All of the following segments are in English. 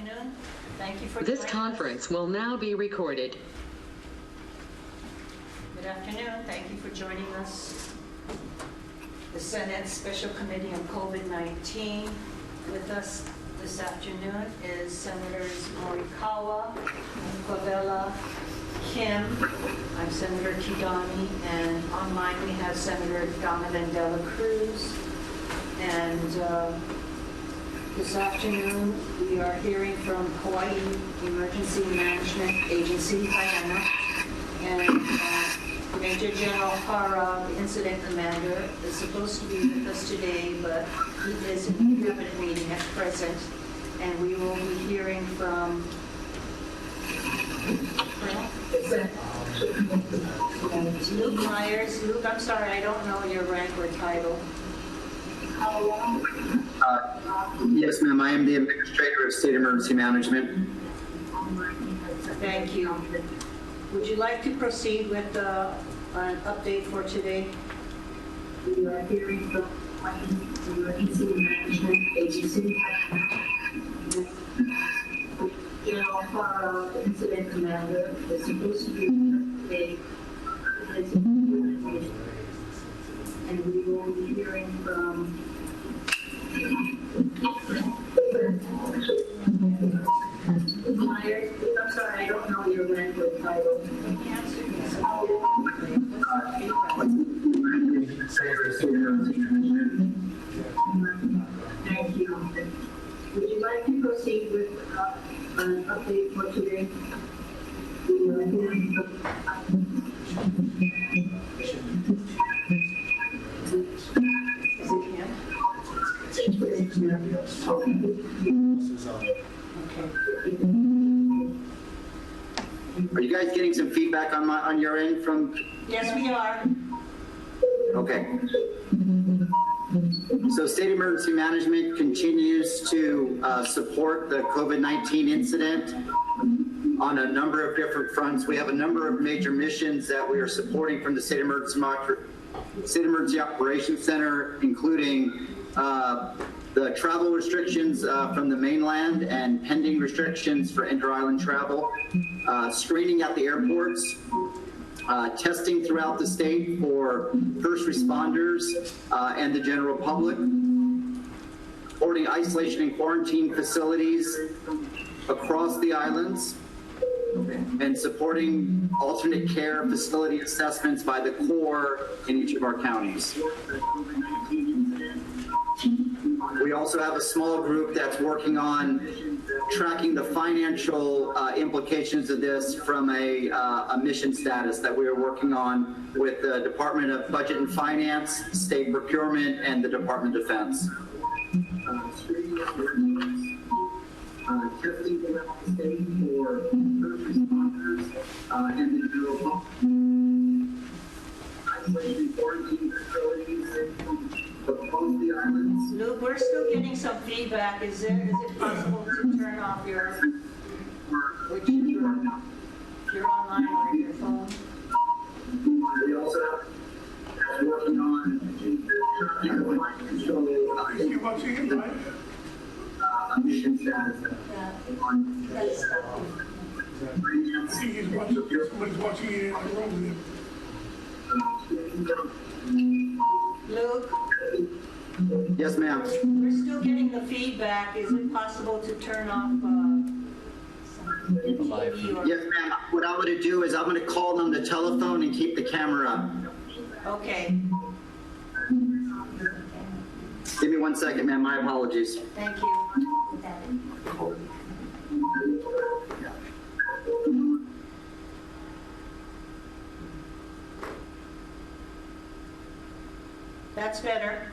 afternoon. Thank you for This conference will now be recorded. Good afternoon. Thank you for joining us. The Senate Special Committee on COVID-19. With us this afternoon is Senators Morikawa, Favela, Kim. I'm Senator Kidani, and online we have Senator Donovan Dela Cruz. And this afternoon, we are hearing from Hawai'i Emergency Management Agency, Hara, and Major General Hara, the incident commander, is supposed to be with us today, but he is in a cabinet meeting at present, and we will be hearing from Luke Myers. Luke, I'm sorry, I don't know your rank or title. Yes, ma'am. I am the Administrator of State Emergency Management. Thank you. Would you like to proceed with an update for today? We are hearing from the Emergency Management Agency. General Hara, the incident commander, is supposed to be today. And we will be hearing from Myers. I'm sorry, I don't know your rank or title. Thank you. Would you like to proceed with an update for today? We are hearing Are you guys getting some feedback on your end from? Yes, we are. Okay. So State Emergency Management continues to support the COVID-19 incident on a number of different fronts. We have a number of major missions that we are supporting from the State Emergency Operations Center, including the travel restrictions from the mainland and pending restrictions for inter-island travel, screening at the airports, testing throughout the state for first responders and the general public, supporting isolation and quarantine facilities across the islands, and supporting alternate care facility assessments by the Corps in each of our counties. We also have a small group that's working on tracking the financial implications of this from a mission status that we are working on with the Department of Budget and Finance, State Procurement, and the Department of Defense. Testing around the state for first responders and the general public. Isolation quarantine facilities across the islands. Luke, we're still getting some feedback. Is it possible to turn off your, which you're online or your phone? We also have working on mission status. Somebody's watching it in the room. Luke? Yes, ma'am. We're still getting the feedback. Is it possible to turn off the TV or? Yes, ma'am. What I'm going to do is I'm going to call on the telephone and keep the camera up. Okay. Give me 1 second, ma'am. My apologies. Thank you. That's better.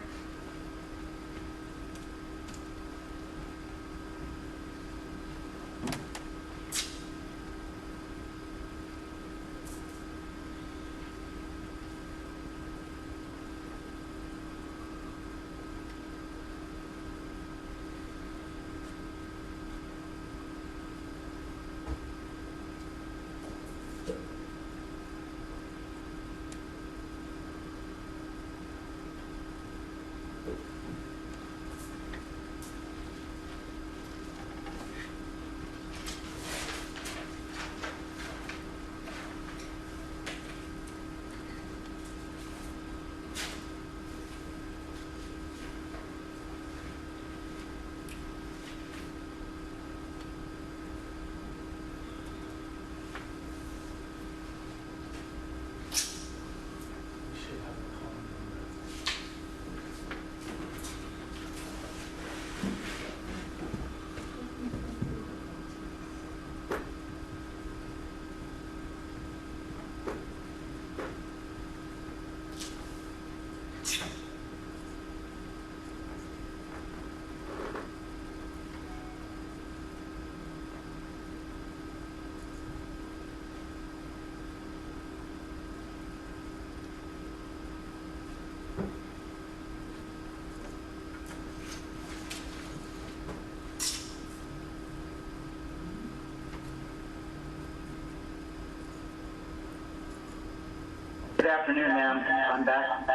Good afternoon, ma'am. I'm back.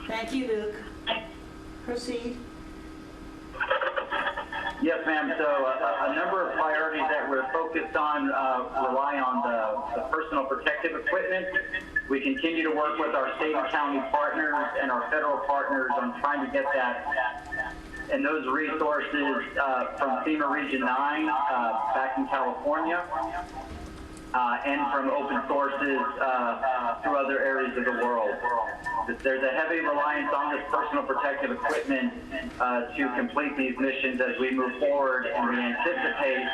Thank you, Luke. Proceed. Yes, ma'am. So a number of priorities that we're focused on rely on the personal protective equipment. We continue to work with our state and county partners and our federal partners on trying to get that and those resources from FEMA Region 9 back in California. And from open sources through other areas of the world. There's a heavy reliance on this personal protective equipment to complete these missions as we move forward, and we anticipate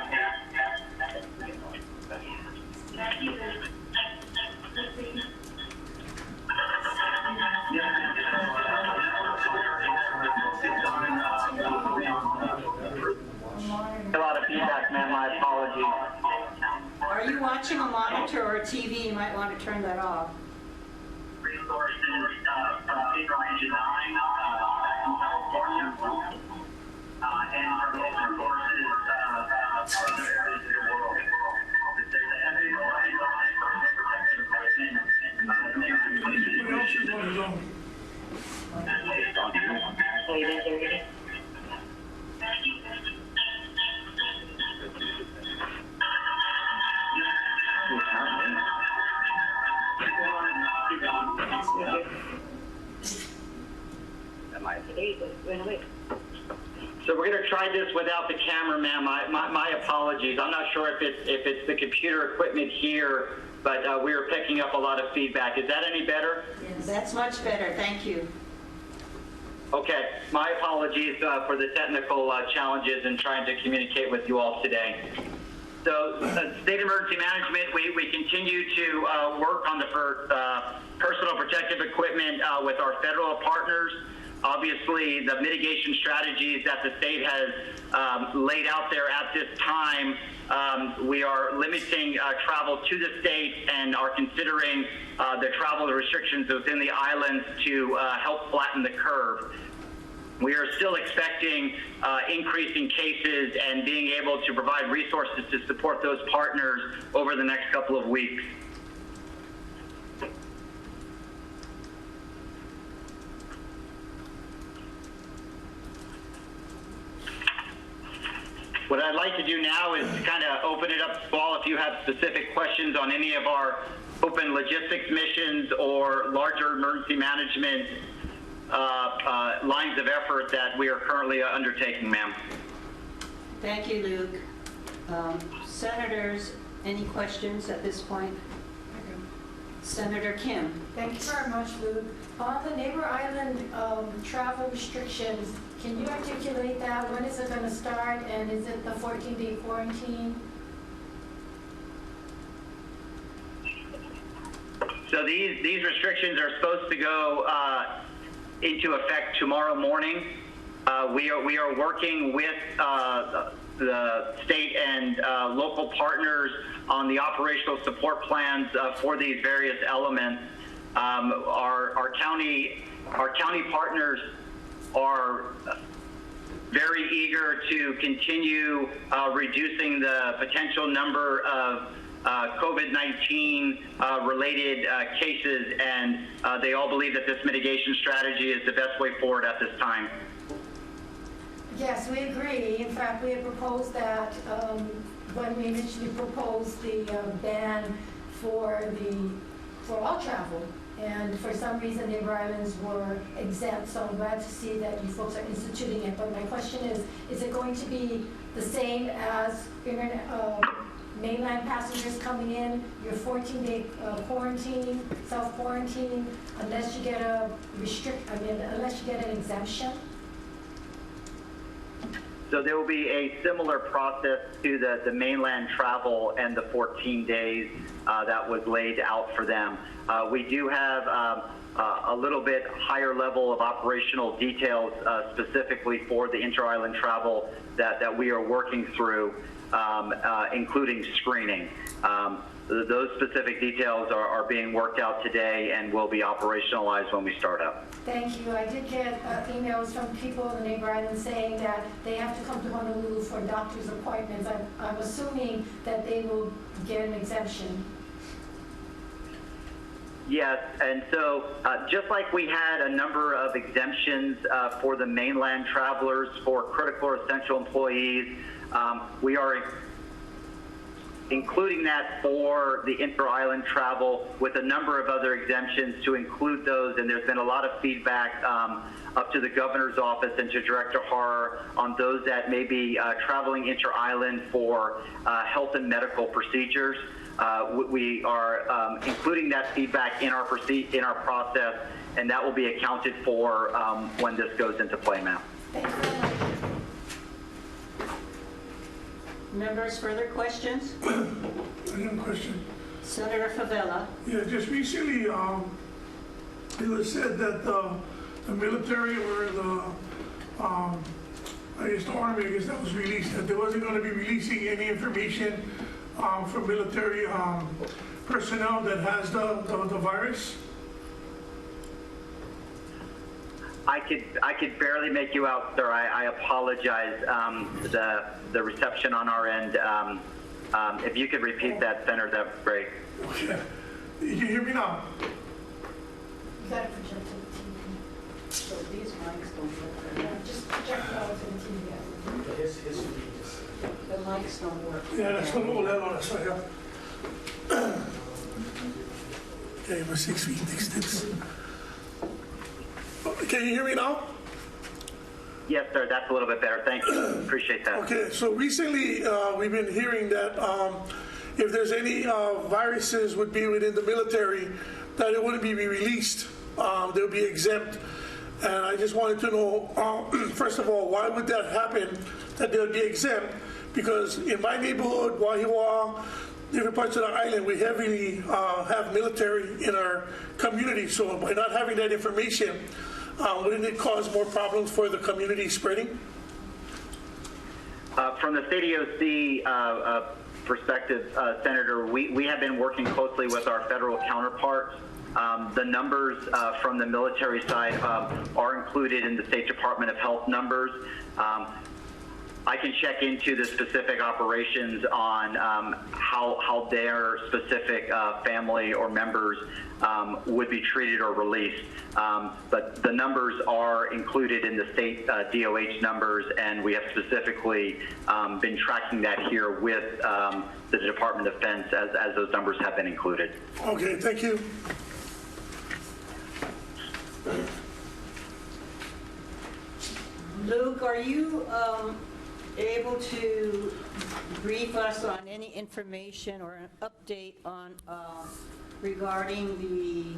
a lot of feedback, ma'am. My apologies. Are you watching a monitor or a TV? You might want to turn that off. Resources from FEMA Region 9 and from open sources other areas of the world. There's a heavy reliance on personal protective equipment. What else is on his own? So we're going to try this without the camera, ma'am. My apologies. I'm not sure if it's the computer equipment here, but we are picking up a lot of feedback. Is that any better? Yes, that's much better. Thank you. Okay. My apologies for the technical challenges in trying to communicate with you all today. So state emergency management, we continue to work on the personal protective equipment with our federal partners. Obviously, the mitigation strategies that the state has laid out there at this time, we are limiting travel to the state and are considering the travel restrictions within the islands to help flatten the curve. We are still expecting increasing cases and being able to provide resources to support those partners over the next couple of weeks. What I'd like to do now is to kind of open it up to Paul if you have specific questions on any of our open logistics missions or larger emergency management lines of effort that we are currently undertaking, ma'am. Thank you, Luke. Senators, any questions at this point? Senator Kim. Thank you very much, Luke. On the neighbor island travel restrictions, can you articulate that? When is it going to start, and is it the 14-day quarantine? So these restrictions are supposed to go into effect tomorrow morning. We are working with the state and local partners on the operational support plans for these various elements. Our county partners are very eager to continue reducing the potential number of COVID-19 related cases, and they all believe that this mitigation strategy is the best way forward at this time. Yes, we agree. In fact, we had proposed that when we initially proposed the ban for all travel, and for some reason neighbor islands were exempt, so I'm glad to see that you folks are instituting it. But my question is it going to be the same as mainland passengers coming in, your 14-day quarantine, self-quarantine, unless you get unless you get an exemption? So there will be a similar process to the mainland travel and the 14 days that was laid out for them. We do have a little bit higher level of operational details specifically for the inter-island travel that we are working through, including screening. Those specific details are being worked out today and will be operationalized when we start up. Thank you. I did get emails from people in the neighbor island saying that they have to come to Honolulu for doctor's appointments. I'm assuming that they will get an exemption. Yes, and so just like we had a number of exemptions for the mainland travelers for critical or essential employees, we are including that for the inter-island travel with a number of other exemptions to include those, and there's been a lot of feedback up to the governor's office and to Director Hara on those that may be traveling inter-island for health and medical procedures. We are including that feedback in our process, and that will be accounted for when this goes into play, ma'am. Thank you very much. Members, further questions? I have a question. Senator Favela. Yeah, just recently, it was said that the military or the, I guess the Army, I guess that was released, that they wasn't going to be releasing any information for military personnel that has the virus. I could barely make you out, sir. I apologize. The reception on our end. If you could repeat that, Senator, that'd be great. Okay. You can hear me now? You got to project to the TV. So these mics don't work. Yeah, just project it out to the TV. The mics don't work. Yeah, that's what we'll have on us right here. Okay, we're 6 feet distance. Can you hear me now? Yes, sir. That's a little bit better. Thank you. Appreciate that. Okay, so recently we've been hearing that if there's any viruses would be within the military, that it wouldn't be released. They'll be exempt. And I just wanted to know, first of all, why would that happen, that they'll be exempt? Because in my neighborhood, Wahiawa, different parts of the island, we heavily have military in our community. So by not having that information, wouldn't it cause more problems for the community spreading? From the state EOC perspective, Senator, we have been working closely with our federal counterparts. The numbers from the military side are included in the State Department of Health numbers. I can check into the specific operations on how their specific family or members would be treated or released. But the numbers are included in the state DOH numbers, and we have specifically been tracking that here with the Department of Defense as those numbers have been included. Okay, thank you. Luke, are you able to brief us on any information or an update on regarding the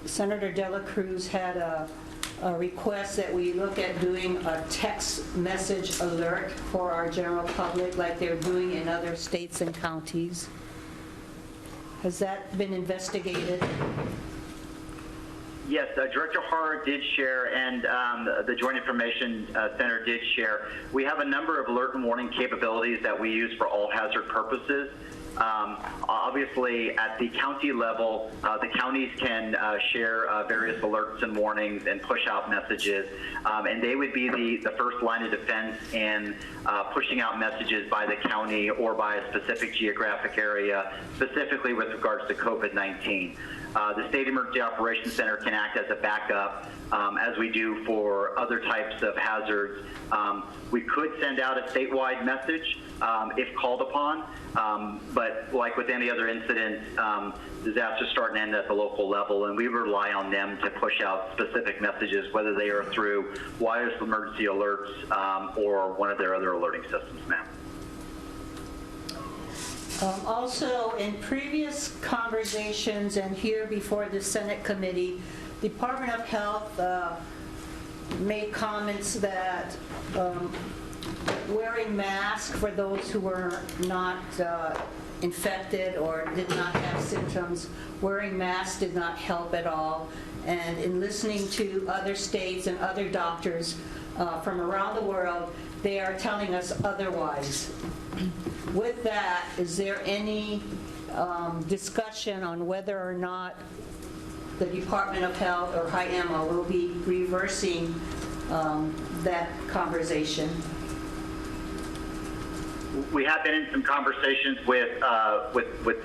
Senator Dela Cruz had a request that we look at doing a text message alert for our general public like they're doing in other states and counties? Has that been investigated? Yes, Director Hara did share, and the Joint Information Center did share. We have a number of alert and warning capabilities that we use for all hazard purposes. Obviously, at the county level, the counties can share various alerts and warnings and push out messages, and they would be the first line of defense in pushing out messages by the county or by a specific geographic area, specifically with regards to COVID-19. The State Emergency Operations Center can act as a backup, as we do for other types of hazards. We could send out a statewide message if called upon, but like with any other incident, disasters start and end at the local level, and we rely on them to push out specific messages, whether they are through wireless emergency alerts or one of their other alerting systems, ma'am. Also, in previous conversations and here before the Senate committee, Department of Health made comments that wearing masks for those who were not infected or did not have symptoms, wearing masks did not help at all. And in listening to other states and other doctors from around the world, they are telling us otherwise. With that, is there any discussion on whether or not the Department of Health or HIEMA will be reversing that conversation? We have been in some conversations with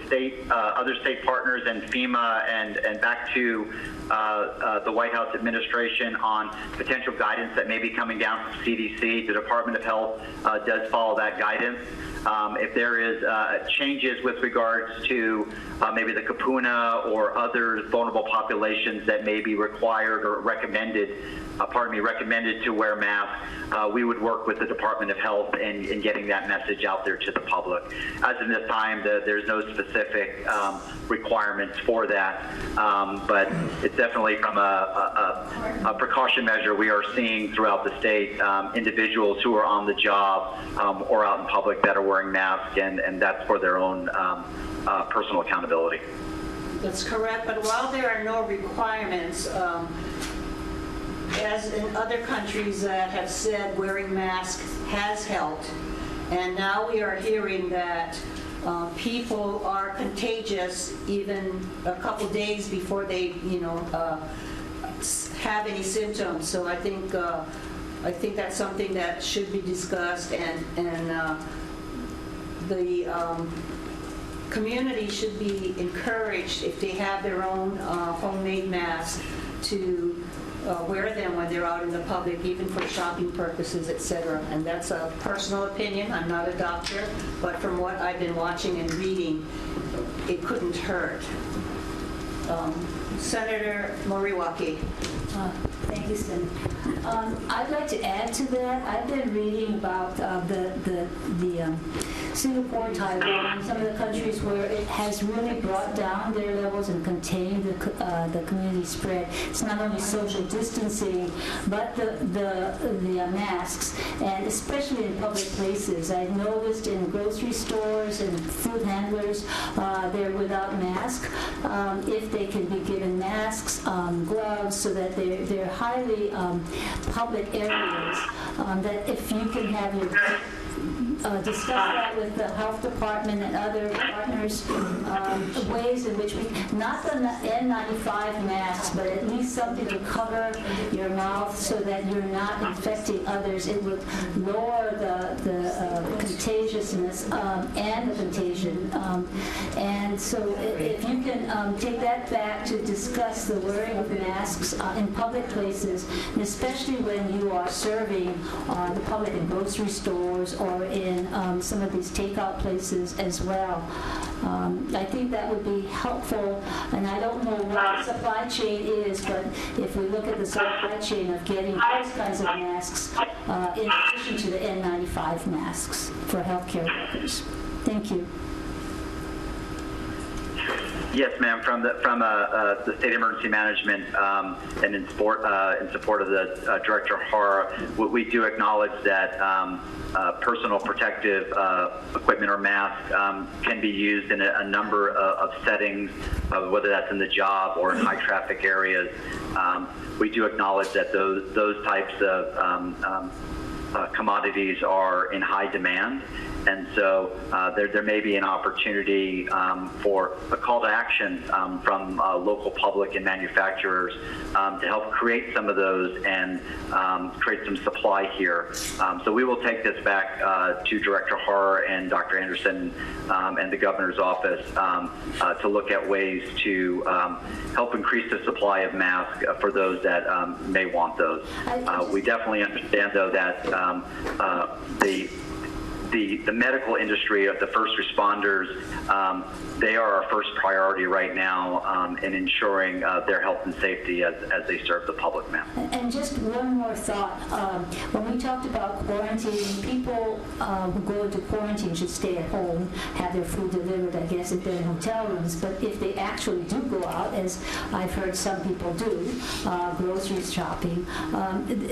state, other state partners and FEMA and back to the White House administration on potential guidance that may be coming down from CDC. The Department of Health does follow that guidance. If there is changes with regards to maybe the kapuna or other vulnerable populations that may be required or recommended, recommended to wear masks, we would work with the Department of Health in getting that message out there to the public. As of this time, there's no specific requirements for that, but it's definitely from a precaution measure we are seeing throughout the state individuals who are on the job or out in public that are wearing masks, and that's for their own personal accountability. That's correct, but while there are no requirements, as in other countries that have said wearing masks has helped, and now we are hearing that people are contagious even a couple days before they, have any symptoms. So I think that's something that should be discussed, and the community should be encouraged, if they have their own homemade masks, to wear them when they're out in the public, even for shopping purposes, etc. And that's a personal opinion. I'm not a doctor, but from what I've been watching and reading, it couldn't hurt. Senator Moriwaki. Thank you, Senator. I'd like to add to that. I've been reading about the Singapore, Taiwan, some of the countries where it has really brought down their levels and contained the community spread. It's not only social distancing, but the masks, and especially in public places. I've noticed in grocery stores and food handlers, they're without masks. If they can be given masks, gloves, so that they're highly public areas, that if you can have your discuss that with the health department and other partners, ways in which we, not the N95 masks, but at least something to cover your mouth so that you're not infecting others. It would lower the contagiousness and the contagion. And so if you can take that back to discuss the wearing of masks in public places, and especially when you are serving the public in grocery stores or in some of these takeout places as well. I think that would be helpful, and I don't know what the supply chain is, but if we look at the supply chain of getting those kinds of masks, in addition to the N95 masks for healthcare workers. Thank you. Yes, ma'am. From the State Emergency Management and in support of the Director Hara, we do acknowledge that personal protective equipment or masks can be used in a number of settings, whether that's in the job or in high traffic areas. We do acknowledge that those types of commodities are in high demand. And so there may be an opportunity for a call to action from local public and manufacturers to help create some of those and create some supply here. So we will take this back to Director Hara and Dr. Anderson and the Governor's office to look at ways to help increase the supply of masks for those that may want those. We definitely understand, though, that the medical industry of the first responders, they are our first priority right now in ensuring their health and safety as they serve the public, ma'am. And just one more thought. When we talked about quarantine, people who go into quarantine should stay at home, have their food delivered, I guess, if they're in hotel rooms. But if they actually do go out, as I've heard some people do, grocery shopping,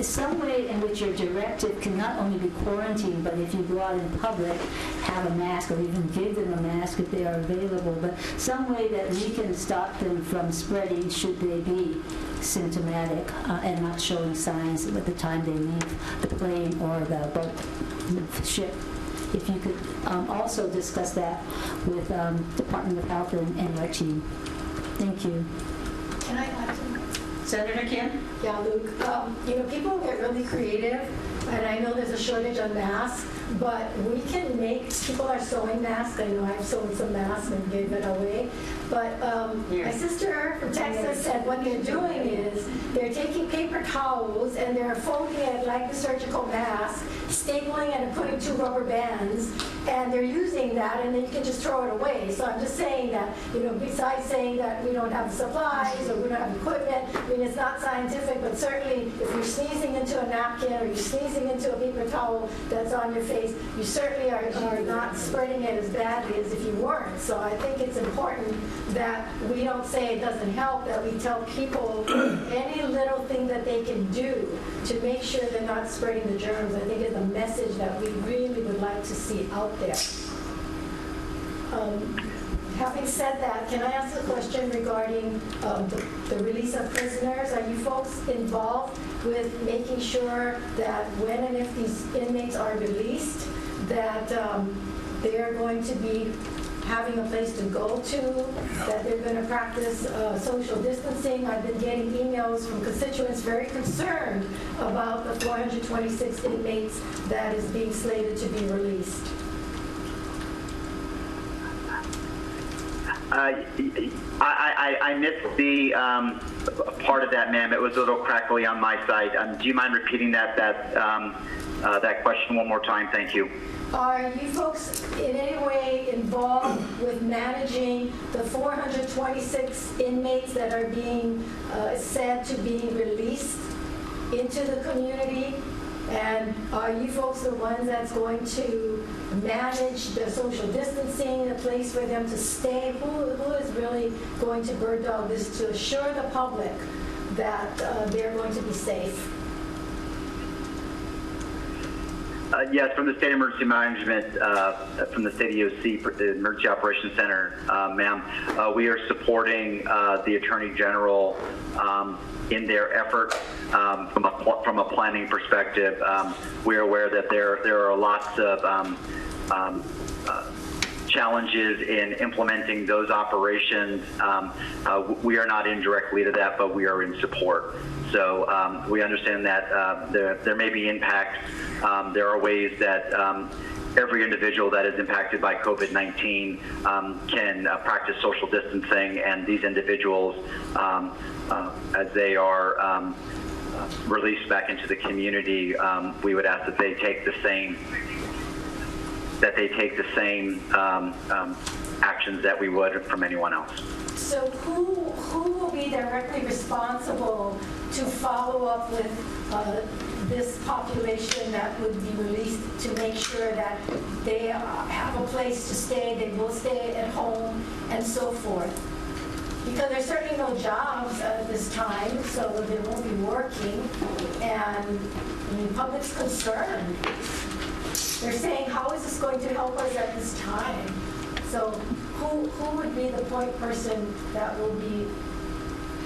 some way in which your directive can not only be quarantine, but if you go out in public, have a mask or even give them a mask if they are available, but some way that we can stop them from spreading should they be symptomatic and not showing signs at the time they leave the plane or the boat, the ship. If you could also discuss that with Department of Health and our team. Thank you. Can I add something? Senator Kim? Yeah, Luke. People get really creative and I know there's a shortage on masks, but we can make, people are sewing masks. I know I've sewn some masks and gave it away. But my sister from Texas said what they're doing is they're taking paper towels and they're folding it like the surgical mask, stapling it and putting 2 rubber bands, and they're using that, and then you can just throw it away. So I'm just saying that, you know, besides saying that we don't have supplies or we don't have equipment, I mean, it's not scientific, but certainly if you're sneezing into a napkin or you're sneezing into a paper towel that's on your face, you certainly are not spreading it as badly as if you weren't. So I think it's important that we don't say it doesn't help, that we tell people any little thing that they can do to make sure they're not spreading the germs. I think is a message that we really would like to see out there. Having said that, can I ask a question regarding the release of prisoners? Are you folks involved with making sure that when and if these inmates are released, that they are going to be having a place to go to, that they're going to practice social distancing? I've been getting emails from constituents very concerned about the 426 inmates that is being slated to be released. I missed the part of that, ma'am. It was a little crackly on my side. Do you mind repeating that question one more time? Thank you. Are you folks in any way involved with managing the 426 inmates that are being said to be released into the community? And are you folks the ones that's going to manage the social distancing, a place for them to stay? Who is really going to bird dog this to assure the public that they're going to be safe? Yes, from the State Emergency Management, from the State EOC, the Emergency Operations Center, ma'am, we are supporting the Attorney General in their effort from a planning perspective. We are aware that there are lots of challenges in implementing those operations. We are not in direct lead of that, but we are in support. So we understand that there may be impacts. There are ways that every individual that is impacted by COVID-19 can practice social distancing, and these individuals, as they are released back into the community, we would ask that they take the same actions that we would from anyone else. So who will be directly responsible to follow up with this population that would be released, to make sure that they have a place to stay, they will stay at home, and so forth? Because there's certainly no jobs at this time, so they won't be working, and the public's concerned. They're saying, how is this going to help us at this time? So who would be the point person that will be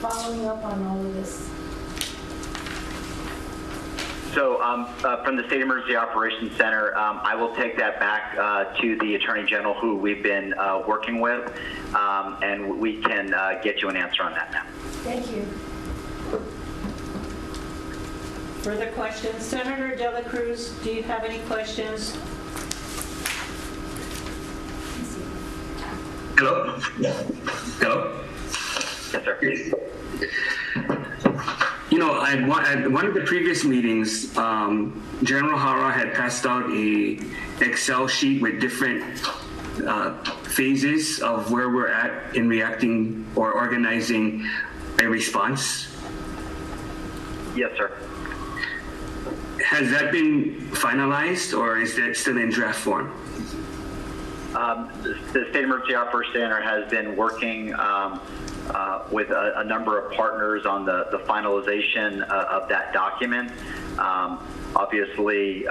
following up on all of this? So from the State Emergency Operations Center, I will take that back to the Attorney General, who we've been working with, and we can get you an answer on that now. Thank you. Further questions? Senator De La Cruz, do you have any questions? Hello? Hello? Yes, sir. You know, at one of the previous meetings, General Hara had passed out a Excel sheet with different phases of where we're at in reacting or organizing a response. Yes, sir. Has that been finalized, or is that still in draft form? The State Emergency Operations Center has been working with a number of partners on the finalization of that document. Obviously,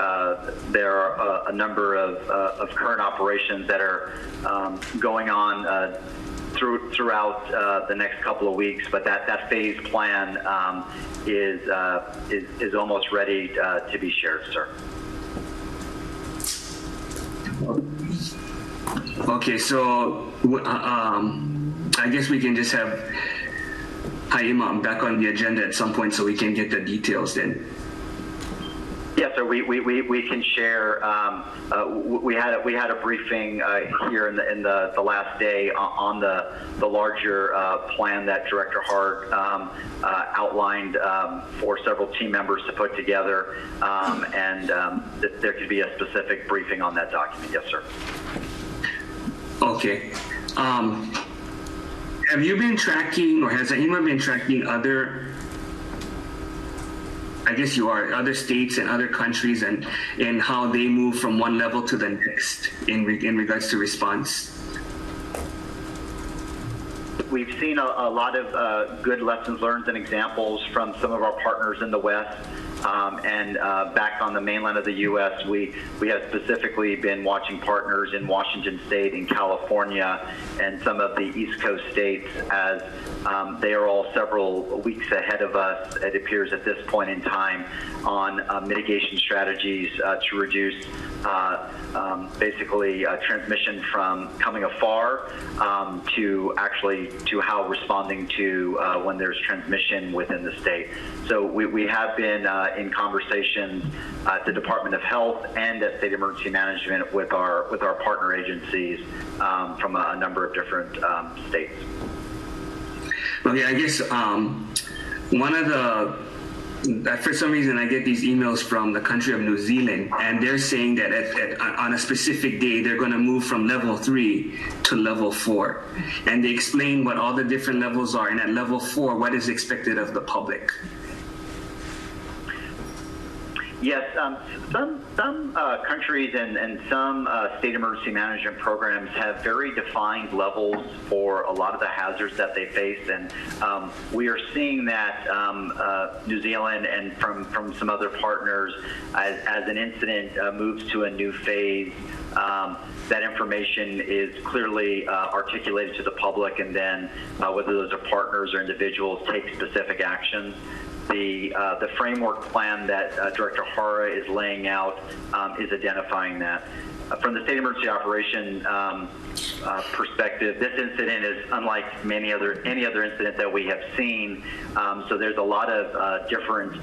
there are a number of current operations that are going on throughout the next couple of weeks, but that phase plan is almost ready to be shared, sir. Okay, so I guess we can just have Haima back on the agenda at some point so we can get the details then. Yes, sir. We can share. We had a briefing here in the last day on the larger plan that Director Hart outlined for several team members to put together, and there could be a specific briefing on that document. Yes, sir. Okay. Have you been tracking, or has anyone been tracking other? I guess you are, other states and other countries, and how they move from one level to the next in regards to response? We've seen a lot of good lessons learned and examples from some of our partners in the West. And back on the mainland of the U.S., we have specifically been watching partners in Washington State, in California, and some of the East Coast states as they are all several weeks ahead of us, it appears at this point in time, on mitigation strategies to reduce basically transmission from coming afar to how responding to when there's transmission within the state. So we have been in conversations at the Department of Health and at State Emergency Management with our partner agencies from a number of different states. Okay, I guess one of the, for some reason I get these emails from the country of New Zealand, and they're saying that on a specific day they're going to move from level 3 to level 4, and they explain what all the different levels are, and at level 4 what is expected of the public. Yes, some countries and some state emergency management programs have very defined levels for a lot of the hazards that they face, and we are seeing that New Zealand and from some other partners, as an incident moves to a new phase, that information is clearly articulated to the public, and then whether those are partners or individuals take specific actions. The framework plan that Director Hara is laying out is identifying that. From the state emergency operation perspective, this incident is unlike any other incident that we have seen. So there's a lot of different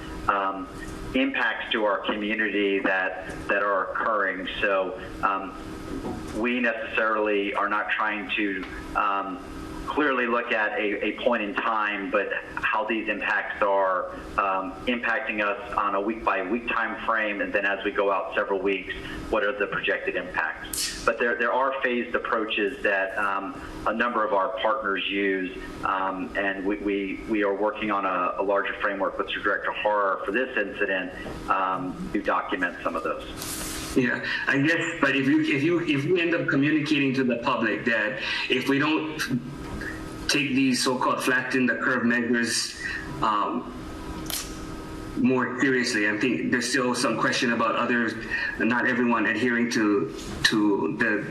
impacts to our community that are occurring. So we necessarily are not trying to clearly look at a point in time, but how these impacts are impacting us on a week-by-week time frame, and then as we go out several weeks, what are the projected impacts? But there are phased approaches that a number of our partners use, and we are working on a larger framework with Director Hara for this incident to document some of those. Yeah, I guess, but if you end up communicating to the public that if we don't take these so-called flatten the curve measures more seriously, I think there's still some question about others, not everyone adhering to the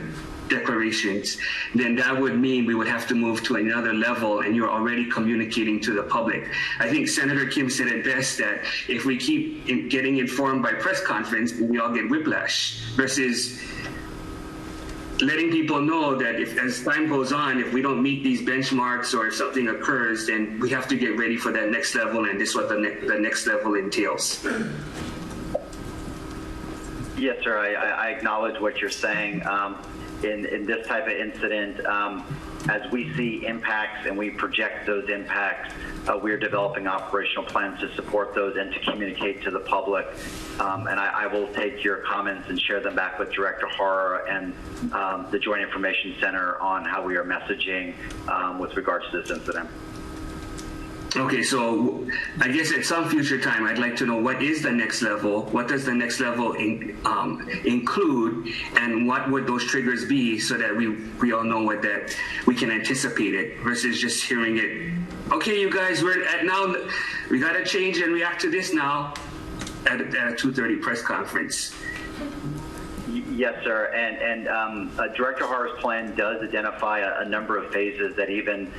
declarations, then that would mean we would have to move to another level, and you're already communicating to the public. I think Senator Kim said it best, that if we keep getting informed by press conference, we all get whiplash, versus letting people know that if, as time goes on, if we don't meet these benchmarks or if something occurs, then we have to get ready for that next level, and this is what the next level entails. Yes, sir. I acknowledge what you're saying. In this type of incident, as we see impacts and we project those impacts, we're developing operational plans to support those and to communicate to the public. And I will take your comments and share them back with Director Hara and the Joint Information Center on how we are messaging with regards to this incident. Okay, so I guess at some future time, I'd like to know what is the next level, what does the next level include, and what would those triggers be, so that we all know what that we can anticipate it, versus just hearing it. Okay, you guys, we're at now, we got to change and react to this now at a 2:30 press conference. Yes, sir. And Director Hara's plan does identify a number of phases that even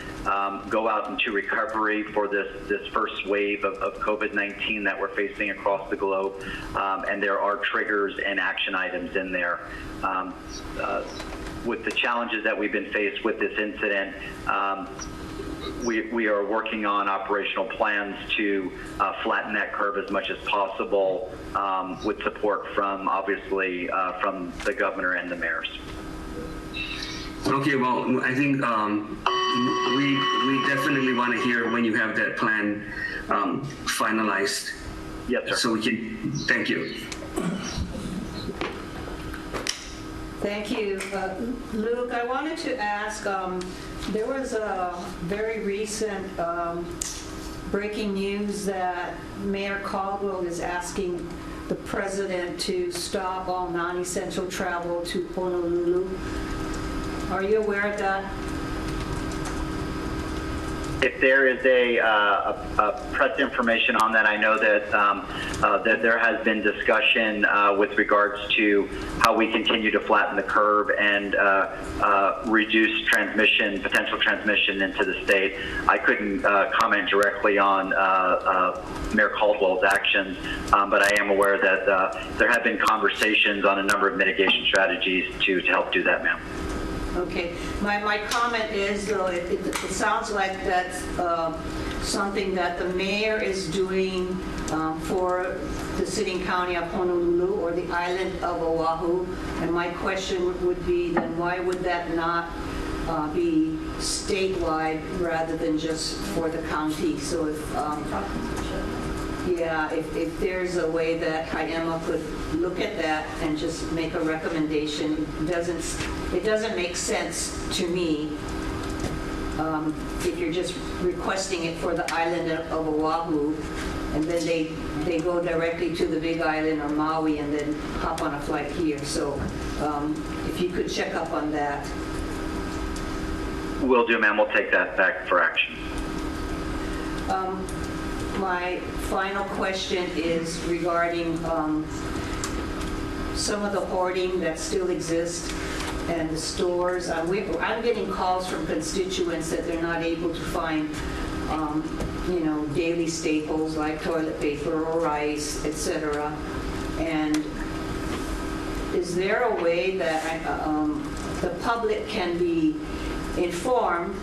go out into recovery for this first wave of COVID-19 that we're facing across the globe. And there are triggers and action items in there. With the challenges that we've been faced with this incident, we are working on operational plans to flatten that curve as much as possible, with support from, obviously, from the governor and the mayors. Okay, well, I think we definitely want to hear when you have that plan finalized. Yes, sir. So we can, thank you. Thank you. Luke, I wanted to ask, there was a very recent breaking news that Mayor Caldwell is asking the president to stop all non-essential travel to Honolulu. Are you aware of that? If there is a press information on that, I know that that there has been discussion with regards to how we continue to flatten the curve and reduce transmission, potential transmission into the state. I couldn't comment directly on Mayor Caldwell's actions, but I am aware that there have been conversations on a number of mitigation strategies to help do that, ma'am. Okay. My comment is, though, it sounds like that's something that the mayor is doing for the city and county of Honolulu or the island of Oahu. And my question would be, then why would that not be statewide rather than just for the county? So if there's a way that Ha'ema could look at that and just make a recommendation, it doesn't make sense to me if you're just requesting it for the island of Oahu, and then they go directly to the Big Island or Maui and then hop on a flight here. So if you could check up on that. Will do, ma'am. We'll take that back for action. My final question is regarding some of the hoarding that still exists and the stores. I'm getting calls from constituents that they're not able to find, daily staples like toilet paper or rice, etc. And is there a way that the public can be informed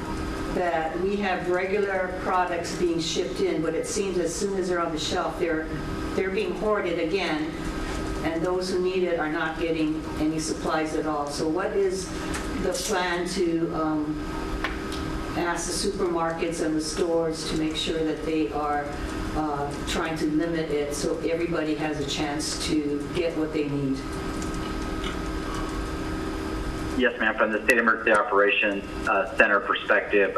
that we have regular products being shipped in, but it seems as soon as they're on the shelf, they're being hoarded again, and those who need it are not getting any supplies at all. So what is the plan to ask the supermarkets and the stores to make sure that they are trying to limit it so everybody has a chance to get what they need? Yes, ma'am. From the State Emergency Operations Center perspective,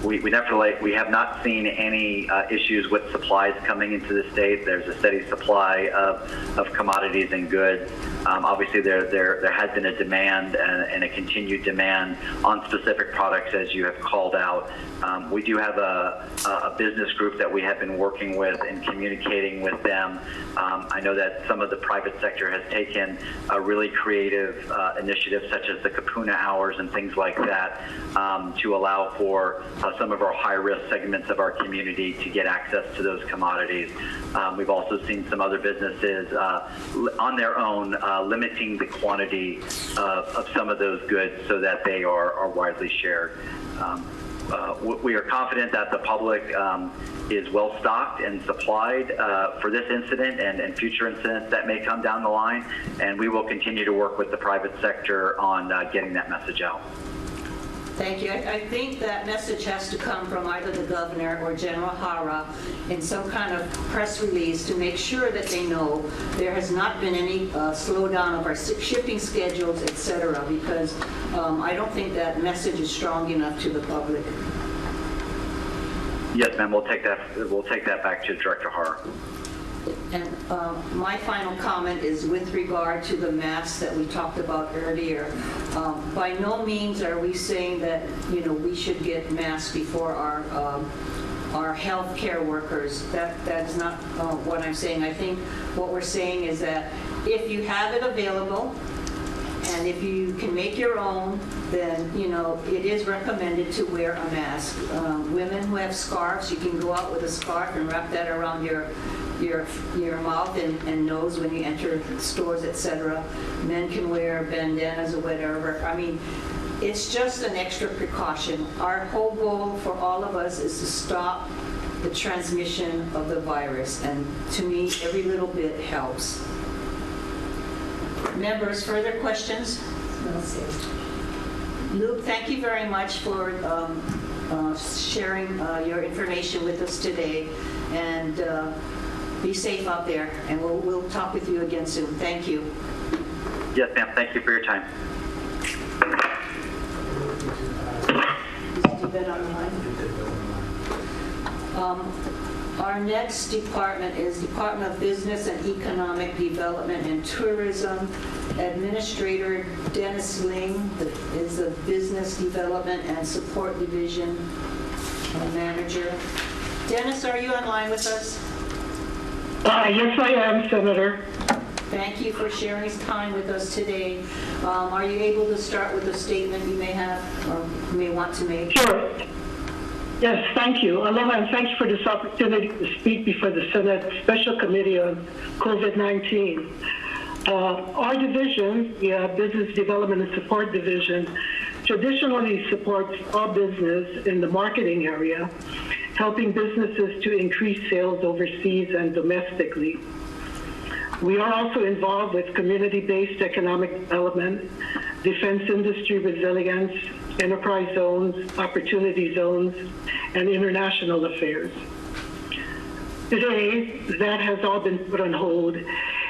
we have not seen any issues with supplies coming into the state. There's a steady supply of commodities and goods. Obviously, there has been a demand and a continued demand on specific products, as you have called out. We do have a business group that we have been working with and communicating with them. I know that some of the private sector has taken a really creative initiatives, such as the Kapuna hours and things like that, to allow for some of our high-risk segments of our community to get access to those commodities. We've also seen some other businesses on their own limiting the quantity of some of those goods so that they are widely shared. We are confident that the public is well stocked and supplied for this incident and future incidents that may come down the line, and we will continue to work with the private sector on getting that message out. Thank you. I think that message has to come from either the governor or General Hara in some kind of press release to make sure that they know there has not been any slowdown of our shipping schedules, et cetera, because I don't think that message is strong enough to the public. Yes, ma'am. We'll take that back to Director Hara. And my final comment is with regard to the masks that we talked about earlier. By no means are we saying that we should get masks before our healthcare workers. That's not what I'm saying. I think what we're saying is that if you have it available and if you can make your own, then it is recommended to wear a mask. Women who have scarves, you can go out with a scarf and wrap that around your mouth and nose when you enter stores, etc. Men can wear bandanas or whatever. I mean, It's just an extra precaution. Our whole goal for all of us is to stop the transmission of the virus, and to me, every little bit helps. Members, further questions? Luke, thank you very much for sharing your information with us today, and be safe out there, and we'll talk with you again soon. Thank you. Yes, ma'am. Thank you for your time. Is that on the line? Our next department is Department of Business and Economic Development and Tourism. Administrator Dennis Ling is the Business Development and Support Division Manager. Dennis, are you online with us? Yes, I am, Senator. Thank you for sharing time with us today. Are you able to start with a statement you may have or may want to make? Sure. Yes, thank you. Aloha, and thank you for this opportunity to speak before the Senate Special Committee on COVID-19. Our division, the Business Development and Support Division, traditionally supports all business in the marketing area, helping businesses to increase sales overseas and domestically. We are also involved with community-based economic development, defense industry resilience, enterprise zones, opportunity zones, and international affairs. Today, that has all been put on hold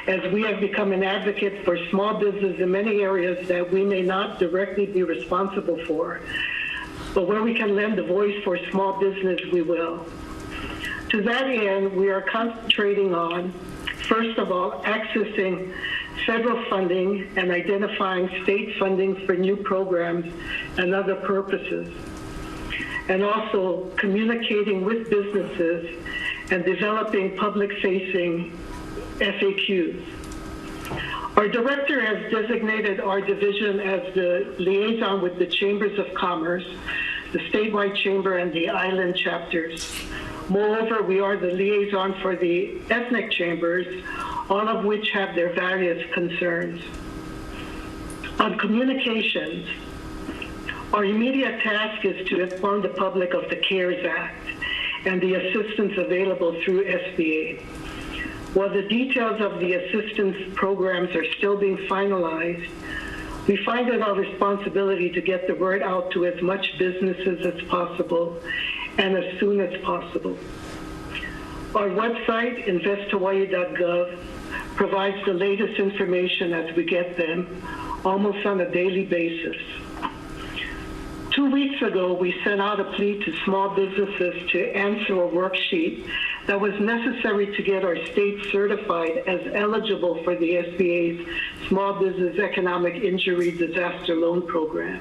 as we have become an advocate for small business in many areas that we may not directly be responsible for, but where we can lend a voice for small business, we will. To that end, we are concentrating on, first of all, accessing federal funding and identifying state funding for new programs and other purposes, and also communicating with businesses and developing public-facing FAQs. Our director has designated our division as the liaison with the Chambers of Commerce, the statewide chamber, and the island chapters. Moreover, we are the liaison for the ethnic chambers, all of which have their various concerns. On communications, our immediate task is to inform the public of the CARES Act and the assistance available through SBA. While the details of the assistance programs are still being finalized, we find it our responsibility to get the word out to as much businesses as possible and as soon as possible. Our website, investhawaii.gov, provides the latest information as we get them, almost on a daily basis. 2 weeks ago, we sent out a plea to small businesses to answer a worksheet that was necessary to get our state certified as eligible for the SBA's Small Business Economic Injury Disaster Loan Program.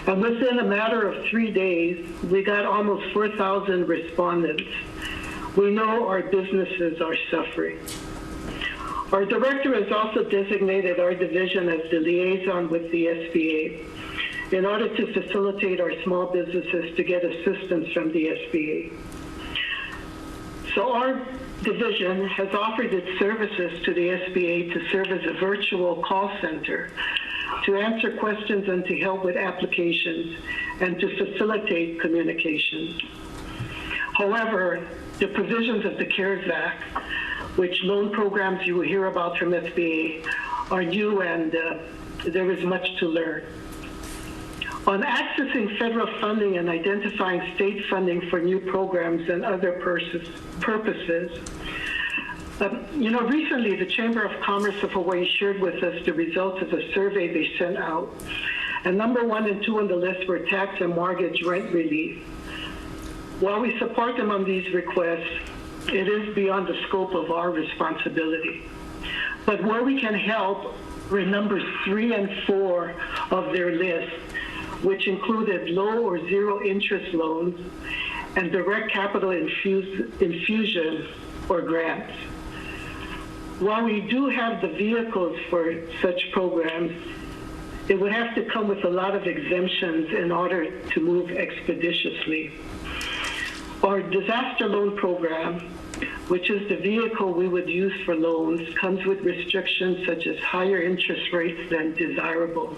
And within a matter of 3 days, we got almost 4,000 respondents. We know our businesses are suffering. Our director has also designated our division as the liaison with the SBA in order to facilitate our small businesses to get assistance from the SBA. So our division has offered its services to the SBA to serve as a virtual call center to answer questions and to help with applications and to facilitate communications. However, the provisions of the CARES Act, which loan programs you will hear about from SBA, are new, and there is much to learn. On accessing federal funding and identifying state funding for new programs and other purposes, recently the Chamber of Commerce of Hawaii shared with us the results of a survey they sent out. And number 1 and 2 on the list were tax and mortgage rent relief. While we support them on these requests, it is beyond the scope of our responsibility. But where we can help were numbers 3 and 4 of their list, which included low or zero interest loans and direct capital infusion or grants. While we do have the vehicles for such programs, it would have to come with a lot of exemptions in order to move expeditiously. Our disaster loan program, which is the vehicle we would use for loans, comes with restrictions such as higher interest rates than desirable.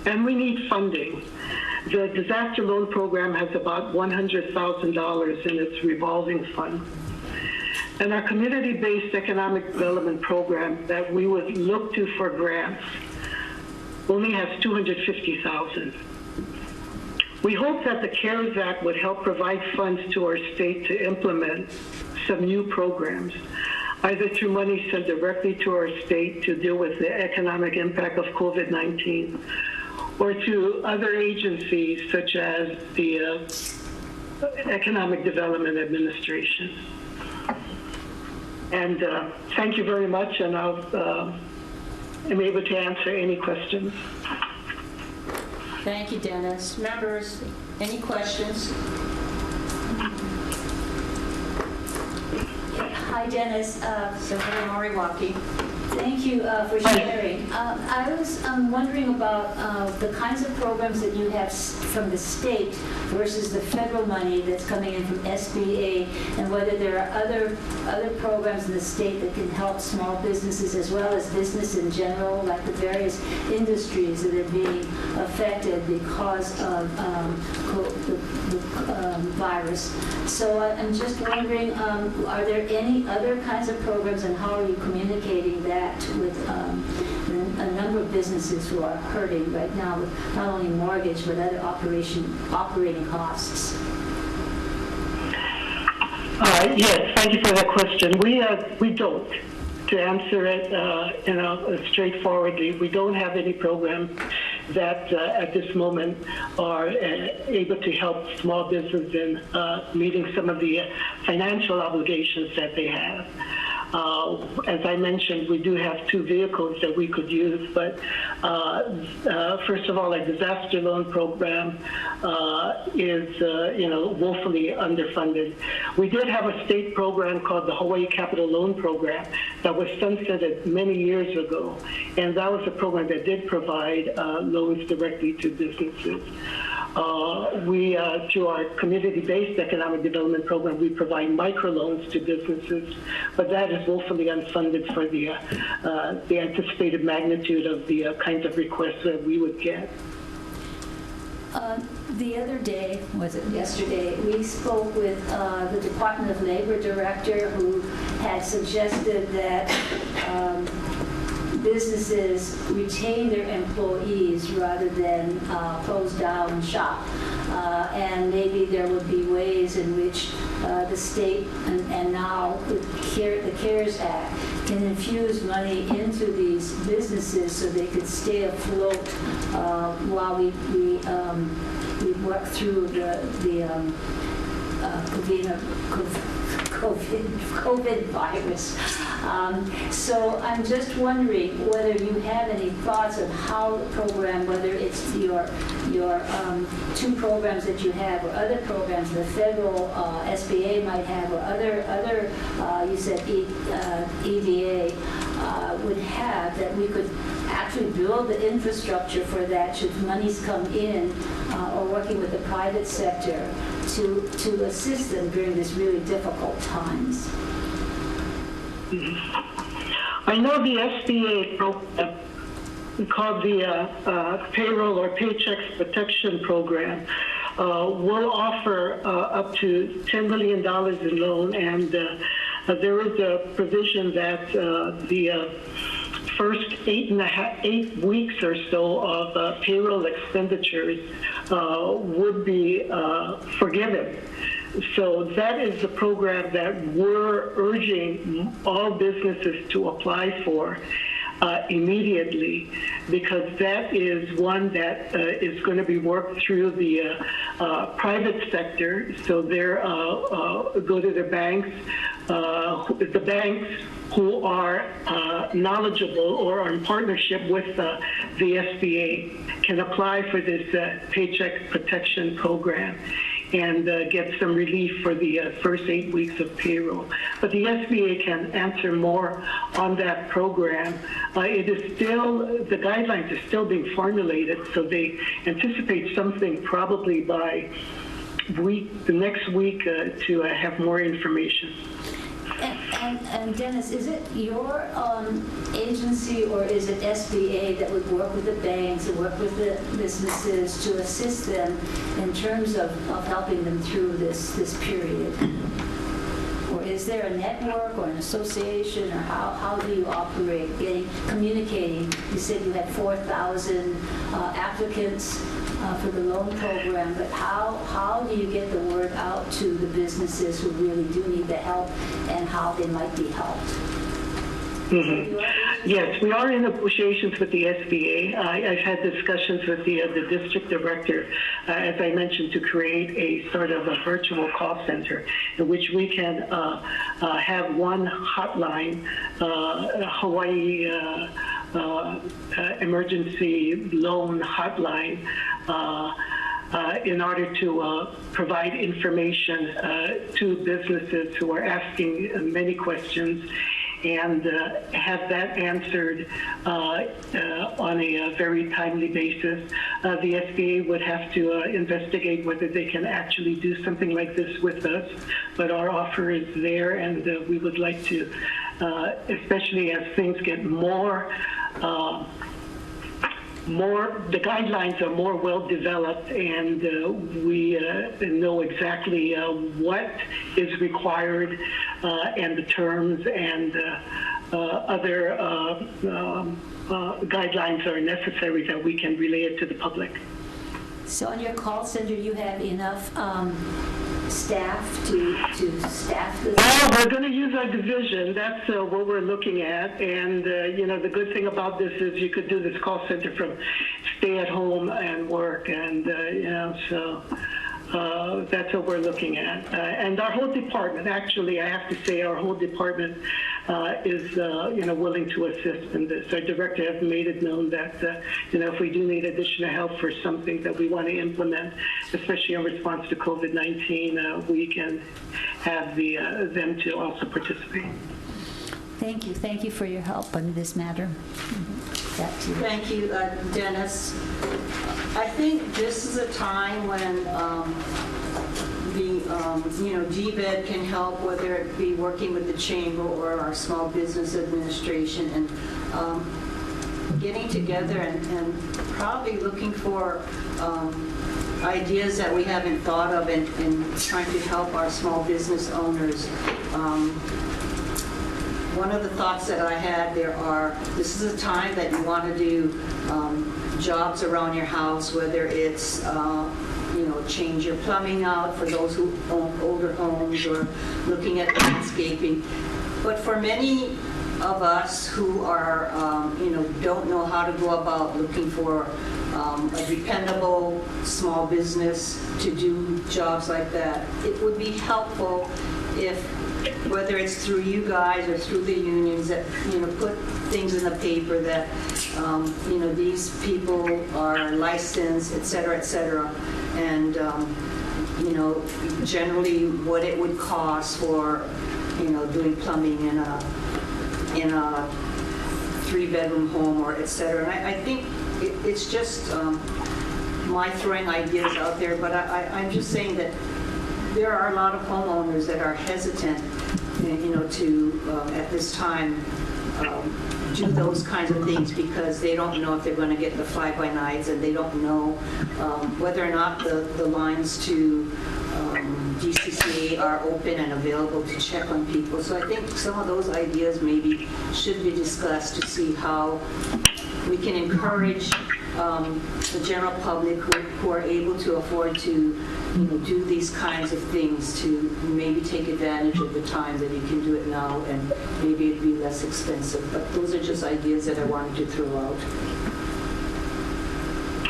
and we need funding. The disaster loan program has about $100,000 in its revolving fund. And our community-based economic development program that we would look to for grants only has $250,000. We hope that the CARES Act would help provide funds to our state to implement some new programs, either through money sent directly to our state to deal with the economic impact of COVID-19, or to other agencies such as the Economic Development Administration. And thank you very much, and I'm able to answer any questions. Thank you, Dennis. Members, any questions? Hi, Dennis. Senator Moriwaki. Thank you for sharing. I was wondering about the kinds of programs that you have from the state versus the federal money that's coming in from SBA, and whether there are other programs in the state that can help small businesses as well as business in general, like the various industries that are being affected because of the virus. So I'm just wondering, are there any other kinds of programs, and how are you communicating that with a number of businesses who are hurting right now with not only mortgage but other operating costs? Yes, thank you for that question. We don't. To answer it straightforwardly, we don't have any program that at this moment are able to help small business in meeting some of the financial obligations that they have. As I mentioned, we do have two vehicles that we could use, but first of all, our disaster loan program is woefully underfunded. We did have a state program called the Hawai'i Capital Loan Program that was sunsetted many years ago, and that was a program that did provide loans directly to businesses. We, through our community-based economic development program, we provide microloans to businesses, but that is woefully unfunded for the anticipated magnitude of the kinds of requests that we would get. The other day, was it yesterday, we spoke with the Department of Labor director, who had suggested that businesses retain their employees rather than close down shop. And maybe there would be ways in which the state and now the CARES Act can infuse money into these businesses so they could stay afloat while we work through the COVID virus. So I'm just wondering whether you have any thoughts of how the program, whether it's your two programs that you have, or other programs the federal SBA might have, or other you said EDA would have, that we could actually build the infrastructure for that should monies come in, or working with the private sector to assist them during this really difficult times. I know the SBA program called the Payroll or Paychecks Protection Program will offer up to $10 million in loan, and there is a provision that the first 8 weeks or so of payroll expenditures would be forgiven. So that is the program that we're urging all businesses to apply for immediately, because that is one that is going to be worked through the private sector. So they're go to the banks who are knowledgeable or are in partnership with the SBA can apply for this Paycheck Protection Program and get some relief for the first 8 weeks of payroll. But the SBA can answer more on that program. It is still, the guidelines are still being formulated, so they anticipate something probably by the next week to have more information. And Dennis, is it your agency or is it SBA that would work with the banks and work with the businesses to assist them in terms of helping them through this period? Or is there a network or an association, or how do you operate, communicating? You said you had 4,000 applicants for the loan program, but how do you get the word out to the businesses who really do need the help and how they might be helped? Mm-hmm. Yes, we are in negotiations with the SBA. I've had discussions with the district director, as I mentioned, to create a sort of a virtual call center in which we can have one hotline, Hawai'i emergency loan hotline, in order to provide information to businesses who are asking many questions, and have that answered on a very timely basis. The SBA would have to investigate whether they can actually do something like this with us, but our offer is there, and we would like to, especially as things get more, the guidelines are more well developed, and we know exactly what is required and the terms and other guidelines are necessary that we can relay it to the public. So on your call center, you have enough staff to staff this? Well, we're going to use our division. That's what we're looking at. And, the good thing about this is you could do this call center from stay at home and work. And, so that's what we're looking at. And our whole department, actually, I have to say our whole department is, willing to assist in this. Our director has made it known that, if we do need additional help for something that we want to implement, especially in response to COVID-19, we can have them to also participate. Thank you. Thank you for your help on this matter. Back to you. Thank you, Dennis. I think this is a time when DBED can help, whether it be working with the chamber or our small business administration, and getting together and probably looking for ideas that we haven't thought of and trying to help our small business owners. One of the thoughts that I had this is a time that you want to do jobs around your house, whether it's change your plumbing out for those who own older homes, or looking at landscaping. But for many of us who are, don't know how to go about looking for a dependable small business to do jobs like that, it would be helpful if, whether it's through you guys or through the unions, that put things in the paper that these people are licensed, et cetera, and generally what it would cost for doing plumbing in a 3-bedroom home, or et cetera. And I think it's just my throwing ideas out there, but I'm just saying that there are a lot of homeowners that are hesitant, to at this time do those kinds of things because they don't know if they're going to get the fly-by-nights, and they don't know whether or not the lines to DCCA are open and available to check on people. So I think some of those ideas maybe should be discussed to see how we can encourage the general public who are able to afford to do these kinds of things to maybe take advantage of the time that you can do it now, and maybe it'd be less expensive. But those are just ideas that I wanted to throw out.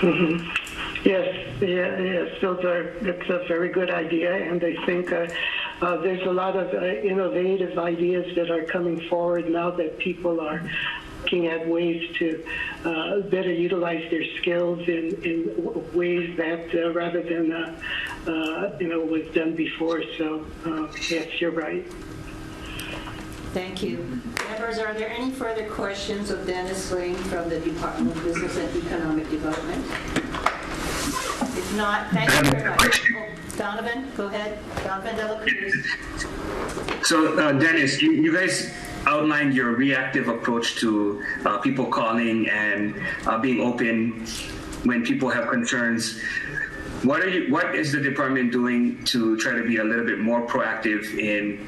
Mm-hmm. Yes, that's a very good idea, and I think there's a lot of innovative ideas that are coming forward now that people are looking at ways to better utilize their skills in ways that rather than was done before. So yes, you're right. Thank you. Members, are there any further questions of Dennis Ling from the Department of Business and Economic Development? If not, thank you very much. Donovan, go ahead. Donovan De La Cruz. So, Dennis, you guys outlined your reactive approach to people calling and being open when people have concerns. What is the department doing to try to be a little bit more proactive in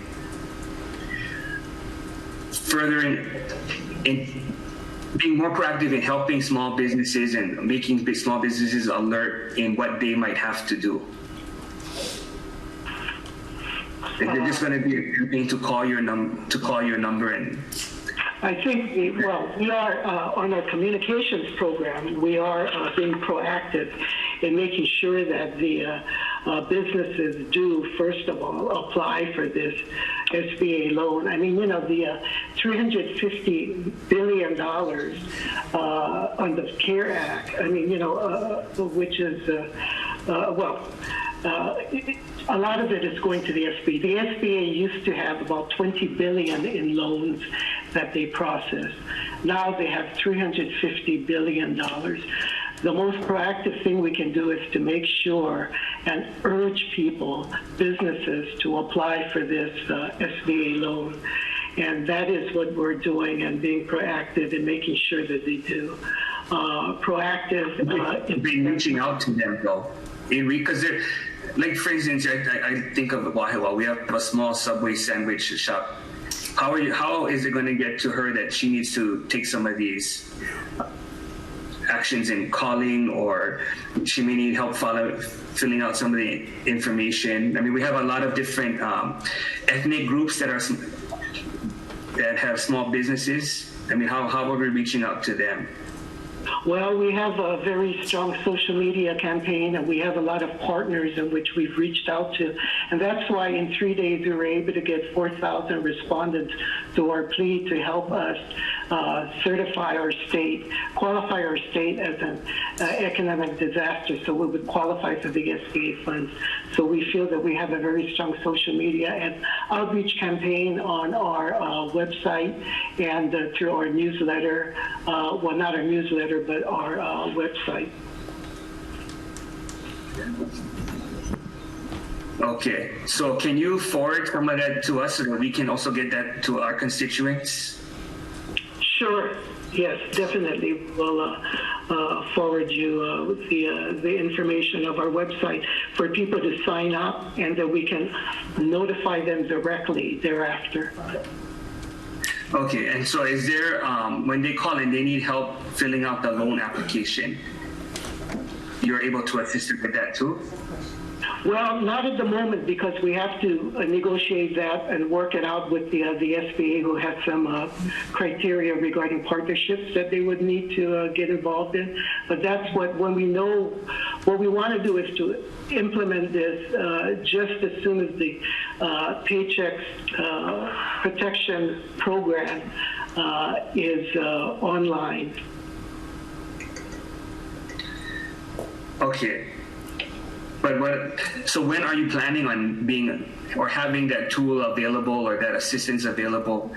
being more proactive in helping small businesses and making small businesses alert in what they might have to do? Is it just going to be a campaign to call your number and? I think we are on our communications program. We are being proactive in making sure that the businesses do, first of all, apply for this SBA loan. I mean, the $350 billion on the CARE Act. I mean, which is a lot of it is going to the SBA. The SBA used to have about $20 billion in loans that they process. Now they have $350 billion. The most proactive thing we can do is to make sure and urge people, businesses, to apply for this SBA loan. And that is what we're doing, and being proactive in making sure that they do. Proactive. Being reaching out to them, though. Because they're, like, for instance, I think of Wahiwa. We have a small Subway sandwich shop. How is it going to get to her that she needs to take some of these actions in calling, or she may need help filling out some of the information? I mean, we have a lot of different ethnic groups that have small businesses. I mean, how are we reaching out to them? Well, we have a very strong social media campaign, and we have a lot of partners in which we've reached out to. And that's why in 3 days we were able to get 4,000 respondents to our plea to help us qualify our state as an economic disaster, so we would qualify for the SBA funds. So we feel that we have a very strong social media and outreach campaign on our website and through our newsletter. Well, not our newsletter, but our website. Okay, so can you forward some of that to us so that we can also get that to our constituents? Sure. Yes, definitely. We'll forward you the information of our website for people to sign up, and that we can notify them directly thereafter. Okay, and so is there, when they call and they need help filling out the loan application, you're able to assist them with that too? Well, not at the moment, because we have to negotiate that and work it out with the SBA, who has some criteria regarding partnerships that they would need to get involved in. But that's when we know, what we want to do is to implement this just as soon as the Paycheck Protection Program is online. Okay. So when are you planning on having that tool available, or that assistance available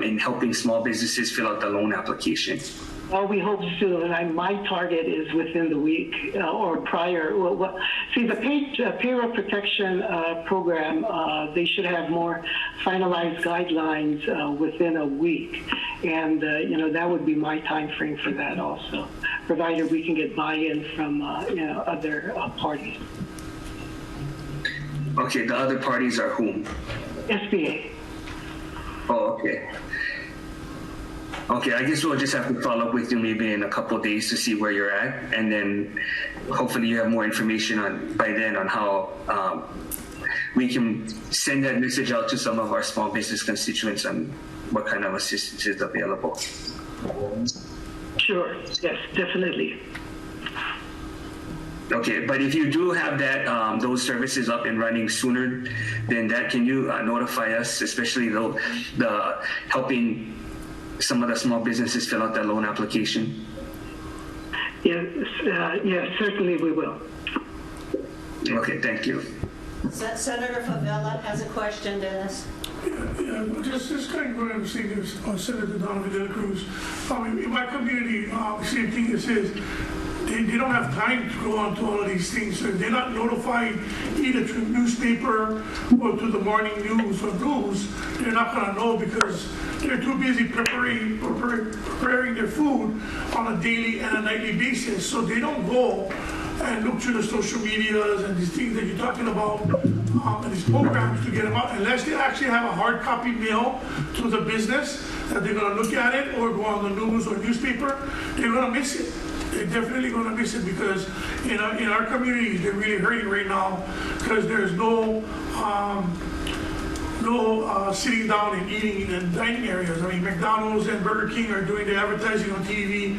in helping small businesses fill out the loan application? Well, we hope soon. My target is within the week or prior. See, the payroll protection program, they should have more finalized guidelines within a week. And, that would be my time frame for that also, provided we can get buy-in from, other parties. Okay, the other parties are whom? SBA. Oh, okay. Okay, I guess we'll just have to follow up with you maybe in a couple of days to see where you're at, and then hopefully you have more information by then on how we can send that message out to some of our small business constituents on what kind of assistance is available. Sure, yes, definitely. Okay, but if you do have that those services up and running sooner than that, can you notify us, especially the helping some of the small businesses fill out their loan application? Yes, certainly we will. Okay, thank you. Senator Favela has a question, Dennis. Yeah, just kind of go ahead and say this, Senator Donovan De La Cruz. In my community, same thing, it says they they don't have time to go on to all of these things. So if they're not notified either through newspaper or through the morning news or news, they're not going to know because they're too busy preparing their food on a daily and a nightly basis. So they don't go and look through the social medias and these things that you're talking about and these programs to get them out unless they actually have a hard copy mail to the business that they're going to look at it or go on the news or newspaper. They're going to miss it. They're definitely going to miss it because in our communities they're really hurting right now because there's no sitting down and eating in dining areas. I mean, McDonald's and Burger King are doing the advertising on TV,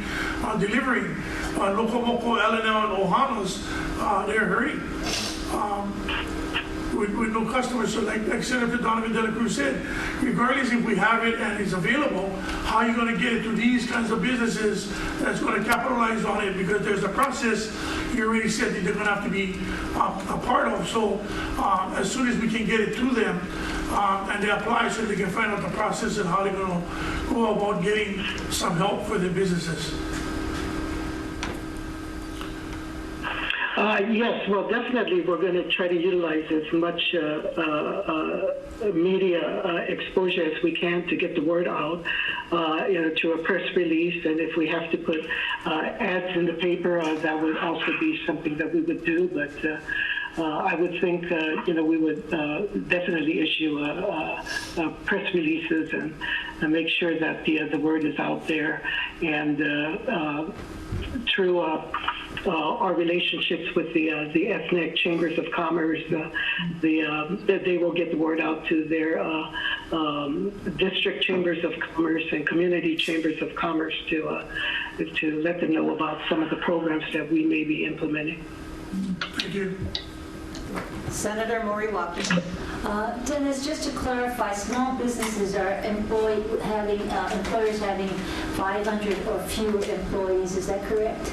delivering. Loco Moco, L&L, and Ohana's, they're hurting with no customers. So like Senator Donovan De La Cruz said, regardless if we have it and it's available, how are you going to get it to these kinds of businesses that's going to capitalize on it? Because there's a process you already said that they're going to have to be a part of. So as soon as we can get it to them, and they apply so they can find out the process and how they're going to go about getting some help for their businesses. Yes, well, definitely we're going to try to utilize as much media exposure as we can to get the word out, to a press release, and if we have to put ads in the paper, that would also be something that we would do. But I would think, we would definitely issue press releases and make sure that the word is out there, and through our relationships with the ethnic chambers of commerce, that they will get the word out to their district chambers of commerce and community chambers of commerce to let them know about some of the programs that we may be implementing. Thank you. Senator Moriwaki. Dennis, just to clarify, small businesses are employers having 500 or fewer employees. Is that correct?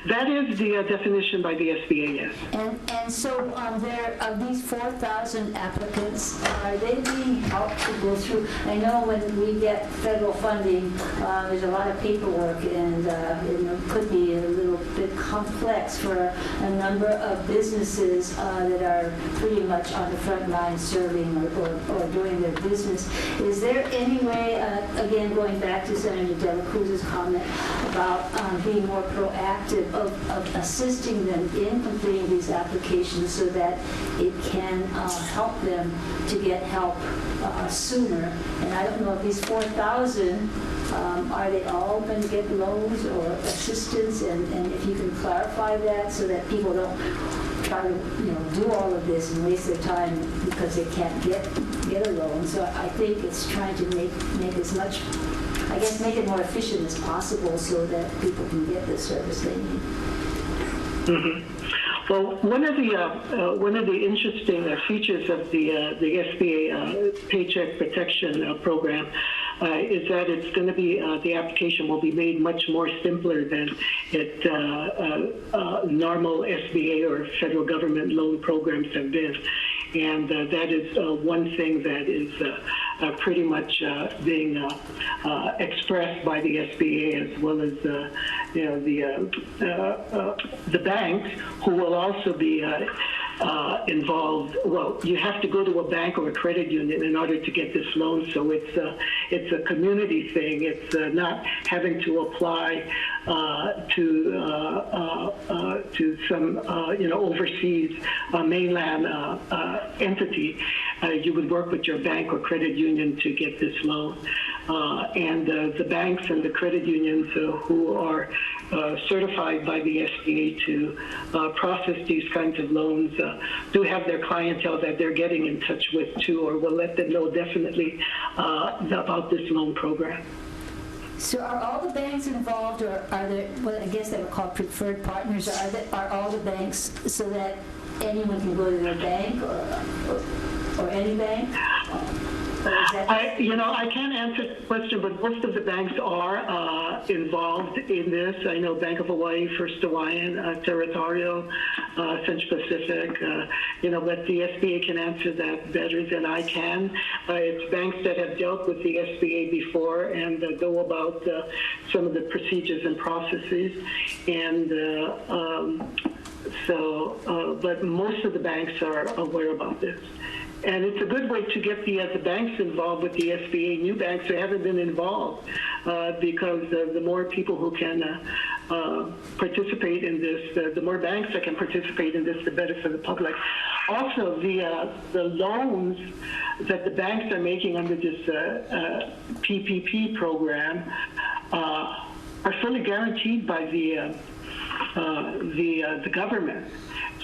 That is the definition by the SBA, yes. And so there are these 4,000 applicants. Are they being helped to go through? I know when we get federal funding, there's a lot of paperwork, and it could be a little bit complex for a number of businesses that are pretty much on the front line serving or doing their business. Is there any way, again, going back to Senator De La Cruz's comment about being more proactive of assisting them in completing these applications so that it can help them to get help sooner? And I don't know if these 4,000, are they all going to get loans or assistance? And if you can clarify that so that people don't try to do all of this and waste their time because they can't get a loan. So I think it's trying to make as much, I guess, make it more efficient as possible so that people can get the service they need. Mm-hmm. Well, one of the interesting features of the SBA Paycheck Protection Program is that it's going to be the application will be made much more simpler than normal SBA or federal government loan programs have been. And that is one thing that is pretty much being expressed by the SBA, as well as the banks, who will also be involved. Well, you have to go to a bank or a credit union in order to get this loan, so it's a community thing. It's not having to apply to some overseas mainland entity. You would work with your bank or credit union to get this loan. And the banks and the credit unions who are certified by the SBA to process these kinds of loans do have their clientele that they're getting in touch with too, or will let them know definitely about this loan program. So are all the banks involved, or are there, well, I guess they were called preferred partners, are all the banks so that anyone can go to their bank or any bank? that? I can't answer the question, but most of the banks are involved in this. I know Bank of Hawaii, First Hawaiian, Territorial, Central Pacific, but the SBA can answer that better than I can. It's banks that have dealt with the SBA before and know about some of the procedures and processes. And but most of the banks are aware about this. And it's a good way to get the banks involved with the SBA, new banks who haven't been involved, because the more people who can participate in this, the more banks that can participate in this, the better for the public. Also, the loans that the banks are making under this PPP program are fully guaranteed by the government.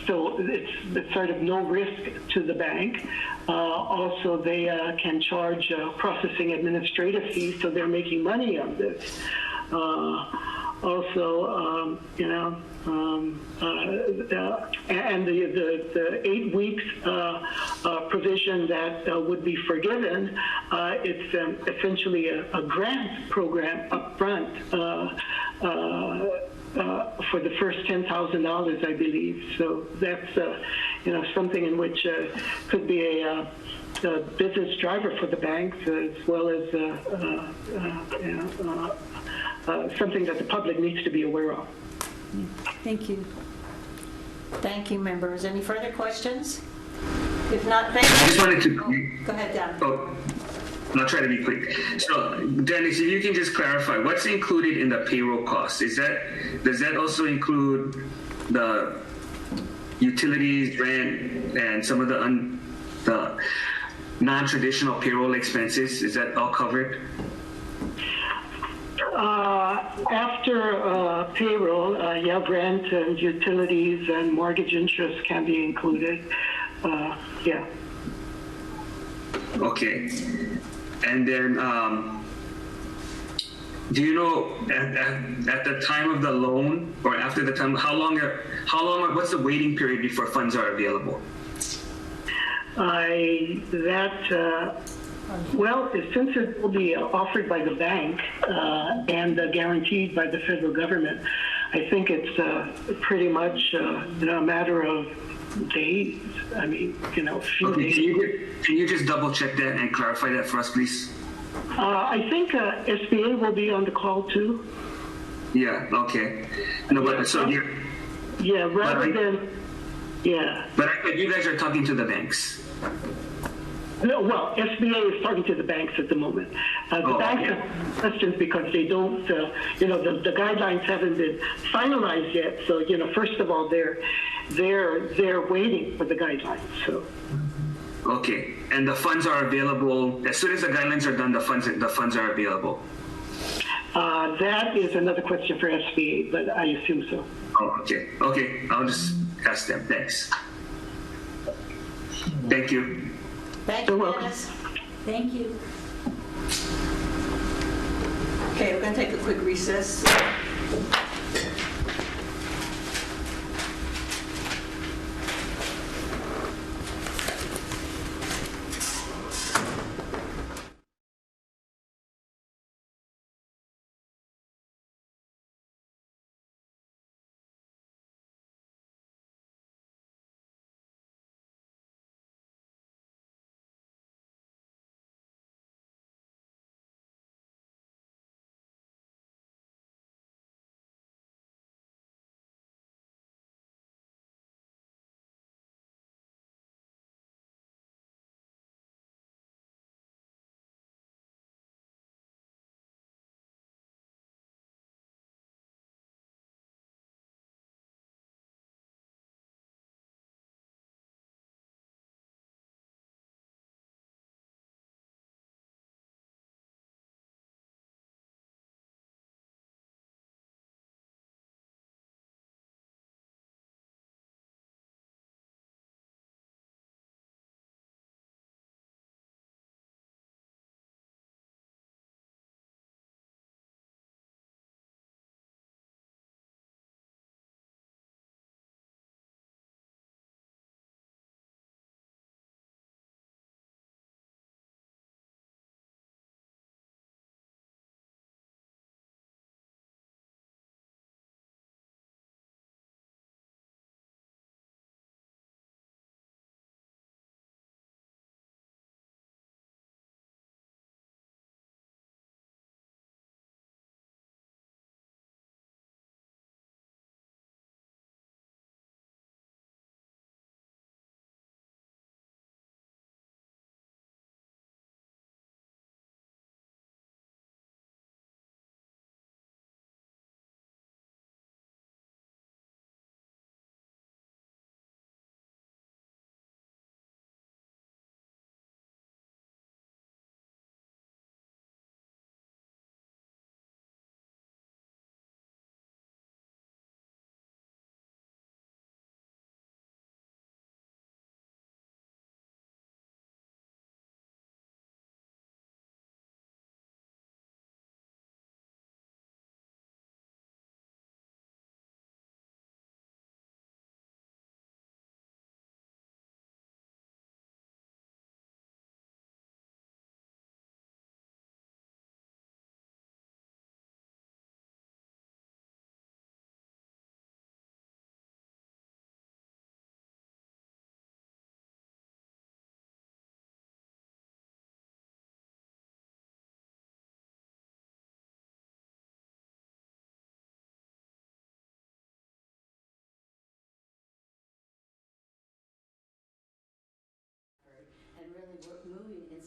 So it's sort of no risk to the bank. Also, they can charge processing administrative fees, so they're making money on this. And the 8 weeks provision that would be forgiven, it's essentially a grant program up front. For the first $10,000, I believe. So that's something in which could be a business driver for the banks, as well as something that the public needs to be aware of. Thank you. Thank you, members. Any further questions? If not, thank you. I just wanted to. Go ahead, Dan. Oh, I'll try to be quick. So, Dennis, if you can just clarify, what's included in the payroll costs? Does that also include the utilities, rent, and some of the non-traditional payroll expenses? Is that all covered? After payroll, rent and utilities and mortgage interest can be included. Yeah. Okay. And then, do you know at the time of the loan or after the time, how long? What's the waiting period before funds are available? Well, since it will be offered by the bank and guaranteed by the federal government, I think it's pretty much a matter of days. I mean, few days. Can you just double check that and clarify that for us, please? I think SBA will be on the call too. Yeah. Okay. No, but so you. Yeah. Rather than. Yeah. But you guys are talking to the banks. No, well, SBA is talking to the banks at the moment. The banks have questions because they don't, the guidelines haven't been finalized yet. So, first of all, they're waiting for the guidelines. So. Okay, and the funds are available as soon as the guidelines are done. The funds are available. That is another question for SBA, but I assume so. Oh, okay. Okay, I'll just ask them. Thanks. Thank you. Thank you, Dennis. Thank you. Okay, we're going to take a quick recess.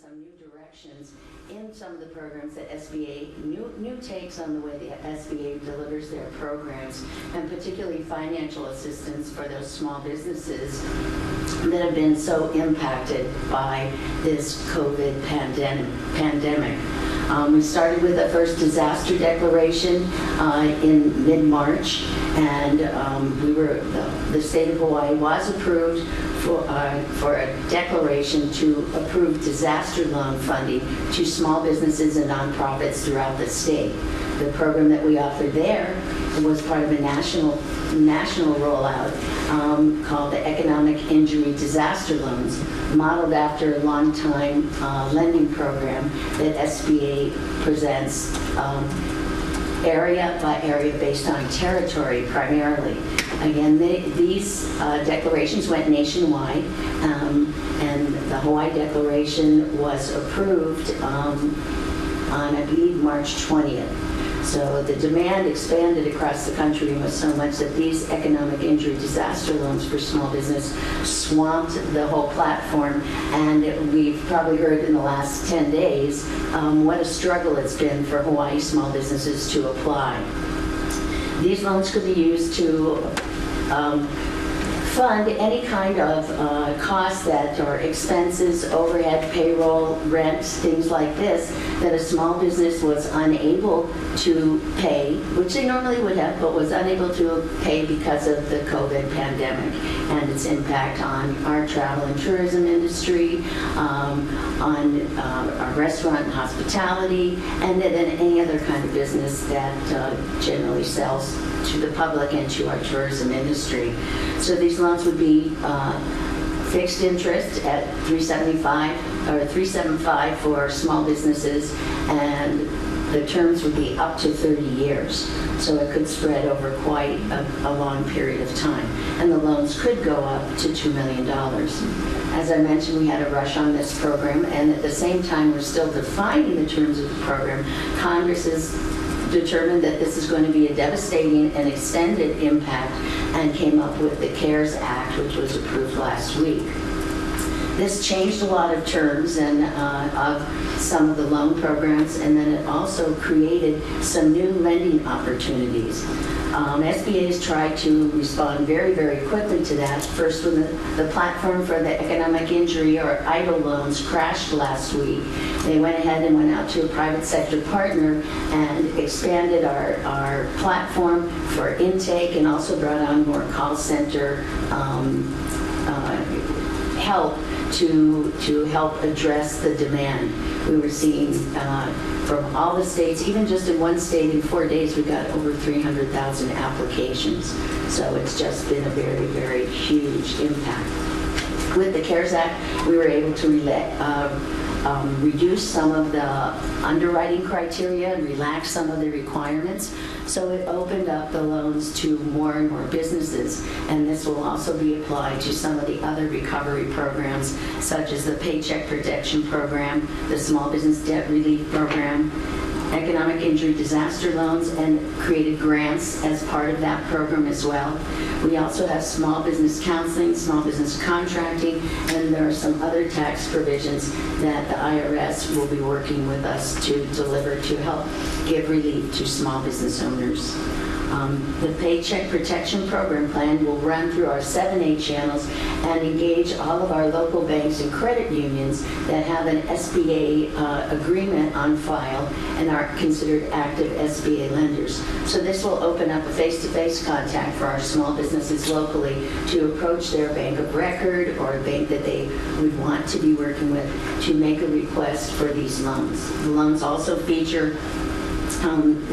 some new directions in some of the programs that SBA, new takes on the way the SBA delivers their programs, and particularly financial assistance for those small businesses that have been so impacted by this COVID pandemic. We started with the first disaster declaration in mid-March, and the state of Hawaii was approved for a declaration to approve disaster loan funding to small businesses and nonprofits throughout the state. The program that we offered there was part of a national rollout called the Economic Injury Disaster Loans, modeled after a long-time lending program that SBA presents area by area based on territory primarily. Again, these declarations went nationwide, and the Hawaii Declaration was approved on, I believe, March 20th. So the demand expanded across the country was so much that these economic injury disaster loans for small business swamped the whole platform, and we've probably heard in the last 10 days what a struggle it's been for Hawaii small businesses to apply. These loans could be used to fund any kind of costs that are expenses, overhead, payroll, rent, things like this, that a small business was unable to pay, which they normally would have, but was unable to pay because of the COVID pandemic and its impact on our travel and tourism industry, on our restaurant and hospitality, and then any other kind of business that generally sells to the public and to our tourism industry. So these loans would be fixed interest at $375 for small businesses, and the terms would be up to 30 years. So it could spread over quite a long period of time. And the loans could go up to $2 million. As I mentioned, we had a rush on this program, and at the same time, we're still defining the terms of the program. Congress has determined that this is going to be a devastating and extended impact, and came up with the CARES Act, which was approved last week. This changed a lot of terms and of some of the loan programs, and then it also created some new lending opportunities. SBA has tried to respond very, very quickly to that. First, when the platform for the economic injury or EIDL loans crashed last week, they went ahead and went out to a private sector partner and expanded our platform for intake, and also brought on more call center help to help address the demand. We were seeing from all the states, even just in one state in 4 days, we got over 300,000 applications. So it's just been a very, very huge impact. With the CARES Act, we were able to reduce some of the underwriting criteria and relax some of the requirements. So it opened up the loans to more and more businesses. And this will also be applied to some of the other recovery programs, such as the Paycheck Protection Program, the Small Business Debt Relief Program, economic injury disaster loans, and created grants as part of that program as well. We also have small business counseling, small business contracting, and there are some other tax provisions that the IRS will be working with us to deliver to help give relief to small business owners. The Paycheck Protection Program plan will run through our 7A channels and engage all of our local banks and credit unions that have an SBA agreement on file and are considered active SBA lenders. So this will open up a face-to-face contact for our small businesses locally to approach their bank of record or a bank that they would want to be working with to make a request for these loans. The loans also feature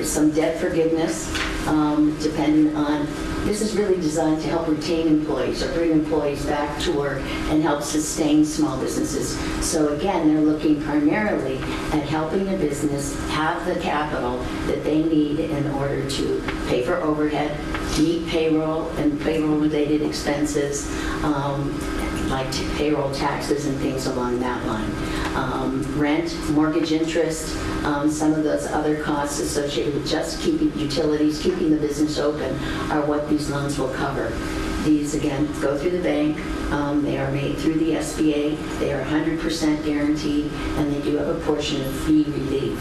some debt forgiveness, depending on, this is really designed to help retain employees or bring employees back to work and help sustain small businesses. So again, they're looking primarily at helping a business have the capital that they need in order to pay for overhead, meet payroll and payroll-related expenses, like payroll taxes and things along that line. Rent, mortgage interest, some of those other costs associated with just keeping utilities, keeping the business open are what these loans will cover. These, again, go through the bank. They are made through the SBA. They are 100% guaranteed, and they do have a portion of fee relief.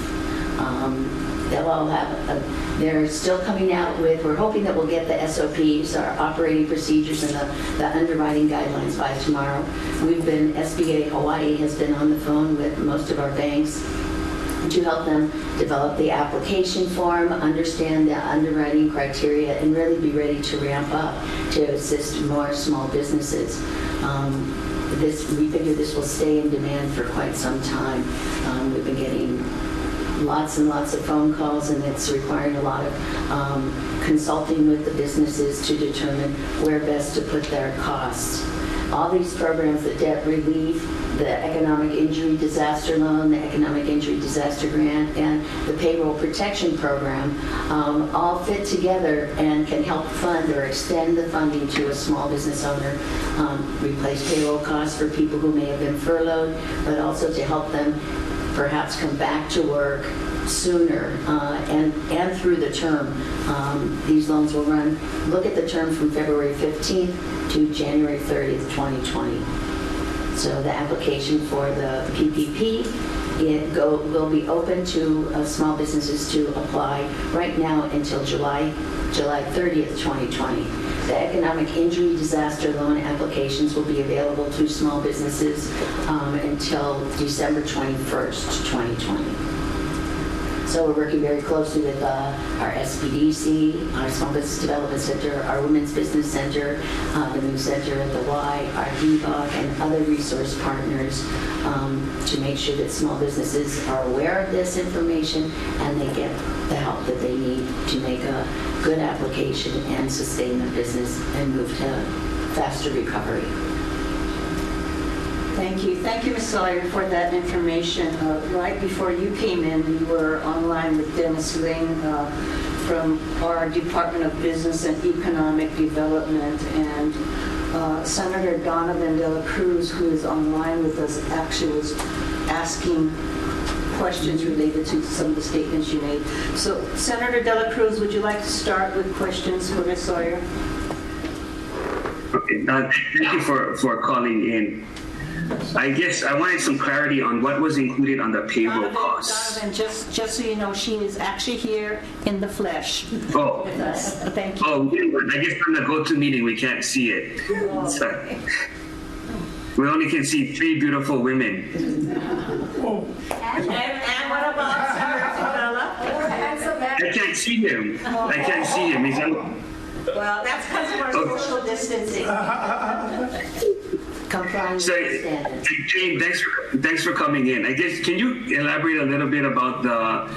They'll all have, they're still coming out with, we're hoping that we'll get the SOPs, our operating procedures, and the underwriting guidelines by tomorrow. SBA Hawai'i has been on the phone with most of our banks to help them develop the application form, understand the underwriting criteria, and really be ready to ramp up to assist more small businesses. We figure this will stay in demand for quite some time. We've been getting lots and lots of phone calls, and it's requiring a lot of consulting with the businesses to determine where best to put their costs. All these programs, the debt relief, the economic injury disaster loan, the economic injury disaster grant, and the payroll protection program all fit together and can help fund or extend the funding to a small business owner, replace payroll costs for people who may have been furloughed, but also to help them perhaps come back to work sooner and through the term. These loans will run, look at the term from February 15th to January 30th, 2020. So the application for the PPP will be open to small businesses to apply right now until July 30th, 2020. The economic injury disaster loan applications will be available to small businesses until December 21st, 2020. So we're working very closely with our SBDC, our Small Business Development Center, our Women's Business Center, the new center at the Y, our VBOC, and other resource partners to make sure that small businesses are aware of this information and they get the help that they need to make a good application and sustain their business and move to faster recovery. Thank you. Thank you, Ms. Sawyer, for that information. Right before you came in, we were online with Dennis Ling from our Department of Business and Economic Development, and Senator Donovan De La Cruz, who is online with us, actually was asking questions related to some of the statements you made. So, Senator De La Cruz, would you like to start with questions for Ms. Sawyer? Okay, thank you for calling in. I guess I wanted some clarity on what was included on the payroll costs. Donovan, just so you know, she is actually here in the flesh with us. Thank you. Oh, I guess from the go-to meeting we can't see it. So, we only can see 3 beautiful women. And what about Senator Fabella? I can't see him. I can't see him. He's on. Well, that's because of our social distancing. So, Jane, thanks for coming in. I guess, can you elaborate a little bit about the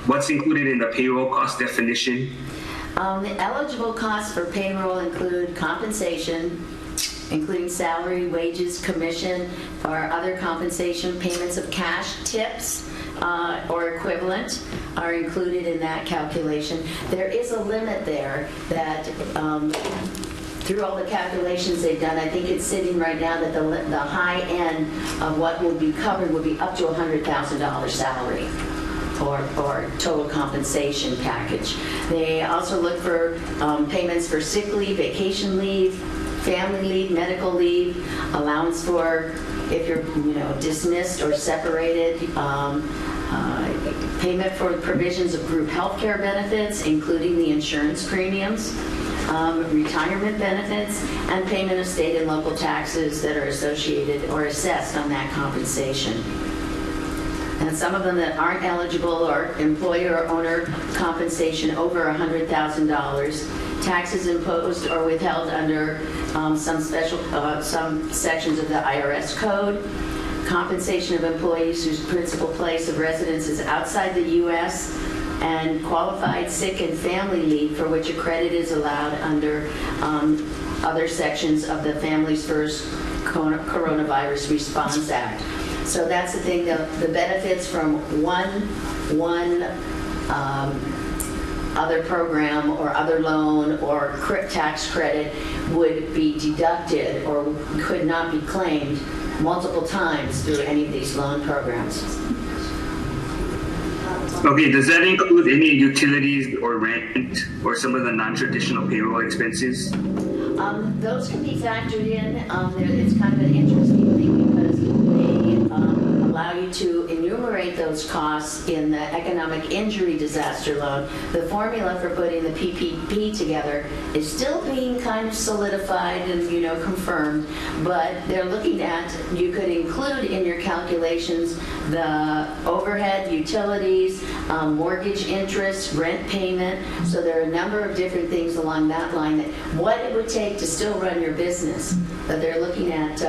what's included in the payroll cost definition? The eligible costs for payroll include compensation, including salary, wages, commission, or other compensation. Payments of cash, tips, or equivalent are included in that calculation. There is a limit there that through all the calculations they've done, I think it's sitting right now that the high end of what will be covered will be up to $100,000 salary or total compensation package. They also look for payments for sick leave, vacation leave, family leave, medical leave, allowance for if you're dismissed or separated, payment for provisions of group health care benefits, including the insurance premiums, retirement benefits, and payment of state and local taxes that are associated or assessed on that compensation. And some of them that aren't eligible are employer or owner compensation over $100,000, taxes imposed or withheld under some sections of the IRS code, compensation of employees whose principal place of residence is outside the U.S., and qualified sick and family leave for which a credit is allowed under other sections of the Families First Coronavirus Response Act. So that's the thing, the benefits from one other program or other loan or tax credit would be deducted or could not be claimed multiple times through any of these loan programs. Okay, does that include any utilities or rent or some of the non-traditional payroll expenses? Those can be factored in. It's kind of an interesting thing because they allow you to enumerate those costs in the economic injury disaster loan. The formula for putting the PPP together is still being kind of solidified and, confirmed, but they're looking at, you could include in your calculations the overhead, utilities, mortgage interest, rent payment. So there are a number of different things along that line that what it would take to still run your business. But they're looking at,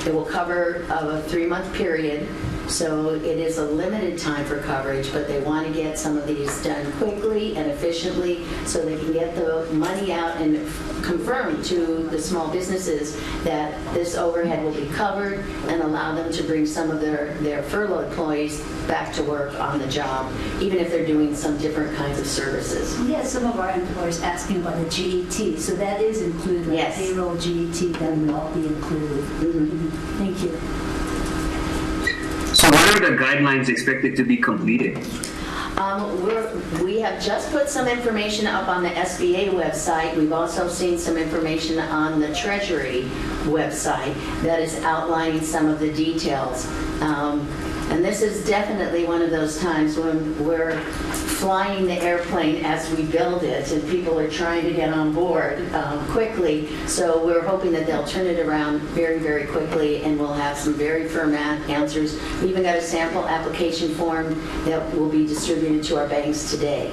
it will cover a 3-month period. So it is a limited time for coverage, but they want to get some of these done quickly and efficiently so they can get the money out and confirm to the small businesses that this overhead will be covered and allow them to bring some of their furloughed employees back to work on the job, even if they're doing some different kinds of services. We had some of our employers asking about the GET, so that is included. Yes. Payroll GET, that will all be included. Mm-hmm. Thank you. So what are the guidelines expected to be completed? We have just put some information up on the SBA website. We've also seen some information on the Treasury website that is outlining some of the details. And this is definitely one of those times when we're flying the airplane as we build it, and people are trying to get on board quickly. So we're hoping that they'll turn it around very, very quickly, and we'll have some very firm answers. We even got a sample application form that will be distributed to our banks today.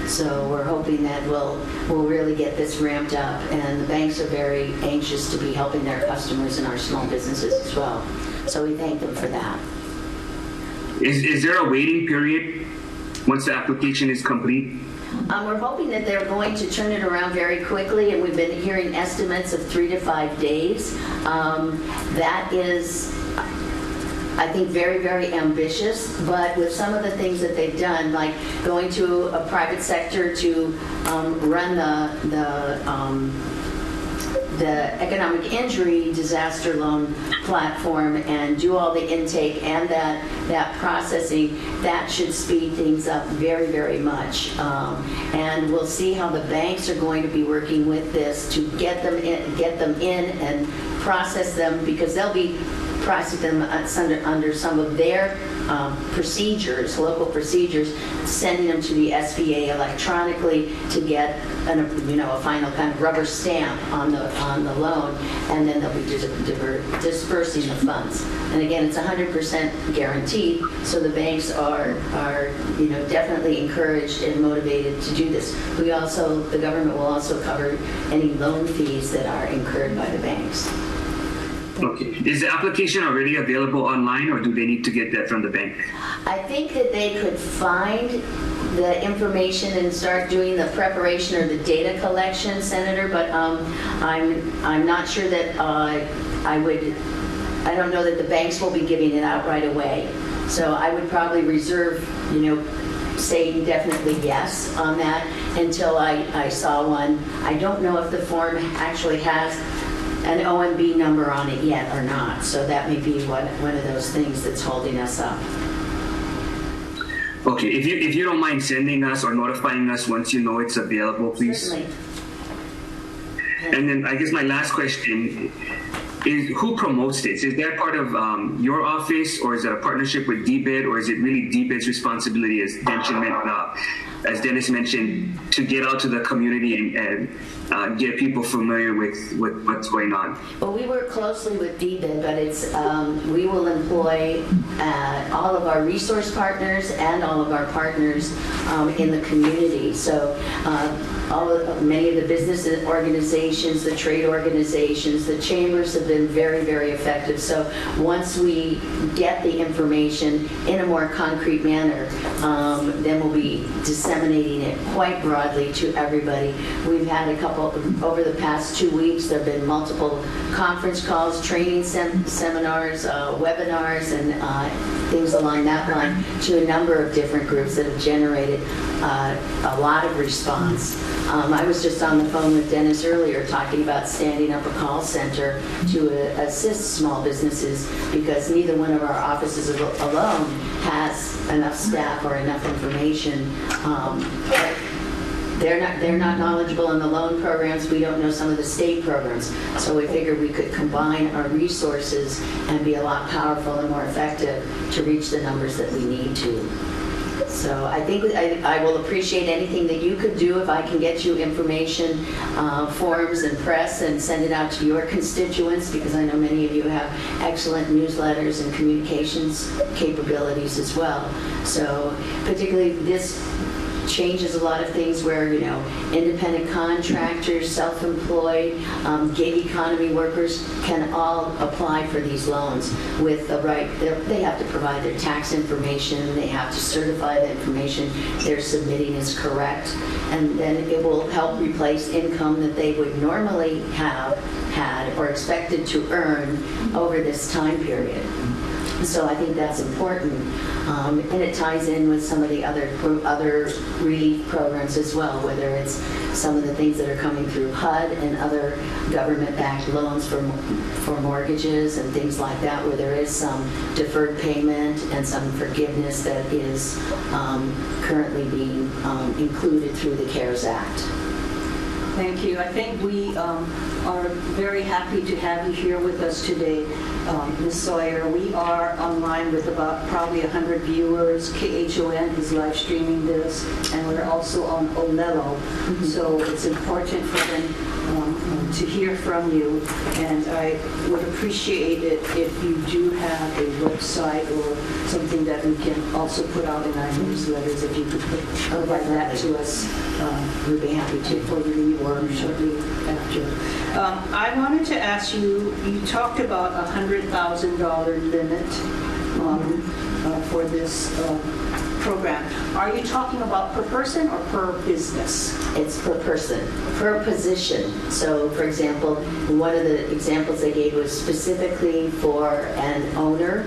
So we're hoping that we'll really get this ramped up, and the banks are very anxious to be helping their customers and our small businesses as well. So we thank them for that. Is there a waiting period once the application is complete? We're hoping that they're going to turn it around very quickly, and we've been hearing estimates of 3 to 5 days. That is, I think, very, very ambitious, but with some of the things that they've done, like going to a private sector to run the economic injury disaster loan platform and do all the intake and that processing, that should speed things up very, very much. And we'll see how the banks are going to be working with this to get them in and process them, because they'll be processing them under some of their procedures, local procedures, sending them to the SBA electronically to get a final kind of rubber stamp on the loan, and then they'll be dispersing the funds. And again, it's 100% guaranteed, so the banks are definitely encouraged and motivated to do this. The government will also cover any loan fees that are incurred by the banks. Okay. Is the application already available online, or do they need to get that from the bank? I think that they could find the information and start doing the preparation or the data collection, Senator, but I'm not sure that I don't know that the banks will be giving it out right away. So I would probably reserve, saying definitely yes on that until I saw one. I don't know if the form actually has an OMB number on it yet or not. So that may be one of those things that's holding us up. Okay, if you don't mind sending us or notifying us once you know it's available, please. Certainly. And then I guess my last question is, who promotes this? Is that part of your office, or is it a partnership with DBID, or is it really DBID's responsibility, as Dennis mentioned, to get out to the community and get people familiar with what's going on? Well, we work closely with DBID, but it's we will employ all of our resource partners and all of our partners in the community. So many of the business organizations, the trade organizations, the chambers have been very, very effective. So once we get the information in a more concrete manner, then we'll be disseminating it quite broadly to everybody. We've had a couple, over the past 2 weeks, there have been multiple conference calls, training seminars, webinars, and things along that line to a number of different groups that have generated a lot of response. I was just on the phone with Dennis earlier talking about standing up a call center to assist small businesses, because neither one of our offices alone has enough staff or enough information. they're not knowledgeable in the loan programs. We don't know some of the state programs. So we figured we could combine our resources and be a lot powerful and more effective to reach the numbers that we need to. So I think I will appreciate anything that you could do if I can get you information, forms and press, and send it out to your constituents, because I know many of you have excellent newsletters and communications capabilities as well. So particularly this changes a lot of things where, you know, independent contractors, self-employed, gig economy workers can all apply for these loans with the right, they have to provide their tax information, they have to certify the information they're submitting is correct, and then it will help replace income that they would normally have had or expected to earn over this time period. So I think that's important, and it ties in with some of the other relief programs as well, whether it's some of the things that are coming through HUD and other government-backed loans for mortgages and things like that, where there is some deferred payment and some forgiveness that is currently being included through the CARES Act. Thank you. I think we are very happy to have you here with us today, Ms. Sawyer. We are online with about probably 100 viewers. KHON is live streaming this, and we're also on Olelo. So it's important for them to hear from you, and I would appreciate it if you do have a website or something that we can also put out in our newsletters. If you could provide that to us, we'd be happy to. Before you leave or shortly after. I wanted to ask you, you talked about a $100,000 limit for this program. Are you talking about per person or per business? It's per person, per position. So, for example, one of the examples they gave was specifically for an owner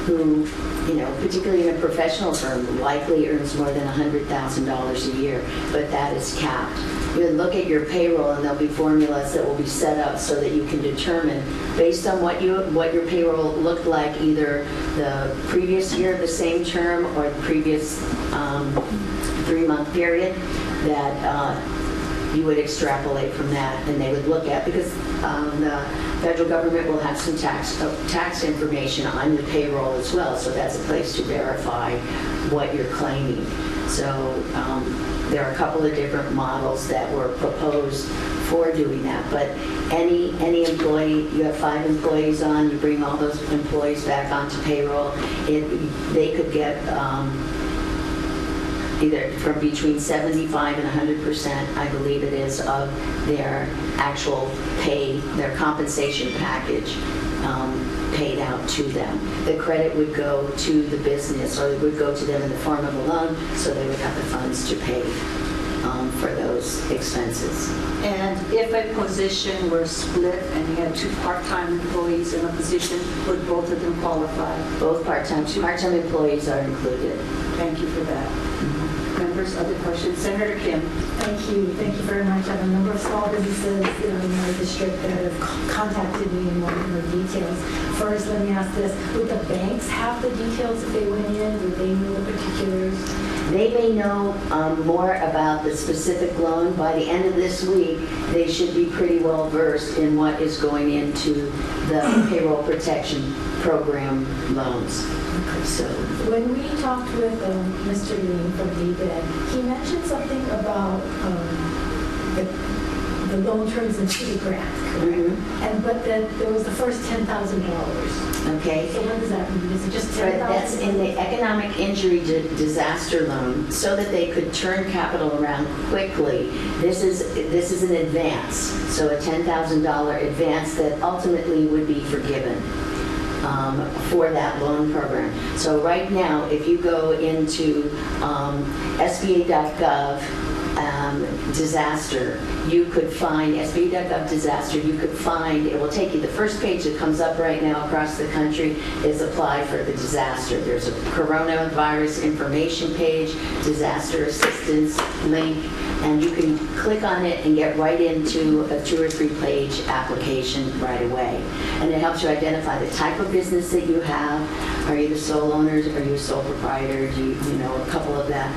who, you know, particularly in a professional firm, likely earns more than $100,000 a year, but that is capped. You would look at your payroll, and there'll be formulas that will be set up so that you can determine, based on what your payroll looked like either the previous year of the same term or the previous 3-month period, that you would extrapolate from that, and they would look at, because the federal government will have some tax information on your payroll as well, so that's a place to verify what you're claiming. So there are a couple of different models that were proposed for doing that, but any employee, you have 5 employees on, you bring all those employees back onto payroll, they could get either from between 75 and 100%, I believe it is, of their actual pay, their compensation package paid out to them. The credit would go to the business, or it would go to them in the form of a loan, so they would have the funds to pay for those expenses. And if a position were split and you had 2 part-time employees in a position, would both of them qualify? Both part-time employees are included. Thank you for that. Members, other questions? Senator Kim. Thank you very much. I have a number of small businesses in my district that have contacted me and wanted more details. First, let me ask this. Would the banks have the details if they went in? Would they know the particulars? They may know more about the specific loan. By the end of this week, they should be pretty well versed in what is going into the payroll protection program loans. So when we talked with Mr. Ling from DBED, he mentioned something about the loan turns into the grant, correct? But that there was the first $10,000. Okay. So what does that mean? Is it just $10,000? That's in the economic injury disaster loan, so that they could turn capital around quickly. This is an advance, so a $10,000 advance that ultimately would be forgiven for that loan program. So right now, if you go into SBA.gov disaster, you could find SBA.gov disaster. You could find, it will take you, the first page that comes up right now across the country is apply for the disaster. There's a coronavirus information page, disaster assistance link, and you can click on it and get right into a 2 or 3 page application right away. And it helps you identify the type of business that you have. Are you the sole owners? Are you a sole proprietor? Do you know, a couple of that